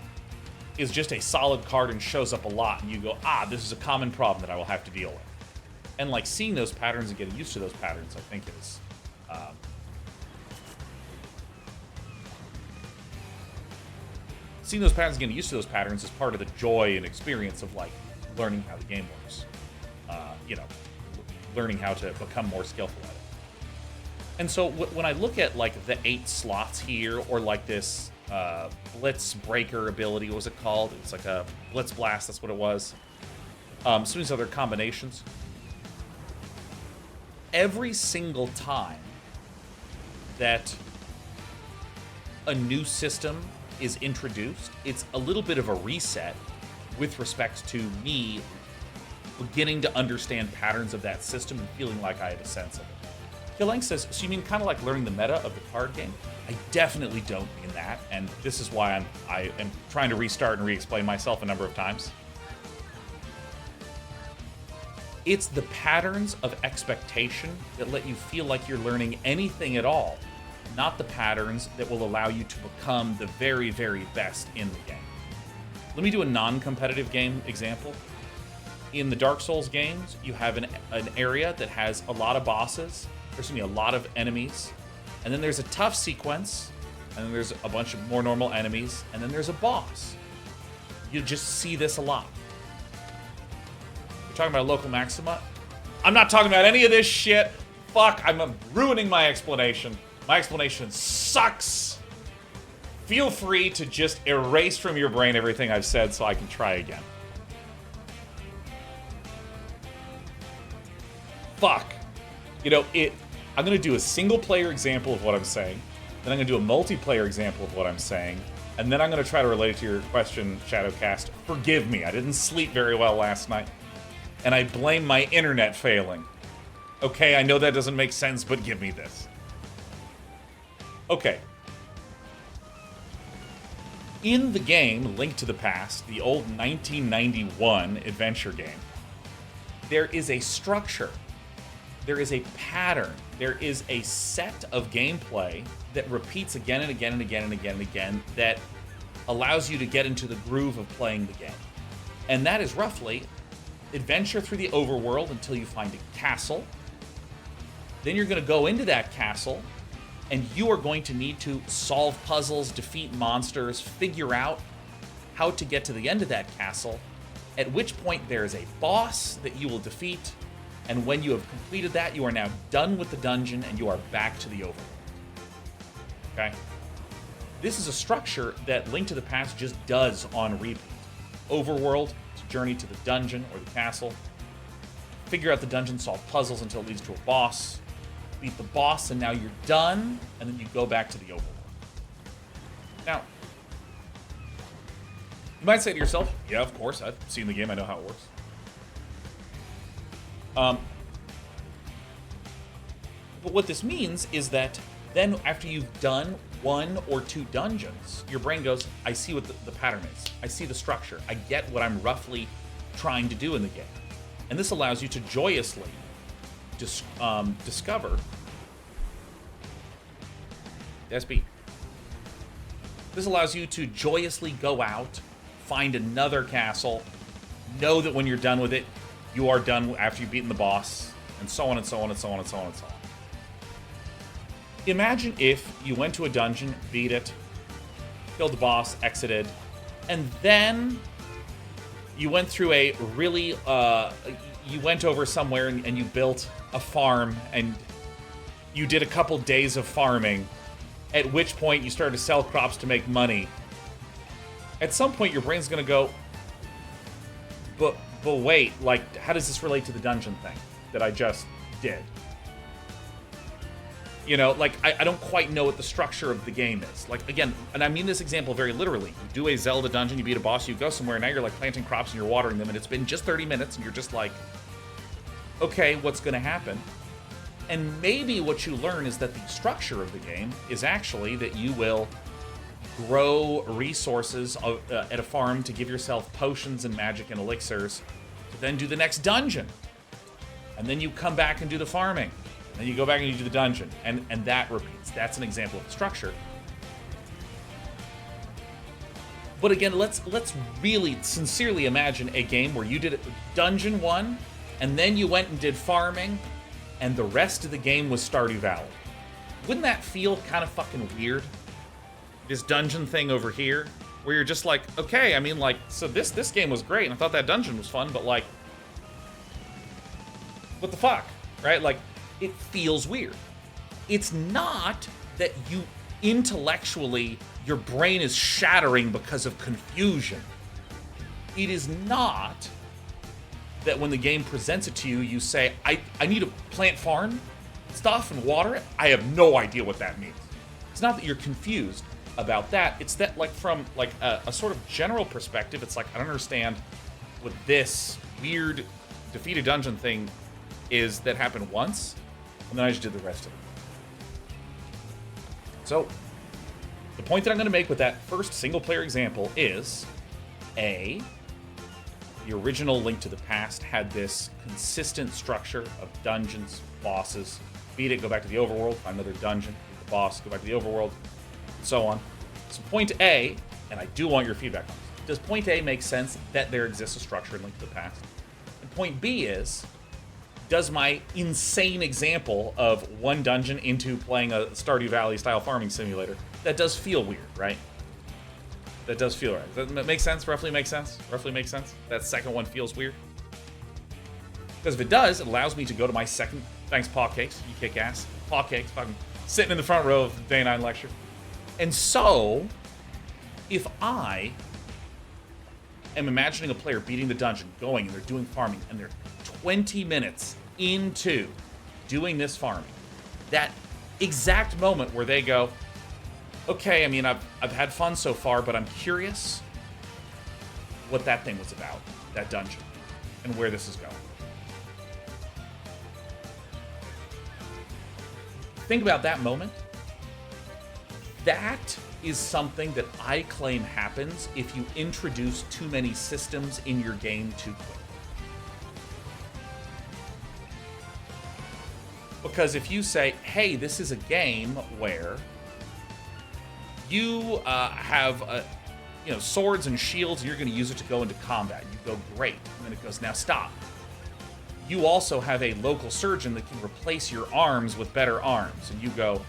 is just a solid card and shows up a lot, and you go, this is a common problem that I will have to deal with. And, like, seeing those patterns and getting used to those patterns, I think is seeing those patterns and getting used to those patterns is part of the joy and experience of, like, learning how the game works. Learning how to become more skillful at it. And so when I look at, like, the 8 slots here, or like this Blitz Breaker ability, what was it called? It's like a Blitz Blast, that's what it was. Some of these other combinations. Every single time that a new system is introduced, it's a little bit of a reset with respect to me beginning to understand patterns of that system and feeling like I have a sense of it. Killing says, so you mean kind of like learning the meta of the card game? I definitely don't mean that, and this is why I am trying to restart and re-explain myself a number of times. It's the patterns of expectation that let you feel like you're learning anything at all, not the patterns that will allow you to become the very, very best in the game. Let me do a non-competitive game example. In the Dark Souls games, you have an area that has a lot of bosses. There's going to be a lot of enemies. And then there's a tough sequence. And then there's a bunch of more normal enemies. And then there's a boss. You just see this a lot. talking about local maxima. I'm not talking about any of this shit. Fuck, I'm ruining my explanation. My explanation sucks. Feel free to just erase from your brain everything I've said so I can try again. Fuck. You know, I'm going to do a single-player example of what I'm saying, then I'm going to do a multiplayer example of what I'm saying, and then I'm going to try to relate it to your question, Shadowcast. Forgive me, I didn't sleep very well last night, and I blame my internet failing. Okay, I know that doesn't make sense, but give me this. Okay. In the game, Link to the Past, the old 1991 adventure game, there is a structure. There is a pattern. There is a set of gameplay that repeats again and again and again and again and again that allows you to get into the groove of playing the game. And that is roughly adventure through the overworld until you find a castle. Then you're going to go into that castle, and you are going to need to solve puzzles, defeat monsters, figure out how to get to the end of that castle, at which point there is a boss that you will defeat. And when you have completed that, you are now done with the dungeon and you are back to the overworld. Okay? This is a structure that Link to the Past just does on repeat. Overworld, to journey to the dungeon or the castle. Figure out the dungeon, solve puzzles until it leads to a boss. Beat the boss, and now you're done. And then you go back to the overworld. Now, you might say to yourself, yeah, of course, I've seen the game, I know how it works. But what this means is that then after you've done 1 or 2 dungeons, your brain goes, I see what the pattern is. I see the structure. I get what I'm roughly trying to do in the game. And this allows you to joyously discover SB. This allows you to joyously go out, find another castle, know that when you're done with it, you are done after you've beaten the boss, and so on and so on and so on and so on and so on. Imagine if you went to a dungeon, beat it, killed the boss, exited, and then you went through a really, you went over somewhere and you built a farm, and you did a couple days of farming, at which point you started to sell crops to make money. At some point, your brain's gonna go, but wait, like, how does this relate to the dungeon thing that I just did? You know, like, I don't quite know what the structure of the game is. Like, again, and I mean this example very literally. You do a Zelda dungeon, you beat a boss, you go somewhere, and now you're, like, planting crops and you're watering them, and it's been just 30 minutes, and you're just like, okay, what's going to happen? And maybe what you learn is that the structure of the game is actually that you will grow resources at a farm to give yourself potions and magic and elixirs to then do the next dungeon. And then you come back and do the farming. And then you go back and you do the dungeon. And that repeats. That's an example of the structure. But again, let's really sincerely imagine a game where you did dungeon 1, and then you went and did farming, and the rest of the game was Stardew Valley. Wouldn't that feel kind of fucking weird? This dungeon thing over here, where you're just like, okay, I mean, like, so this game was great, and I thought that dungeon was fun, but, like, what the fuck, right? Like, it feels weird. It's not that you intellectually, your brain is shattering because of confusion. It is not that when the game presents it to you, you say, I need to plant farm stuff and water it. I have no idea what that means. It's not that you're confused about that. It's that, like, from, like, a sort of general perspective, it's like, I don't understand what this weird defeat a dungeon thing is that happened once, and then I just did the rest of it. So, the point that I'm going to make with that first single-player example is, A, the original Link to the Past had this consistent structure of dungeons, bosses, beat it, go back to the overworld, find another dungeon, beat the boss, go back to the overworld, and so on. So point A, and I do want your feedback on this, does point A make sense that there exists a structure in Link to the Past? And point B is, does my insane example of one dungeon into playing a Stardew Valley style farming simulator, that does feel weird, right? That does feel right. Does that make sense? Roughly makes sense? Roughly makes sense? That second one feels weird? Because if it does, it allows me to go to my second... Thanks, Paw Cakes. You kick ass. Paw Cakes, fucking sitting in the front row of the Day 9 lecture. And so, if I am imagining a player beating the dungeon, going, and they're doing farming, and they're 20 minutes into doing this farming, that exact moment where they go, okay, I mean, I've had fun so far, but I'm curious what that thing was about, that dungeon, and where this is going. Think about that moment. That is something that I claim happens if you introduce too many systems in your game too quick. Because if you say, hey, this is a game where you have swords and shields, and you're going to use it to go into combat. You go, great. And then it goes, now stop. You also have a local surgeon that can replace your arms with better arms. And you go,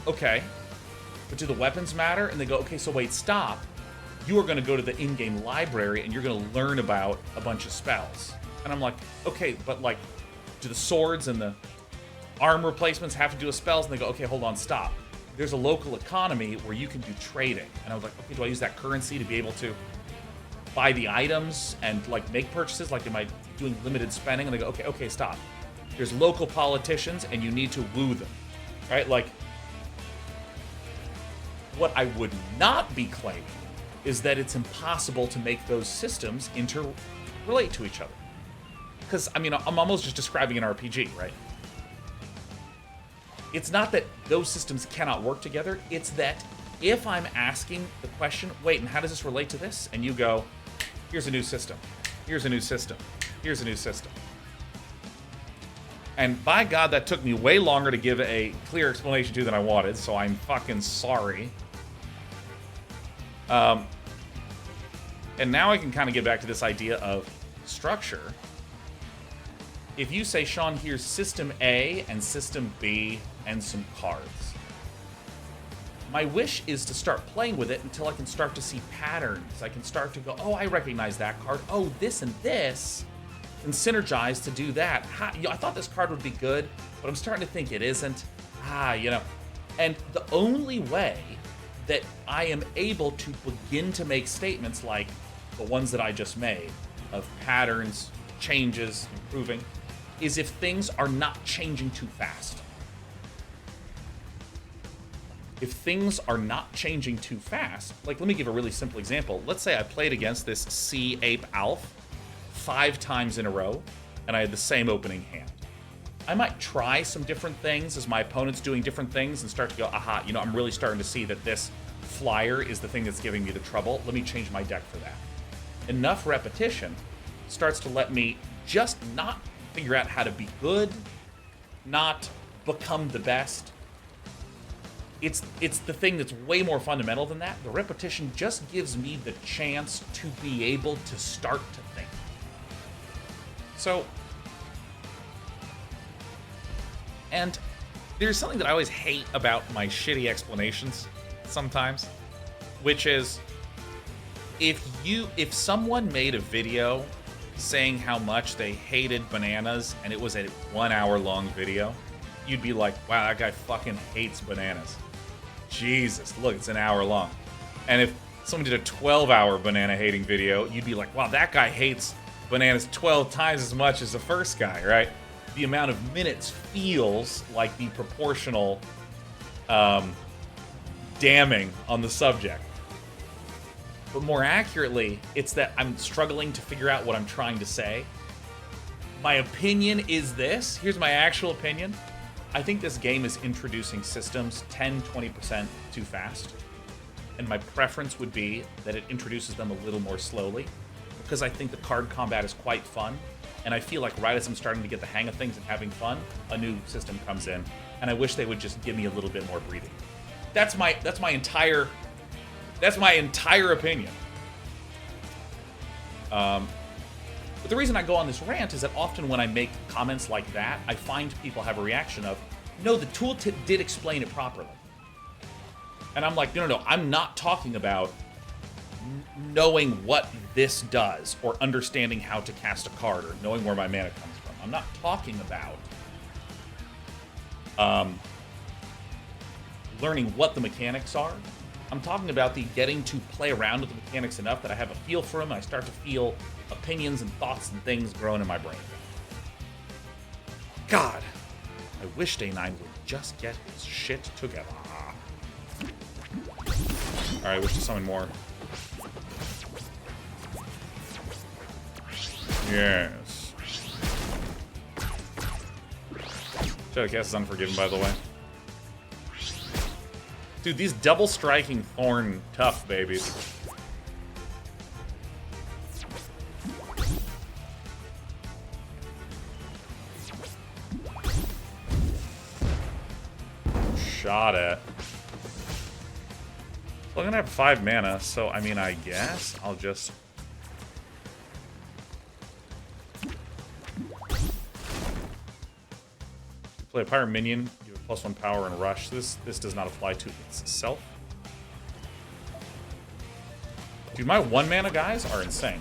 okay, but do the weapons matter? And they go, okay, so wait, stop. You are going to go to the in-game library and you're going to learn about a bunch of spells. And I'm like, okay, but like, do the swords and the arm replacements have to do with spells? And they go, okay, hold on, stop. There's a local economy where you can do trading. And I was like, okay, do I use that currency to be able to buy the items and like make purchases? Like, am I doing limited spending? And they go, okay, stop. There's local politicians and you need to woo them, right? Like, what I would not be claiming is that it's impossible to make those systems interrelate to each other. Because, I mean, I'm almost just describing an RPG, right? It's not that those systems cannot work together. It's that if I'm asking the question, wait, and how does this relate to this? And you go, here's a new system. Here's a new system. Here's a new system. And by God, that took me way longer to give a clear explanation to than I wanted, so I'm fucking sorry. And now I can kind of get back to this idea of structure. If you say, Sean, here's System A and System B and some cards, my wish is to start playing with it until I can start to see patterns. I can start to go, oh, I recognize that card. Oh, this and this can synergize to do that. I thought this card would be good, but I'm starting to think it isn't. And the only way that I am able to begin to make statements like the ones that I just made of patterns, changes, improving, is if things are not changing too fast. If things are not changing too fast, like, let me give a really simple example. Let's say I played against this Sea Ape Alf 5 times in a row, and I had the same opening hand. I might try some different things as my opponent's doing different things and start to go, aha, I'm really starting to see that this flyer is the thing that's giving me the trouble. Let me change my deck for that. Enough repetition starts to let me just not figure out how to be good, not become the best. It's the thing that's way more fundamental than that. The repetition just gives me the chance to be able to start to think. So, and there's something that I always hate about my shitty explanations sometimes, which is if someone made a video saying how much they hated bananas and it was a 1 hour long video, you'd be like, wow, that guy fucking hates bananas. Jesus, look, it's an hour long. And if someone did a 12-hour banana hating video, you'd be like, wow, that guy hates bananas 12 times as much as the first guy, right? The amount of minutes feels like the proportional damning on the subject. But more accurately, it's that I'm struggling to figure out what I'm trying to say. My opinion is this. Here's my actual opinion. I think this game is introducing systems 10-20% too fast. And my preference would be that it introduces them a little more slowly, because I think the card combat is quite fun. And I feel like right as I'm starting to get the hang of things and having fun, a new system comes in. And I wish they would just give me a little bit more breathing. That's my entire opinion. But the reason I go on this rant is that often when I make comments like that, I find people have a reaction of, no, the tooltip did explain it properly. And I'm like, no, I'm not talking about knowing what this does or understanding how to cast a card or knowing where my mana comes from. I'm not talking about learning what the mechanics are. I'm talking about the getting to play around with the mechanics enough that I have a feel for them, and I start to feel opinions and thoughts and things growing in my brain. God, I wish Day 9 would just get his shit together. Alright, I wish to summon more. Yes. Shadowcast is Unforgiven, by the way. Dude, these double striking Thorn tough babies. Shot it. So I'm gonna have 5 mana, so I mean, I guess I'll just... play a Pyre minion, give it +1 power and rush. This does not apply to itself. Dude, my 1 mana guys are insane.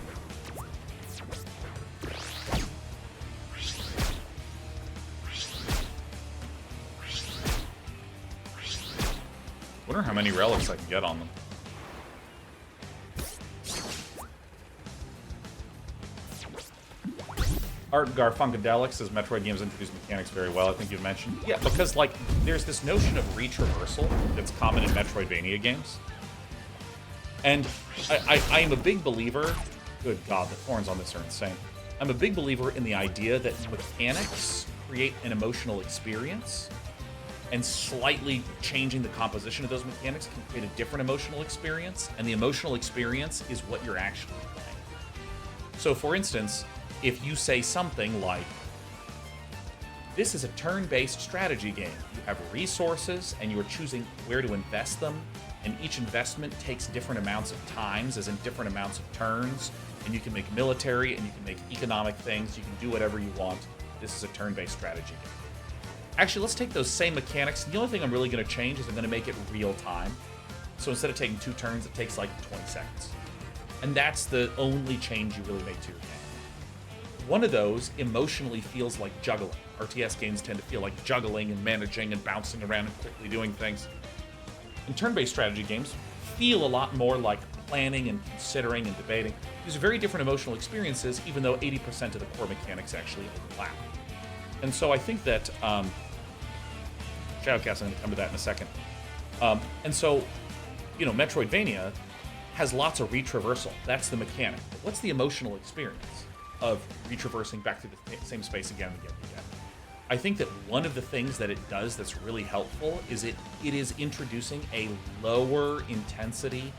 Wonder how many relics I can get on them. Art Garfunkadelix says Metroid games introduce mechanics very well. I think you mentioned. Yeah, because like there's this notion of retraversal that's common in Metroidvania games. And I am a big believer. Good God, the thorns on this are insane. I'm a big believer in the idea that mechanics create an emotional experience, and slightly changing the composition of those mechanics can create a different emotional experience, and the emotional experience is what you're actually playing. So for instance, if you say something like, this is a turn-based strategy game. You have resources, and you're choosing where to invest them, and each investment takes different amounts of times, as in different amounts of turns, and you can make military, and you can make economic things, you can do whatever you want. This is a turn-based strategy game. Actually, let's take those same mechanics. The only thing I'm really going to change is I'm going to make it real time. So instead of taking 2 turns, it takes like 20 seconds. And that's the only change you really make to your game. One of those emotionally feels like juggling. RTS games tend to feel like juggling and managing and bouncing around and quickly doing things. And turn-based strategy games feel a lot more like planning and considering and debating. These are very different emotional experiences, even though 80% of the core mechanics actually overlap. And so I think that Shadowcast, I'm going to come to that in a second. And so, you know, Metroidvania has lots of retraversal. That's the mechanic. But what's the emotional experience of retraversing back to the same space again and again and again? I think that one of the things that it does that's really helpful is it is introducing a lower intensity,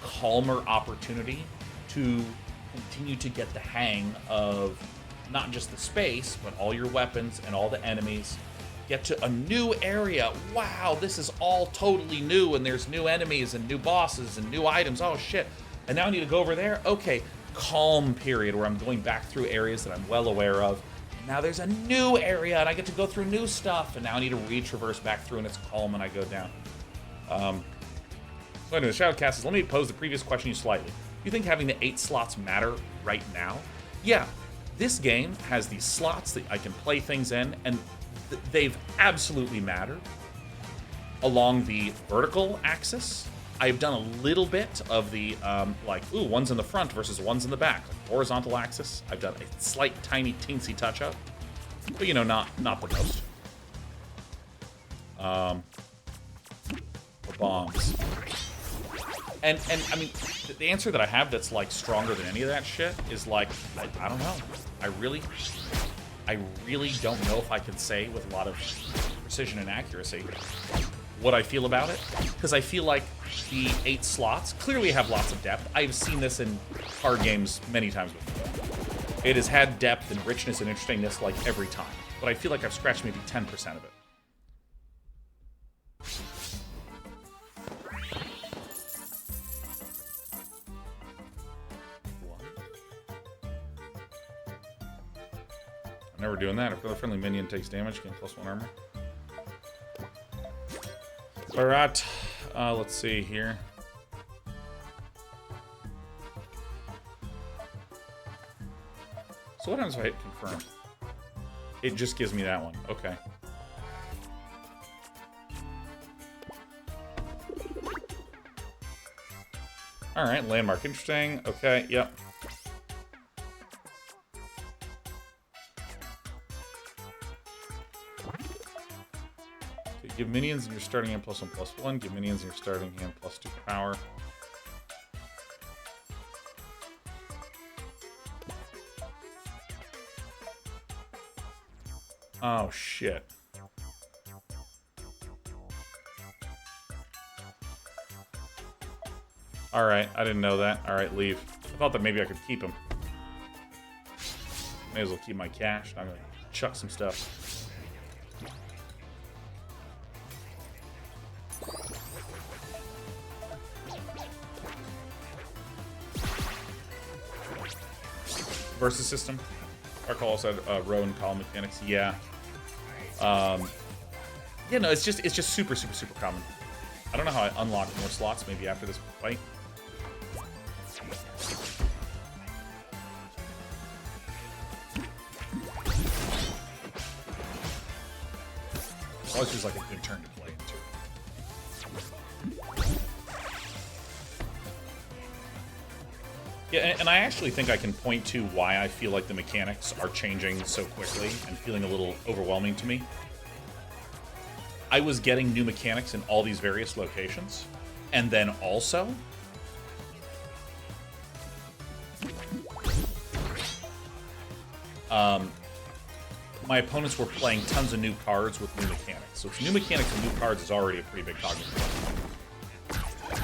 calmer opportunity to continue to get the hang of not just the space, but all your weapons and all the enemies. Get to a new area. Wow, this is all totally new, and there's new enemies and new bosses and new items. Oh shit. And now I need to go over there. Okay, calm period where I'm going back through areas that I'm well aware of. Now there's a new area and I get to go through new stuff, and now I need to retraverse back through and it's calm and I go down. So anyway, Shadowcast says, let me pose the previous question you slightly. Do you think having the 8 slots matter right now? Yeah, this game has these slots that I can play things in, and they've absolutely mattered along the vertical axis. I've done a little bit of the, one's in the front versus one's in the back. Like horizontal axis, I've done a slight, tiny, teensy touch-up. But, you know, not the most. The bombs. And I mean, the answer that I have that's, like, stronger than any of that shit is, like, I don't know. I really don't know if I can say with a lot of precision and accuracy what I feel about it, because I feel like the 8 slots clearly have lots of depth. I've seen this in card games many times before. It has had depth and richness and interestingness like every time, but I feel like I've scratched maybe 10% of it. I'm never doing that. If a friendly minion takes damage, gain +1 armor. Alright, let's see here. So what happens if I hit confirm? It just gives me that one. Okay. Alright, landmark. Interesting. Okay, yep. Okay, give minions in your starting hand +1/+1. Give minions in your starting hand +2 power. Oh, shit. Alright, I didn't know that. Alright, leave. I thought that maybe I could keep him. May as well keep my cash. I'm gonna chuck some stuff. Versus system. Our call said row and column mechanics. Yeah. Yeah, no, it's just super common. I don't know how I unlock more slots. Maybe after this fight. Always feels like a good turn to play into. Yeah, and I actually think I can point to why I feel like the mechanics are changing so quickly and feeling a little overwhelming to me. I was getting new mechanics in all these various locations, and then also my opponents were playing tons of new cards with new mechanics. So it's new mechanics and new cards is already a pretty big cognitive.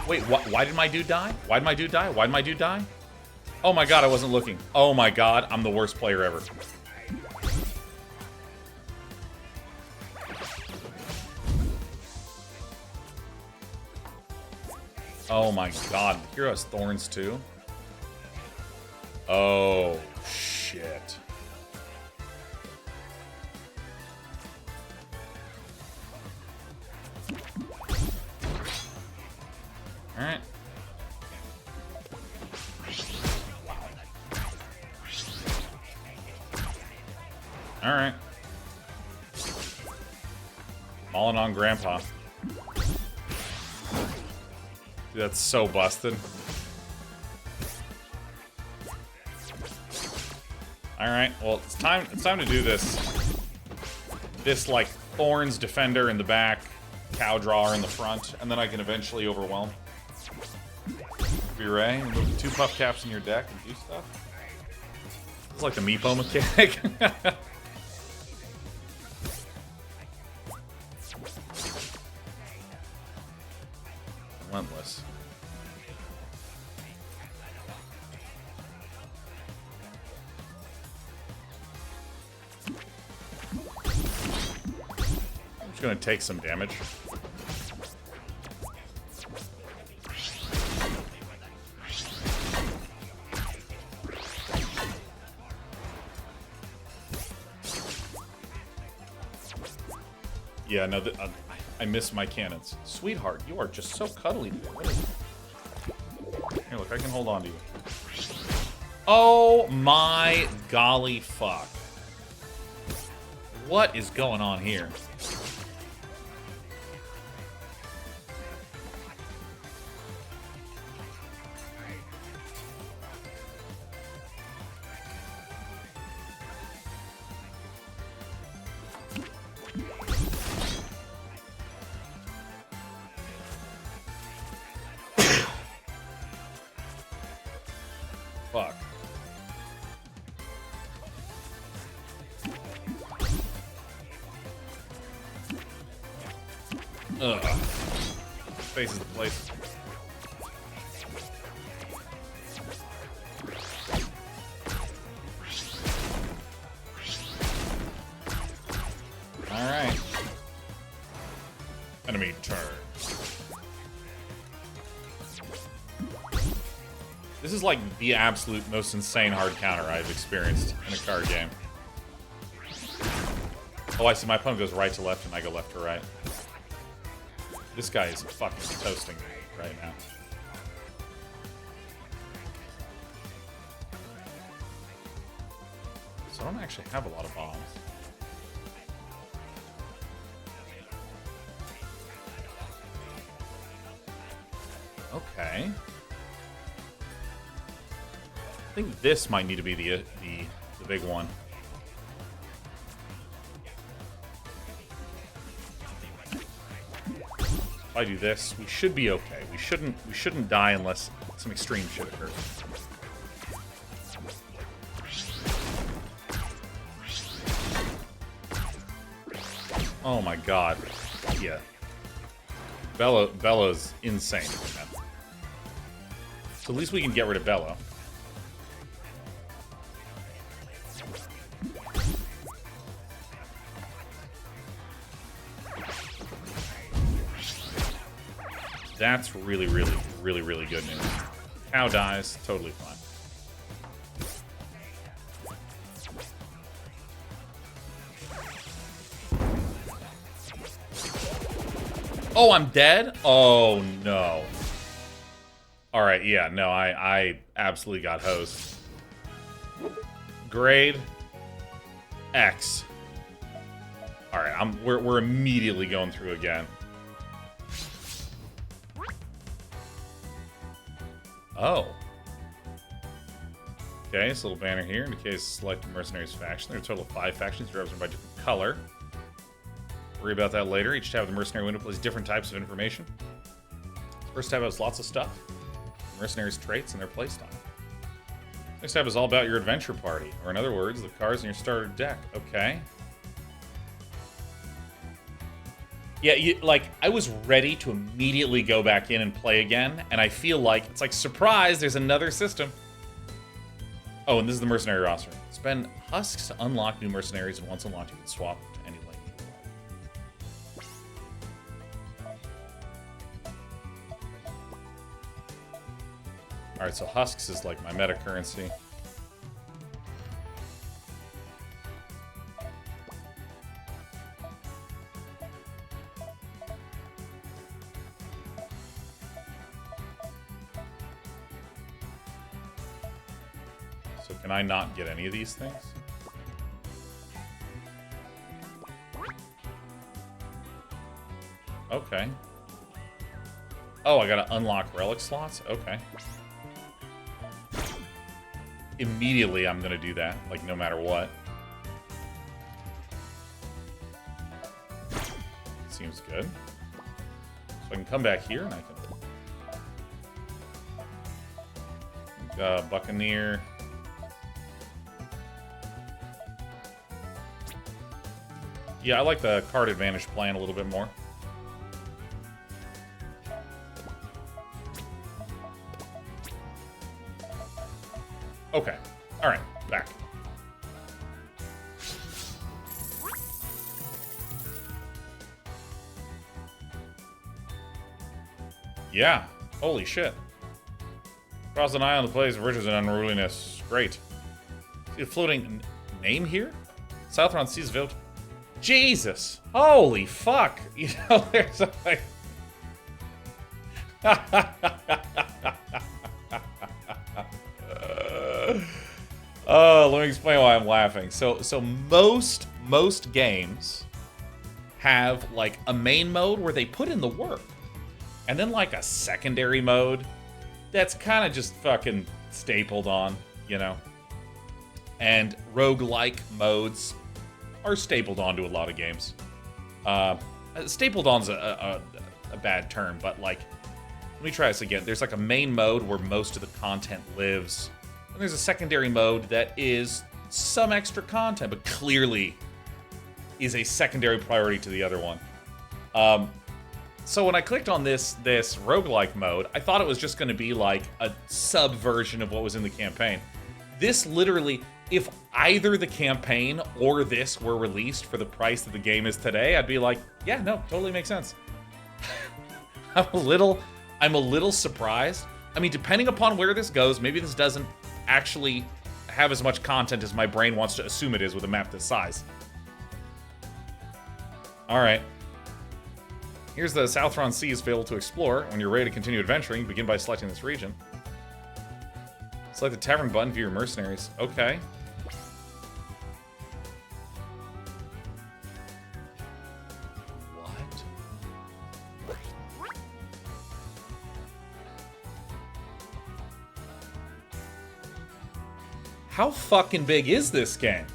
Wait, why did my dude die? Why did my dude die? Why did my dude die? Oh my god, I wasn't looking. Oh my god, I'm the worst player ever. Oh my god, the hero has thorns too? Oh, shit. Alright. Alright. Mauling on Grandpa. Dude, that's so busted. Alright, well, it's time to do this. This, like, Thorns Defender in the back, Cow Drawer in the front, and then I can eventually overwhelm. Be Ray, remove 2 puff caps in your deck and do stuff. It's like the Meepo mechanic. Relentless. I'm just gonna take some damage. Yeah, no, I miss my cannons. Sweetheart, you are just so cuddly today. Here, look, I can hold on to you. Oh my golly fuck. What is going on here? Fuck. Ugh. Space is the place. Alright. Enemy turn. This is like the absolute most insane hard counter I've experienced in a card game. Oh, I see. My opponent goes right to left and I go left to right. This guy is fucking toasting me right now. So I don't actually have a lot of bombs. Okay. I think this might need to be the big one. If I do this, we should be okay. We shouldn't die unless some extreme shit occurs. Oh my god. Yeah. Bella's insane. Man. So at least we can get rid of Bella. That's really good news. Cow dies, totally fine. Oh, I'm dead? Oh, no. Alright, yeah, no, I absolutely got hosed. Grade X. Alright, we're immediately going through again. Oh. Okay, this little banner here indicates select mercenaries faction. There are a total of 5 factions represented by different color. Worry about that later. Each tab of the mercenary window plays different types of information. First tab has lots of stuff. Mercenaries' traits and their playstyle. Next tab is all about your adventure party, or in other words, the cards in your starter deck. Okay. Yeah, like, I was ready to immediately go back in and play again, and I feel like, it's like, surprise, there's another system. Oh, and this is the mercenary roster. Spend husks to unlock new mercenaries, and once unlocked, you can swap to any lane you like. Alright, so husks is like my meta currency. So can I not get any of these things? Okay. Oh, I gotta unlock relic slots? Okay. Immediately I'm gonna do that, like no matter what. Seems good. So I can come back here and I can... Buccaneer... Yeah, I like the card advantage plan a little bit more. Okay. Alright, back. Yeah. Holy shit. Cross an eye on the place of riches and unruliness. Great. See a floating name here? Southron sees Vilt. Jesus! Holy fuck! You know, there's like... let me explain why I'm laughing. So most games have like a main mode where they put in the work, and then like a secondary mode that's kind of just fucking stapled on, you know. And roguelike modes are stapled onto a lot of games. Stapled on's a bad term, but like, let me try this again. There's like a main mode where most of the content lives, and there's a secondary mode that is some extra content, but clearly is a secondary priority to the other one. So when I clicked on this roguelike mode, I thought it was just going to be like a subversion of what was in the campaign. This literally, if either the campaign or this were released for the price that the game is today, I'd be like, yeah, no, totally makes sense. I'm a little surprised. I mean, depending upon where this goes, maybe this doesn't actually have as much content as my brain wants to assume it is with a map this size. Alright. Here's the Southron Seas available to explore. When you're ready to continue adventuring, begin by selecting this region. Select the tavern button, view your mercenaries. Okay. What? How fucking big is this game?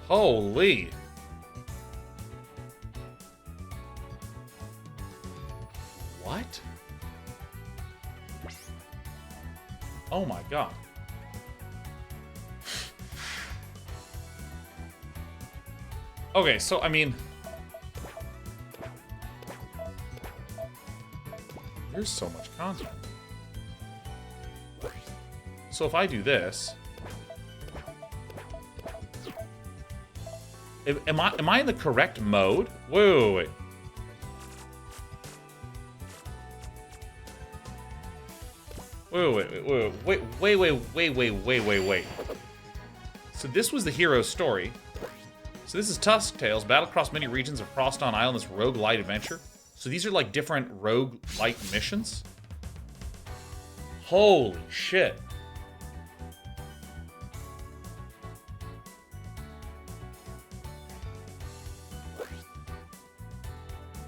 Holy. What? Oh my god. Okay, so I mean, there's so much content. So if I do this, am I in the correct mode? Wait. Wait. So this was the hero's story. So this is Tusk Tales, battle across many regions of Froston Island, this roguelite adventure. So these are like different roguelite missions. Holy shit.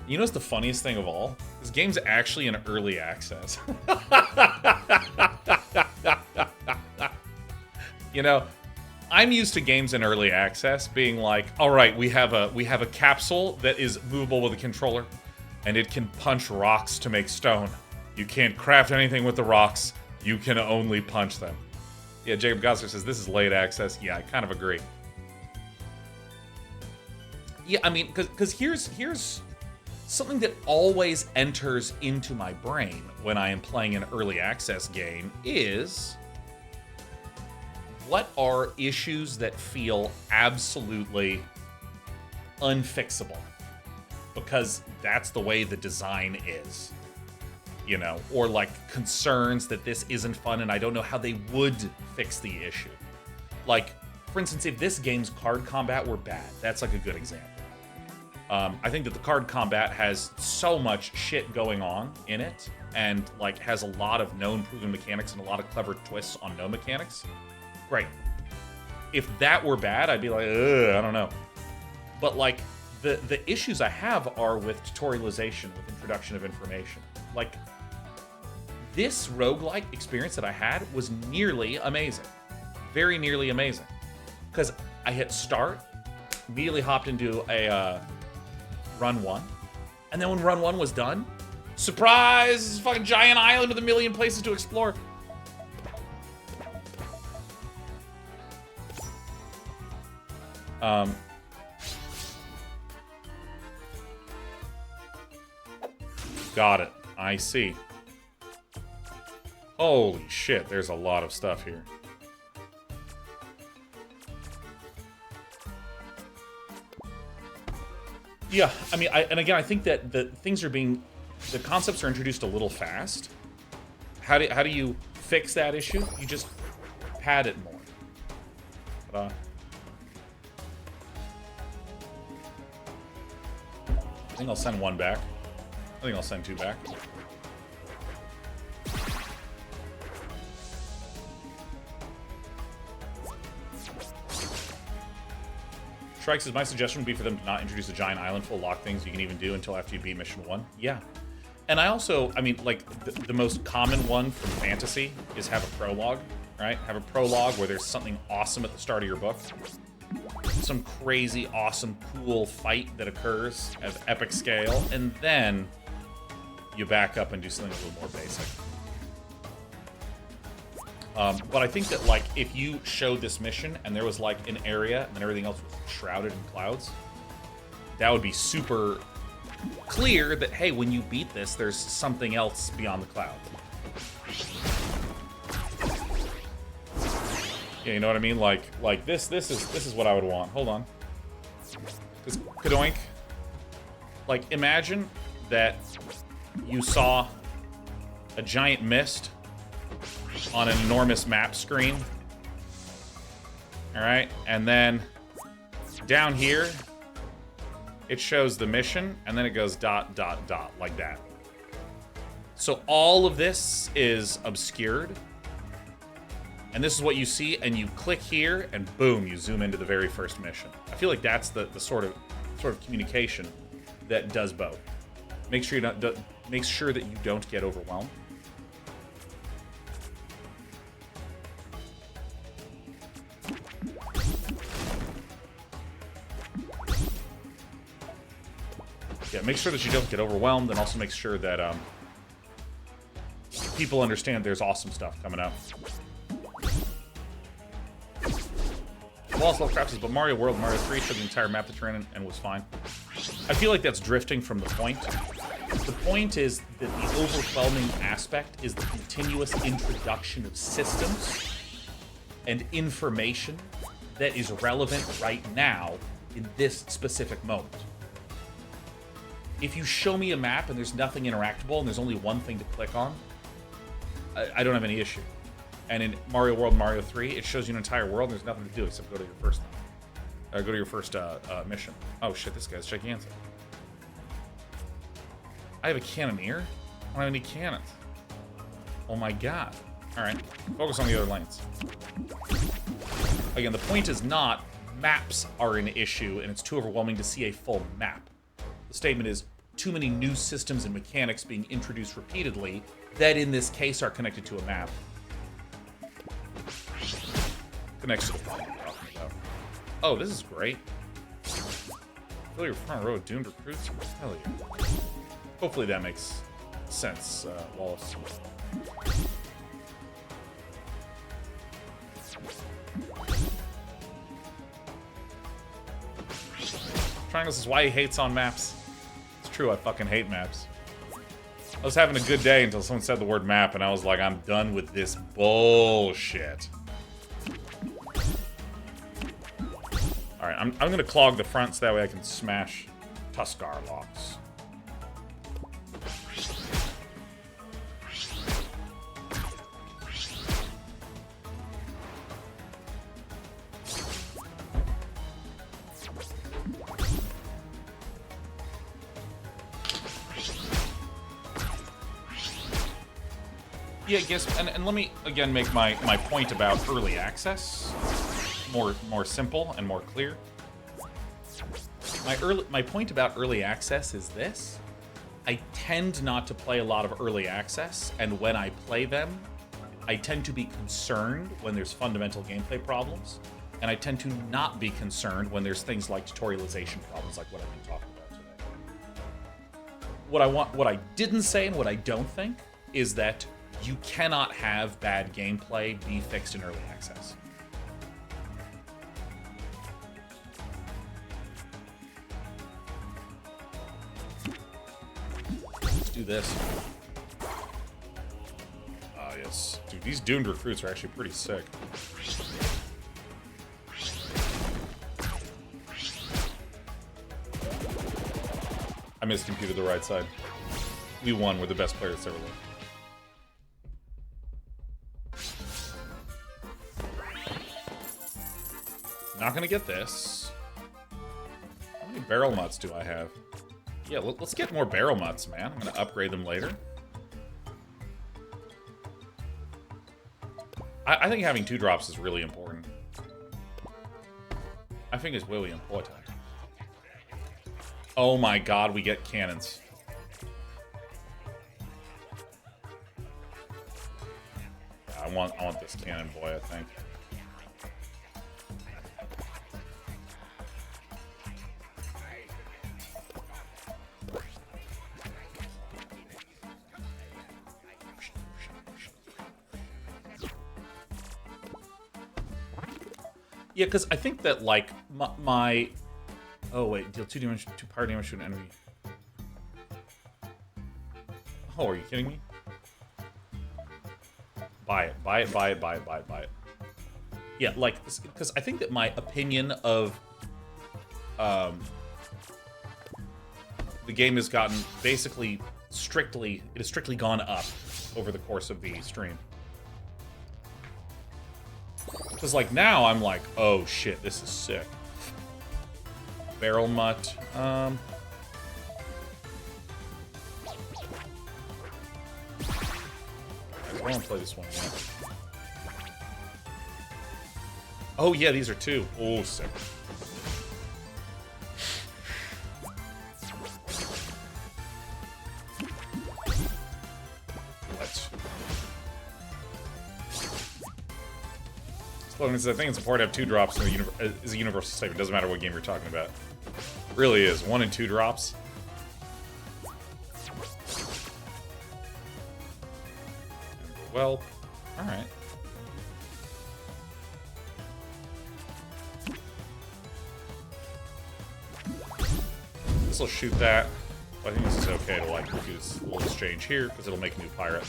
You know what's the funniest thing of all? This game's actually in early access. You know, I'm used to games in early access being like, all right, we have a capsule that is movable with a controller, and it can punch rocks to make stone. You can't craft anything with the rocks. You can only punch them. Yeah, Jacob Gosler says this is late access. Yeah, I kind of agree. Yeah, I mean, because here's something that always enters into my brain when I am playing an early access game is, what are issues that feel absolutely unfixable? Because that's the way the design is, you know? Or like concerns that this isn't fun and I don't know how they would fix the issue. Like, for instance, if this game's card combat were bad, that's like a good example. I think that the card combat has so much shit going on in it and like has a lot of known proven mechanics and a lot of clever twists on known mechanics. Great. If that were bad, I'd be like, ugh, I don't know. But like the issues I have are with tutorialization, with introduction of information. Like this roguelike experience that I had was nearly amazing. Very nearly amazing. Because I hit start, immediately hopped into a run 1. And then when run 1 was done, surprise, fucking giant island with a million places to explore. Got it. I see. Holy shit, there's a lot of stuff here. Yeah, I mean, and again, I think that the concepts are introduced a little fast. How do you fix that issue? You just pad it more. Ta-da. I think I'll send 1 back. I think I'll send 2 back. Shrike says, my suggestion would be for them to not introduce a giant island full of locked things you can even do until after you beat mission 1. Yeah. And I also, I mean, like, the most common one from fantasy is have a prologue, right? Have a prologue where there's something awesome at the start of your book. Some crazy, awesome, cool fight that occurs at epic scale, and then you back up and do something a little more basic. But I think that, like, if you showed this mission and there was, like, an area and then everything else was shrouded in clouds, that would be super clear that, hey, when you beat this, there's something else beyond the cloud. Yeah, you know what I mean? Like this is what I would want. Hold on. Because Kadoink, like, imagine that you saw a giant mist on an enormous map screen. All right, and then down here, it shows the mission, and then it goes ... like that. So all of this is obscured. And this is what you see, and you click here, and boom, you zoom into the very first mission. I feel like that's the sort of sort of communication that does both. Make sure make sure that you don't get overwhelmed. Yeah, make sure that you don't get overwhelmed, and also make sure that people understand there's awesome stuff coming up. Wallace Lovecraft says, but Mario World, Mario 3 showed the entire map that you're in and was fine. I feel like that's drifting from the point. The point is that the overwhelming aspect is the continuous introduction of systems and information that is relevant right now in this specific moment. If you show me a map and there's nothing interactable and there's only one thing to click on, I don't have any issue. And in Mario World, Mario 3, it shows you an entire world and there's nothing to do except go to your first mission. Oh shit, this guy's gigantic. I have a cannoneer? I don't have any cannons. Oh my god. Alright, focus on the other lanes. Again, the point is not maps are an issue and it's too overwhelming to see a full map. The statement is too many new systems and mechanics being introduced repeatedly that in this case are connected to a map. Connects to the point we're talking about. Oh, this is great. Fill your front row of doomed recruits? Hell yeah. Hopefully that makes sense, Wallace. Triangles is why he hates on maps. It's true, I fucking hate maps. I was having a good day until someone said the word map, and I was like, I'm done with this bullshit. Alright, I'm gonna clog the front so that way I can smash Tuskar locks. Yeah, I guess, and let me again make my point about early access more simple and more clear. My point about early access is this: I tend not to play a lot of early access, and when I play them, I tend to be concerned when there's fundamental gameplay problems, and I tend to not be concerned when there's things like tutorialization problems, like what I've been talking about today. What I didn't say and what I don't think is that you cannot have bad gameplay be fixed in early access. Let's do this. Ah, yes. Dude, these doomed recruits are actually pretty sick. I miscomputed the right side. We won. We're the best players that's ever lived. Not gonna get this. How many barrel mutts do I have? Yeah, let's get more barrel mutts, man. I'm gonna upgrade them later. I think having 2 drops is really important. I think it's really important. Oh my god, we get cannons. I want this cannon boy, I think. Yeah, because I think that, like, my... Oh, wait. Deal 2 power damage to an enemy. Oh, are you kidding me? Buy it. Buy it, buy it, buy it, buy it, buy it. Yeah, like, because I think that my opinion of... the game has gotten basically strictly... It has strictly gone up over the course of the stream. Because, like, now I'm like, oh, shit, this is sick. Barrel mutt. I want to play this one again. Oh, yeah, these are 2. Oh, sick. Well, I think it's important to have 2 drops in the is a universal statement. Doesn't matter what game you're talking about. It really is. 1 and 2 drops. Well, all right. This will shoot that. Well, I think this is okay to like do this little exchange here because it'll make a new pirate.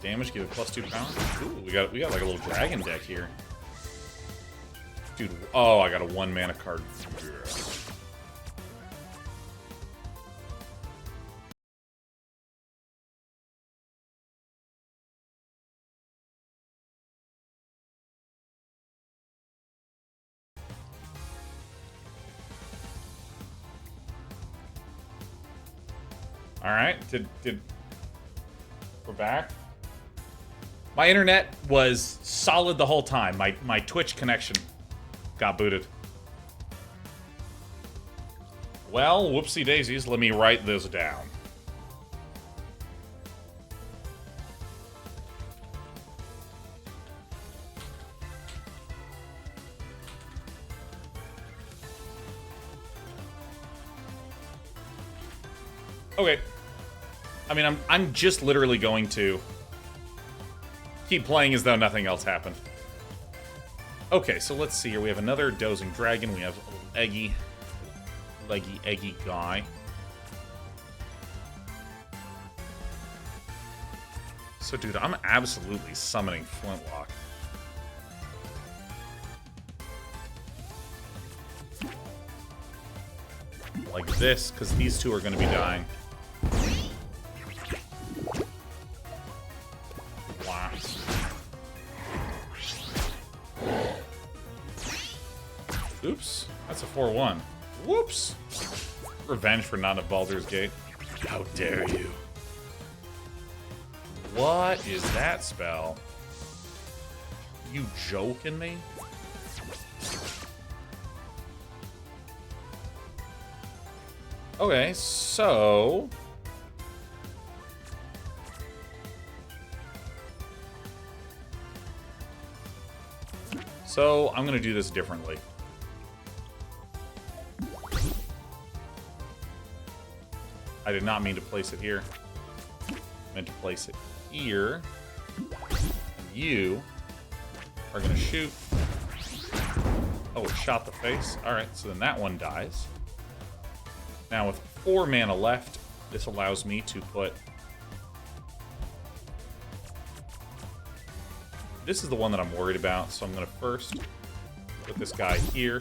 Damage, give it +2 power. Ooh, we got like a little dragon deck here. Dude, oh, I got a 1 mana card. Yes. All right, we're back. My internet was solid the whole time. My Twitch connection got booted. Well, whoopsie daisies, let me write this down. Okay. I mean, I'm just literally going to keep playing as though nothing else happened. Okay, so let's see here. We have another dozing dragon. We have a little eggy guy. So, dude, I'm absolutely summoning Flintlock. Like this, because these 2 are going to be dying. Wow. Oops, that's a 4-1. Whoops. Revenge for not at Baldur's Gate. How dare you? What is that spell? You joking me? Okay, so... I'm gonna do this differently. I did not mean to place it here. I meant to place it here. You are gonna shoot. Oh, it shot the face. Alright, so then that one dies. Now with 4 mana left, this allows me to put... This is the one that I'm worried about, so I'm going to first put this guy here.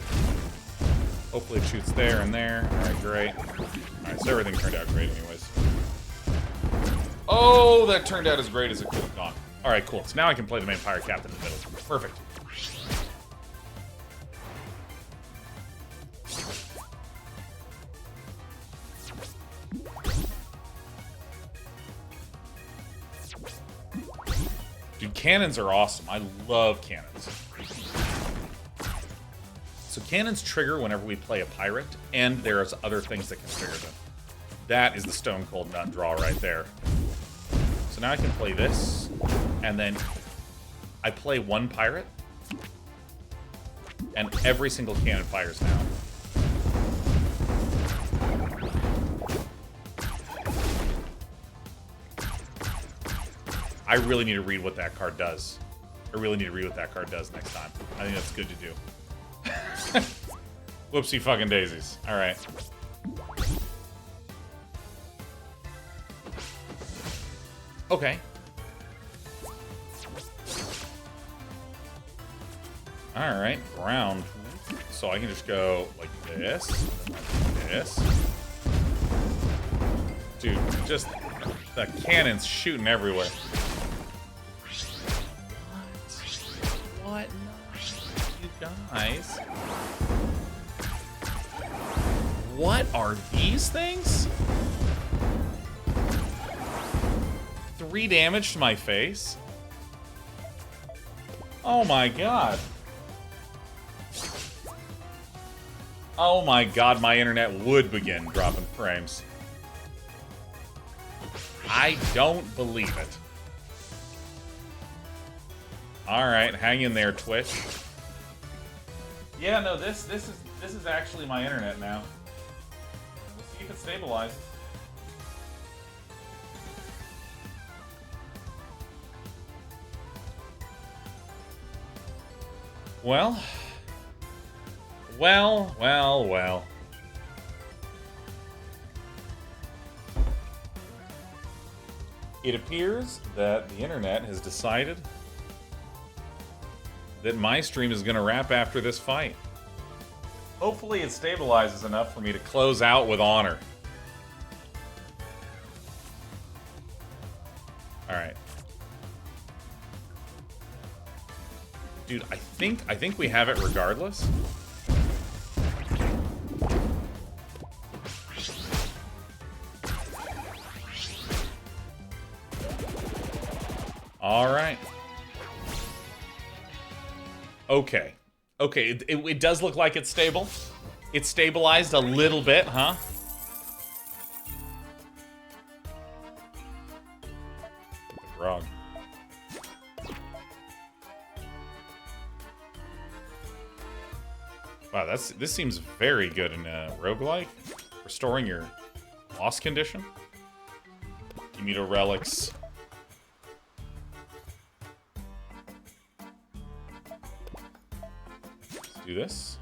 Hopefully it shoots there and there. Alright, great. Alright, so everything turned out great anyways. Oh, that turned out as great as it could have gone. Alright, cool. So now I can play the main pirate captain in the middle. Perfect. Dude, cannons are awesome. I love cannons. So cannons trigger whenever we play a pirate, and there's other things that can trigger them. That is the stone cold nut draw right there. So now I can play this, and then I play 1 pirate, and every single cannon fires now. I really need to read what that card does. I really need to read what that card does next time. I think that's good to do. Whoopsie fucking daisies. Alright. Okay. Alright, round. So I can just go like this, like this. Dude, just the cannons shooting everywhere. What? You guys. What are these things? 3 damage to my face? Oh my god. Oh my god, my internet would begin dropping frames. I don't believe it. Alright, hang in there, Twitch. Yeah, no, this is actually my internet now. We'll see if it stabilizes. Well. It appears that the internet has decided that my stream is going to wrap after this fight. Hopefully it stabilizes enough for me to close out with honor. Alright. Dude, I think we have it regardless. Alright. Okay. Okay, it does look like it's stable. It's stabilized a little bit, huh? Wrong. Wow, this seems very good in Roguelike. Restoring your loss condition. Immuto relics. Let's do this.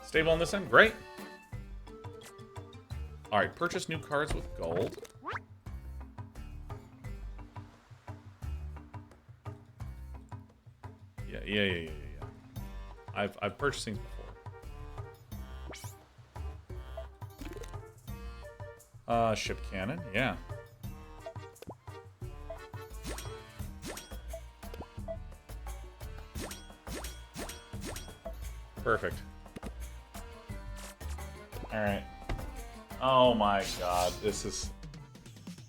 Stable on this end, great. Alright, purchase new cards with gold. Yeah. I've purchased things before. Ship cannon, yeah. Perfect. Alright. Oh my god, this is...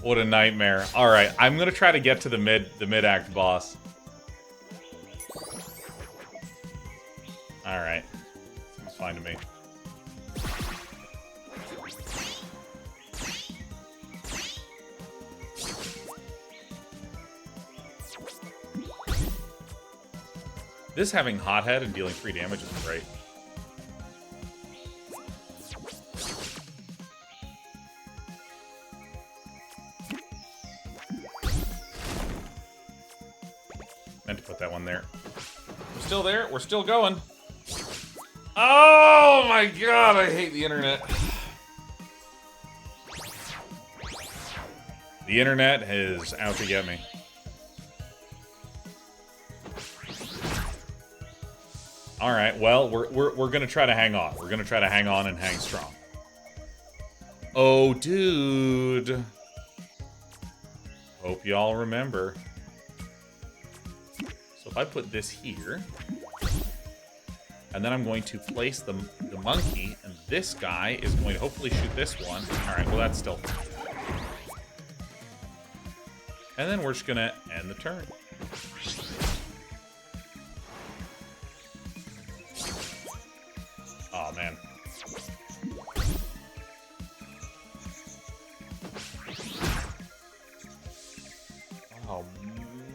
What a nightmare. Alright, I'm gonna try to get to the mid-act boss. Alright. Seems fine to me. This having Hothead and dealing 3 damage is great. Meant to put that one there. We're still there. We're still going. Oh my god, I hate the internet. The internet is out to get me. All right, well, we're gonna try to hang on. We're gonna try to hang on and hang strong. Oh, dude. Hope y'all remember. So if I put this here, and then I'm going to place the monkey, and this guy is going to hopefully shoot this one. All right, well, that's still... And then we're just gonna end the turn. Oh, man.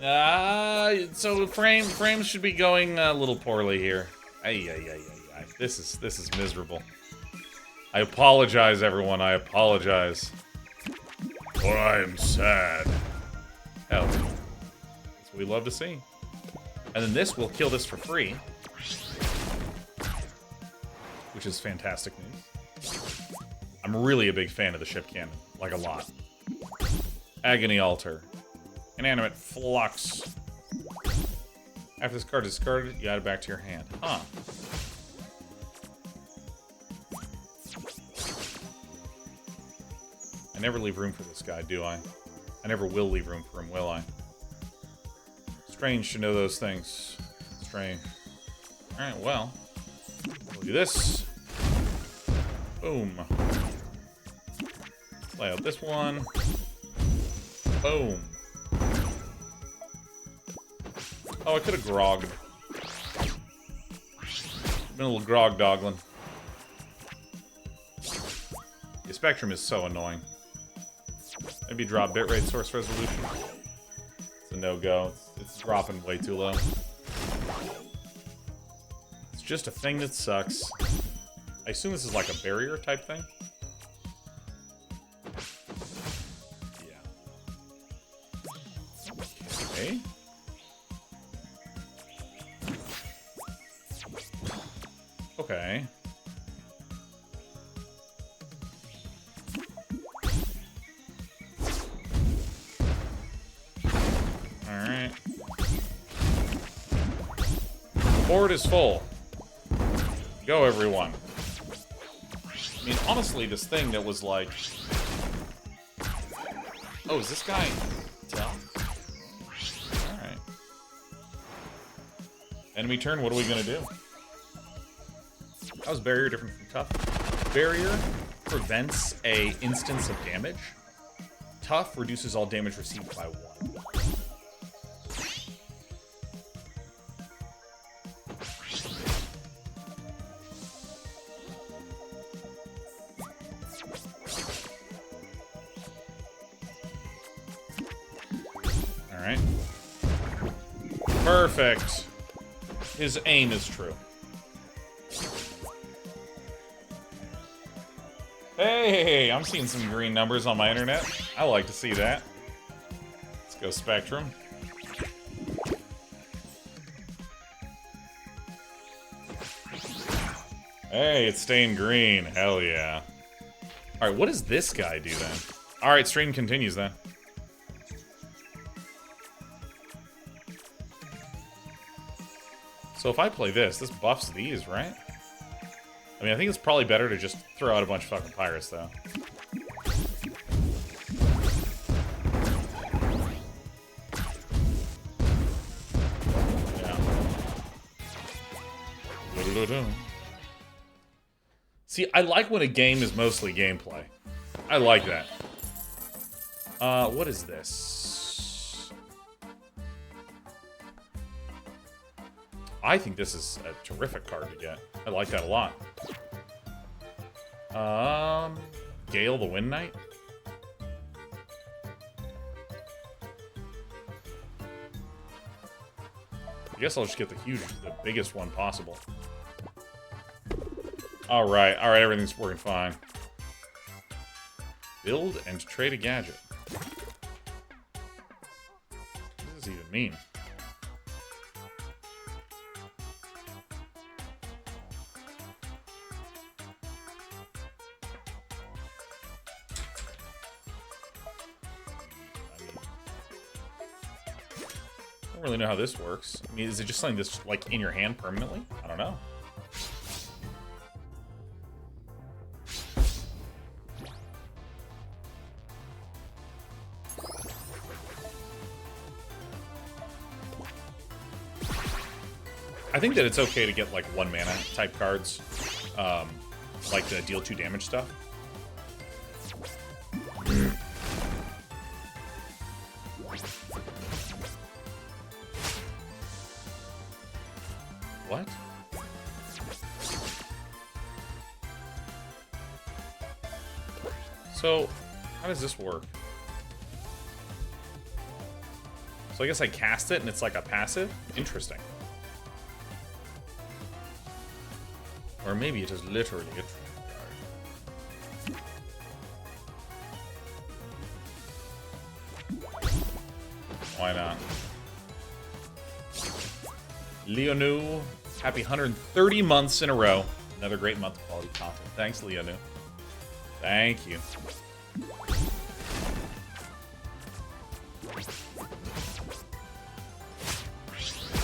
Oh, so frames should be going a little poorly here. Ay. This is miserable. I apologize, everyone. I apologize. For I am sad. Hell, that's what we love to see. And then this will kill this for free. Which is fantastic news. I'm really a big fan of the ship cannon. Like, a lot. Agony Altar. Inanimate Flux. After this card is discarded, you add it back to your hand. Huh. I never leave room for this guy, do I? I never will leave room for him, will I? Strange to know those things. Strange. Alright, well. We'll do this. Boom. Lay out this one. Boom. Oh, I could have grogged. Been a little grog-doggling. The Spectrum is so annoying. Maybe drop bitrate source resolution. It's a no-go. It's dropping way too low. It's just a thing that sucks. I assume this is like a barrier type thing. Yeah. Okay. Okay. Alright. Board is full. Go, everyone. I mean, honestly, this thing that was like... Oh, is this guy tough? Alright. Enemy turn, what are we gonna do? How is barrier different from tough? Barrier prevents a instance of damage. Tough reduces all damage received by 1. Alright. Perfect. His aim is true. Hey, I'm seeing some green numbers on my internet. I like to see that. Let's go Spectrum. Hey, it's staying green. Hell yeah. Alright, what does this guy do then? Alright, stream continues then. So if I play this, this buffs these, right? I mean, I think it's probably better to just throw out a bunch of fucking pirates, though. Yeah. See, I like when a game is mostly gameplay. I like that. What is this? I think this is a terrific card to get. I like that a lot. Gale the Wind Knight? I guess I'll just get the biggest one possible. Alright, everything's working fine. Build and trade a gadget. What does this even mean? I don't really know how this works. I mean, is it just something that's like in your hand permanently? I don't know. I think that it's okay to get like 1 mana type cards, like the deal 2 damage stuff. What? So, how does this work? So I guess I cast it and it's like a passive? Interesting. Or maybe it is literally a trade card. Why not? Leonu, happy 130 months in a row. Another great month of quality content. Thanks, Leonu. Thank you.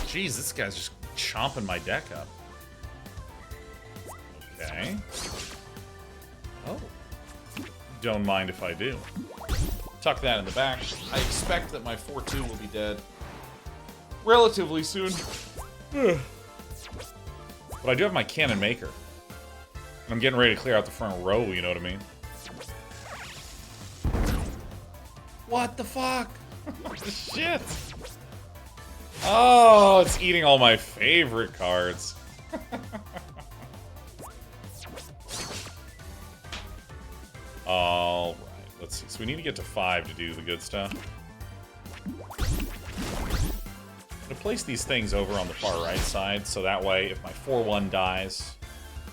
Jeez, this guy's just chomping my deck up. Okay. Oh. Don't mind if I do. Tuck that in the back. I expect that my 4-2 will be dead relatively soon. But I do have my cannon maker. I'm getting ready to clear out the front row, you know what I mean? What the fuck? Shit! Oh, it's eating all my favorite cards. All right. Let's see. So we need to get to 5 to do the good stuff. I'm going to place these things over on the far right side, so that way if my 4-1 dies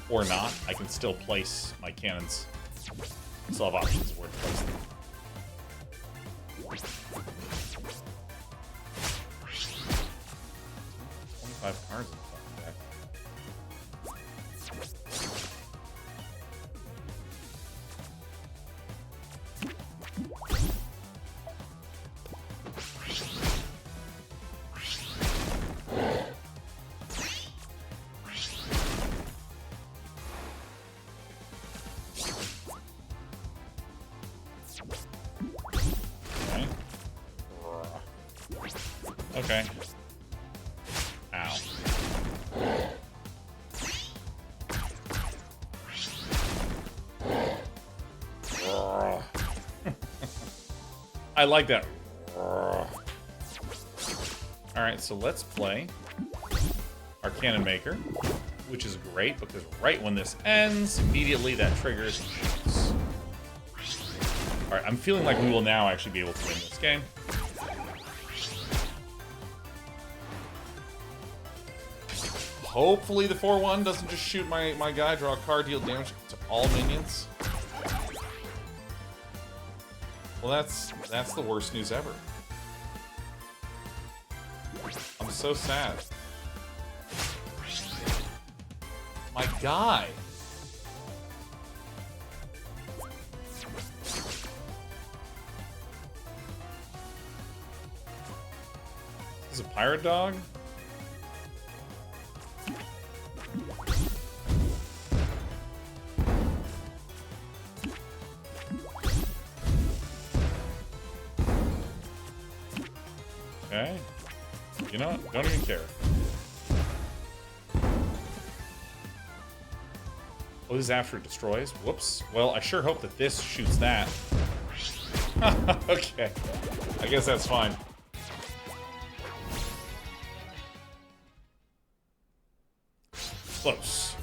or not, I can still place my cannons. I still have options of where to place them. 25 cards in the fucking deck. Okay. Ow. I like that. Alright, so let's play our Cannon Maker, which is great because right when this ends, immediately that triggers and shoots. Alright, I'm feeling like we will now actually be able to win this game. Hopefully the 4-1 doesn't just shoot my guy, draw a card, deal damage to all minions. Well, that's the worst news ever. I'm so sad. My guy. This is a pirate dog? Okay. You know what? Don't even care. Oh, this is after it destroys? Whoops. Well, I sure hope that this shoots that. Okay. I guess that's fine. Close.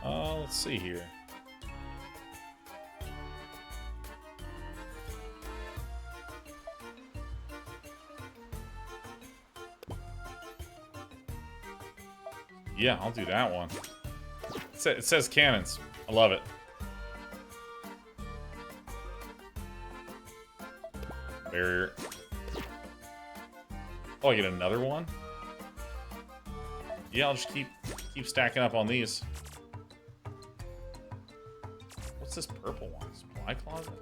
Let's see here. Yeah, I'll do that one. It says cannons. I love it. Barrier. Oh, I get another one? Yeah, I'll just keep stacking up on these. What's this purple one? Supply closet?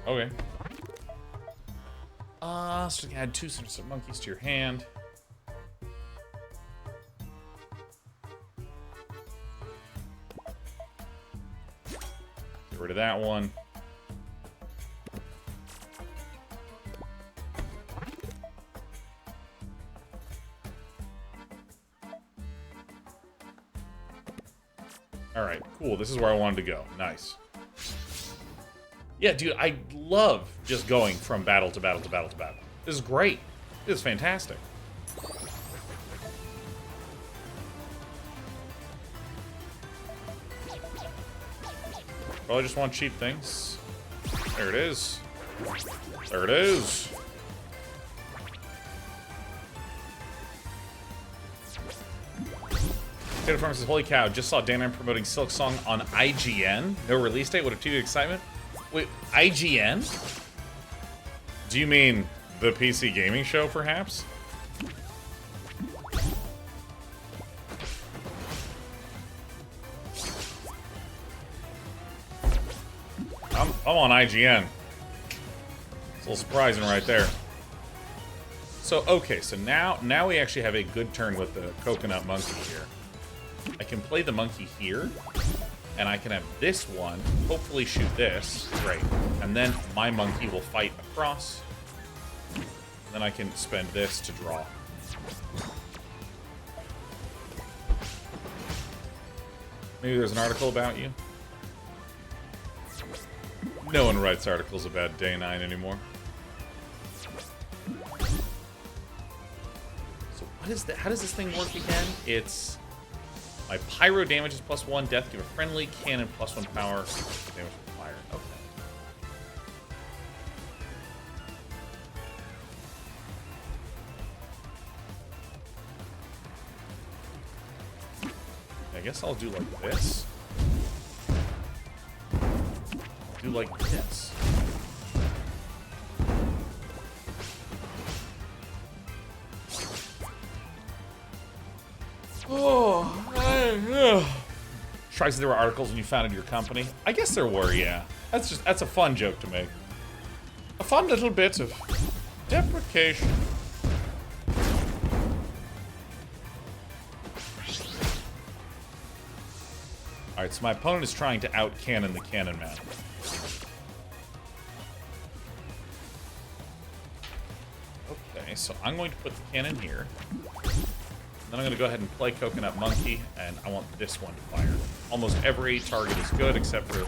Okay. So you can add 2 some monkeys to your hand. Get rid of that one. Alright, cool. This is where I wanted to go. Nice. Yeah, dude, I love just going from battle to battle to battle to battle. This is great. This is fantastic. Probably just want cheap things. There it is. There it is. Tater Farm says, holy cow, just saw Dan promoting Silk Song on IGN. No release date, what a TV excitement. Wait, IGN? Do you mean the PC gaming show, perhaps? I'm on IGN. It's a little surprising right there. So, okay, so now we actually have a good turn with the coconut monkey here. I can play the monkey here, and I can have this one hopefully shoot this. Great. And then my monkey will fight across. And then I can spend this to draw. Maybe there's an article about you. No one writes articles about Day 9 anymore. What is that? How does this thing work again? It's my pyro damage is +1, death give a friendly cannon +1 power, damage from fire. Okay. I guess I'll do like this. I'll do like this. Strikes there were articles when you founded your company. I guess there were, yeah. That's a fun joke to make. A fun little bit of deprecation. Alright, so my opponent is trying to out-cannon the Cannon Man. Okay, so I'm going to put the cannon here. Then I'm going to go ahead and play Coconut Monkey, and I want this one to fire. Almost every target is good, except for...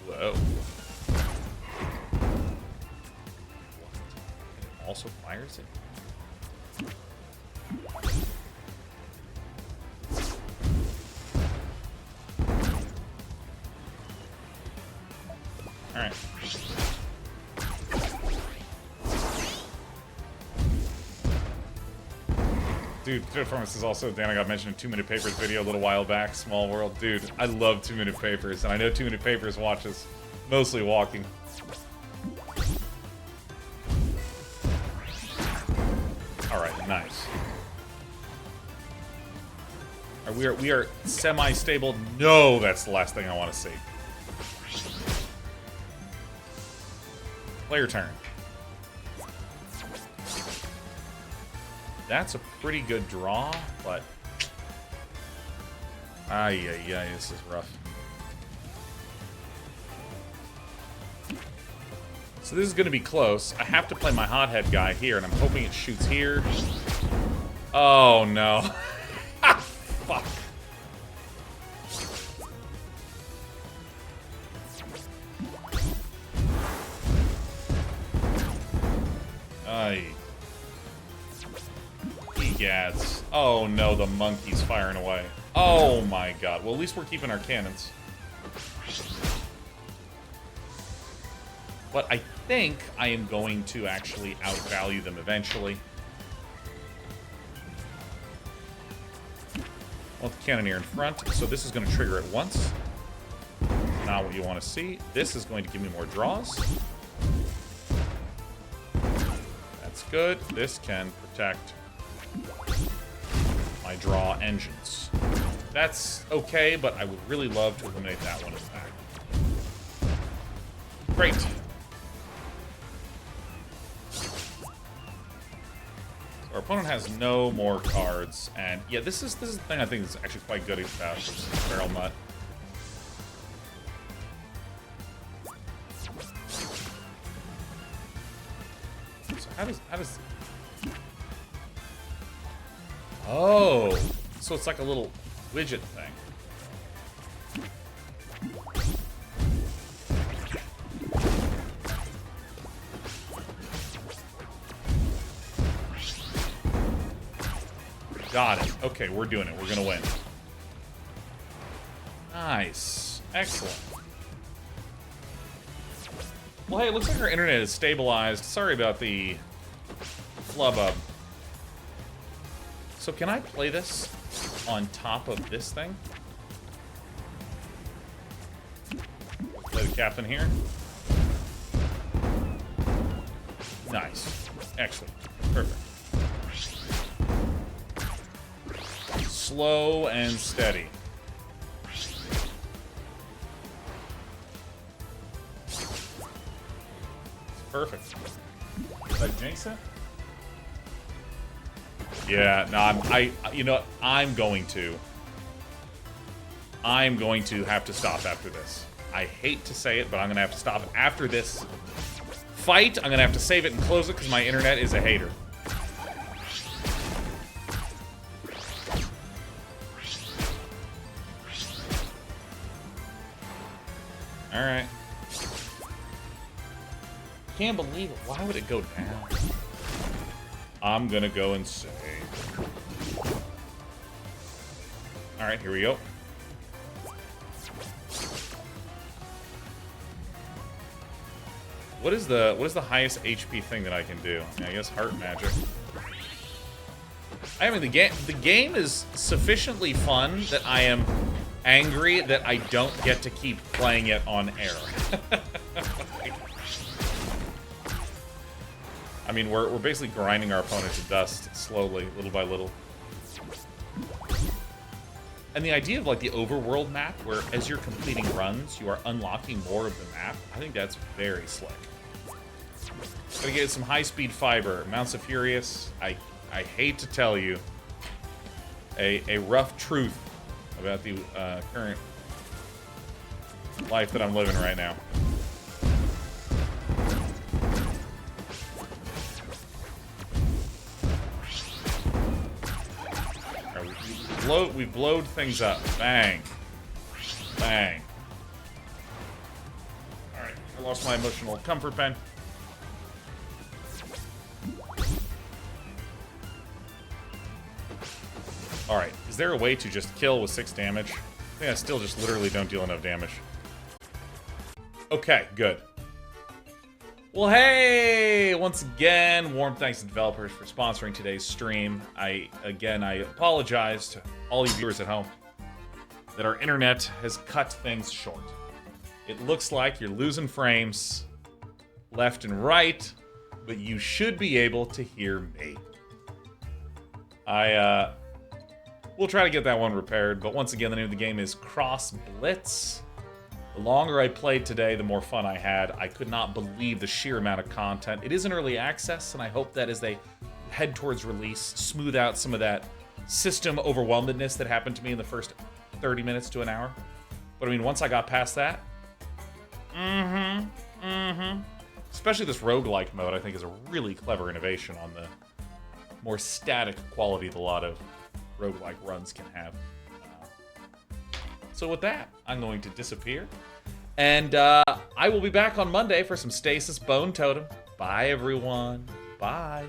Whoa. It also fires it? Alright. Dude, Performance is also, Dan, I got mentioned in 2 Minute Papers video a little while back, Small World. Dude, I love 2 Minute Papers, and I know 2 Minute Papers watches mostly walking. Alright, nice. We are semi-stable. No, that's the last thing I want to see. Player turn. That's a pretty good draw, but... Ay, this is rough. So this is going to be close. I have to play my hothead guy here, and I'm hoping it shoots here. Oh, no. Fuck. Ay. Egads. Oh no, the monkey's firing away. Oh my god. Well, at least we're keeping our cannons. But I think I am going to actually outvalue them eventually. I want the cannoneer in front, so this is going to trigger it once. Not what you want to see. This is going to give me more draws. That's good. This can protect my draw engines. That's okay, but I would really love to eliminate that one attack. Great. So our opponent has no more cards, and yeah, this is the thing I think is actually quite good about Barrel Nut. So how does oh, so it's like a little widget thing. Got it. Okay, we're doing it. We're gonna win. Nice. Excellent. Well, hey, it looks like our internet is stabilized. Sorry about the flub-up. So can I play this on top of this thing? Play the captain here. Nice. Excellent. Perfect. Slow and steady. Perfect. Did I jinx it? Yeah, no, you know, I'm going to have to stop after this. I hate to say it, but I'm gonna have to stop after this fight. I'm gonna have to save it and close it because my internet is a hater. Alright. Can't believe it. Why would it go down? I'm gonna go insane. Alright, here we go. What is the highest HP thing that I can do? I guess heart magic. I mean, the game is sufficiently fun that I am angry that I don't get to keep playing it on air. I mean, we're basically grinding our opponent to dust slowly, little by little. And the idea of like the overworld map, where as you're completing runs, you are unlocking more of the map, I think that's very slick. Gotta get some high-speed fiber. Mounts of Furious, I hate to tell you a rough truth about the current life that I'm living right now. Right, we blowed things up. Bang. Bang. Alright, I lost my emotional comfort pen. Alright, is there a way to just kill with 6 damage? I think I still just literally don't deal enough damage. Okay, good. Well, hey! Once again, warm thanks to developers for sponsoring today's stream. I apologize to all you viewers at home that our internet has cut things short. It looks like you're losing frames left and right, but you should be able to hear me. We'll try to get that one repaired, but once again, the name of the game is Cross Blitz. The longer I played today, the more fun I had. I could not believe the sheer amount of content. It is in early access, and I hope that as they head towards release, smooth out some of that system overwhelmedness that happened to me in the first 30 minutes to an hour. But I mean, once I got past that, especially this roguelike mode, I think is a really clever innovation on the more static quality that a lot of roguelike runs can have. So with that, I'm going to disappear. And I will be back on Monday for some Stasis Bone Totem. Bye, everyone. Bye.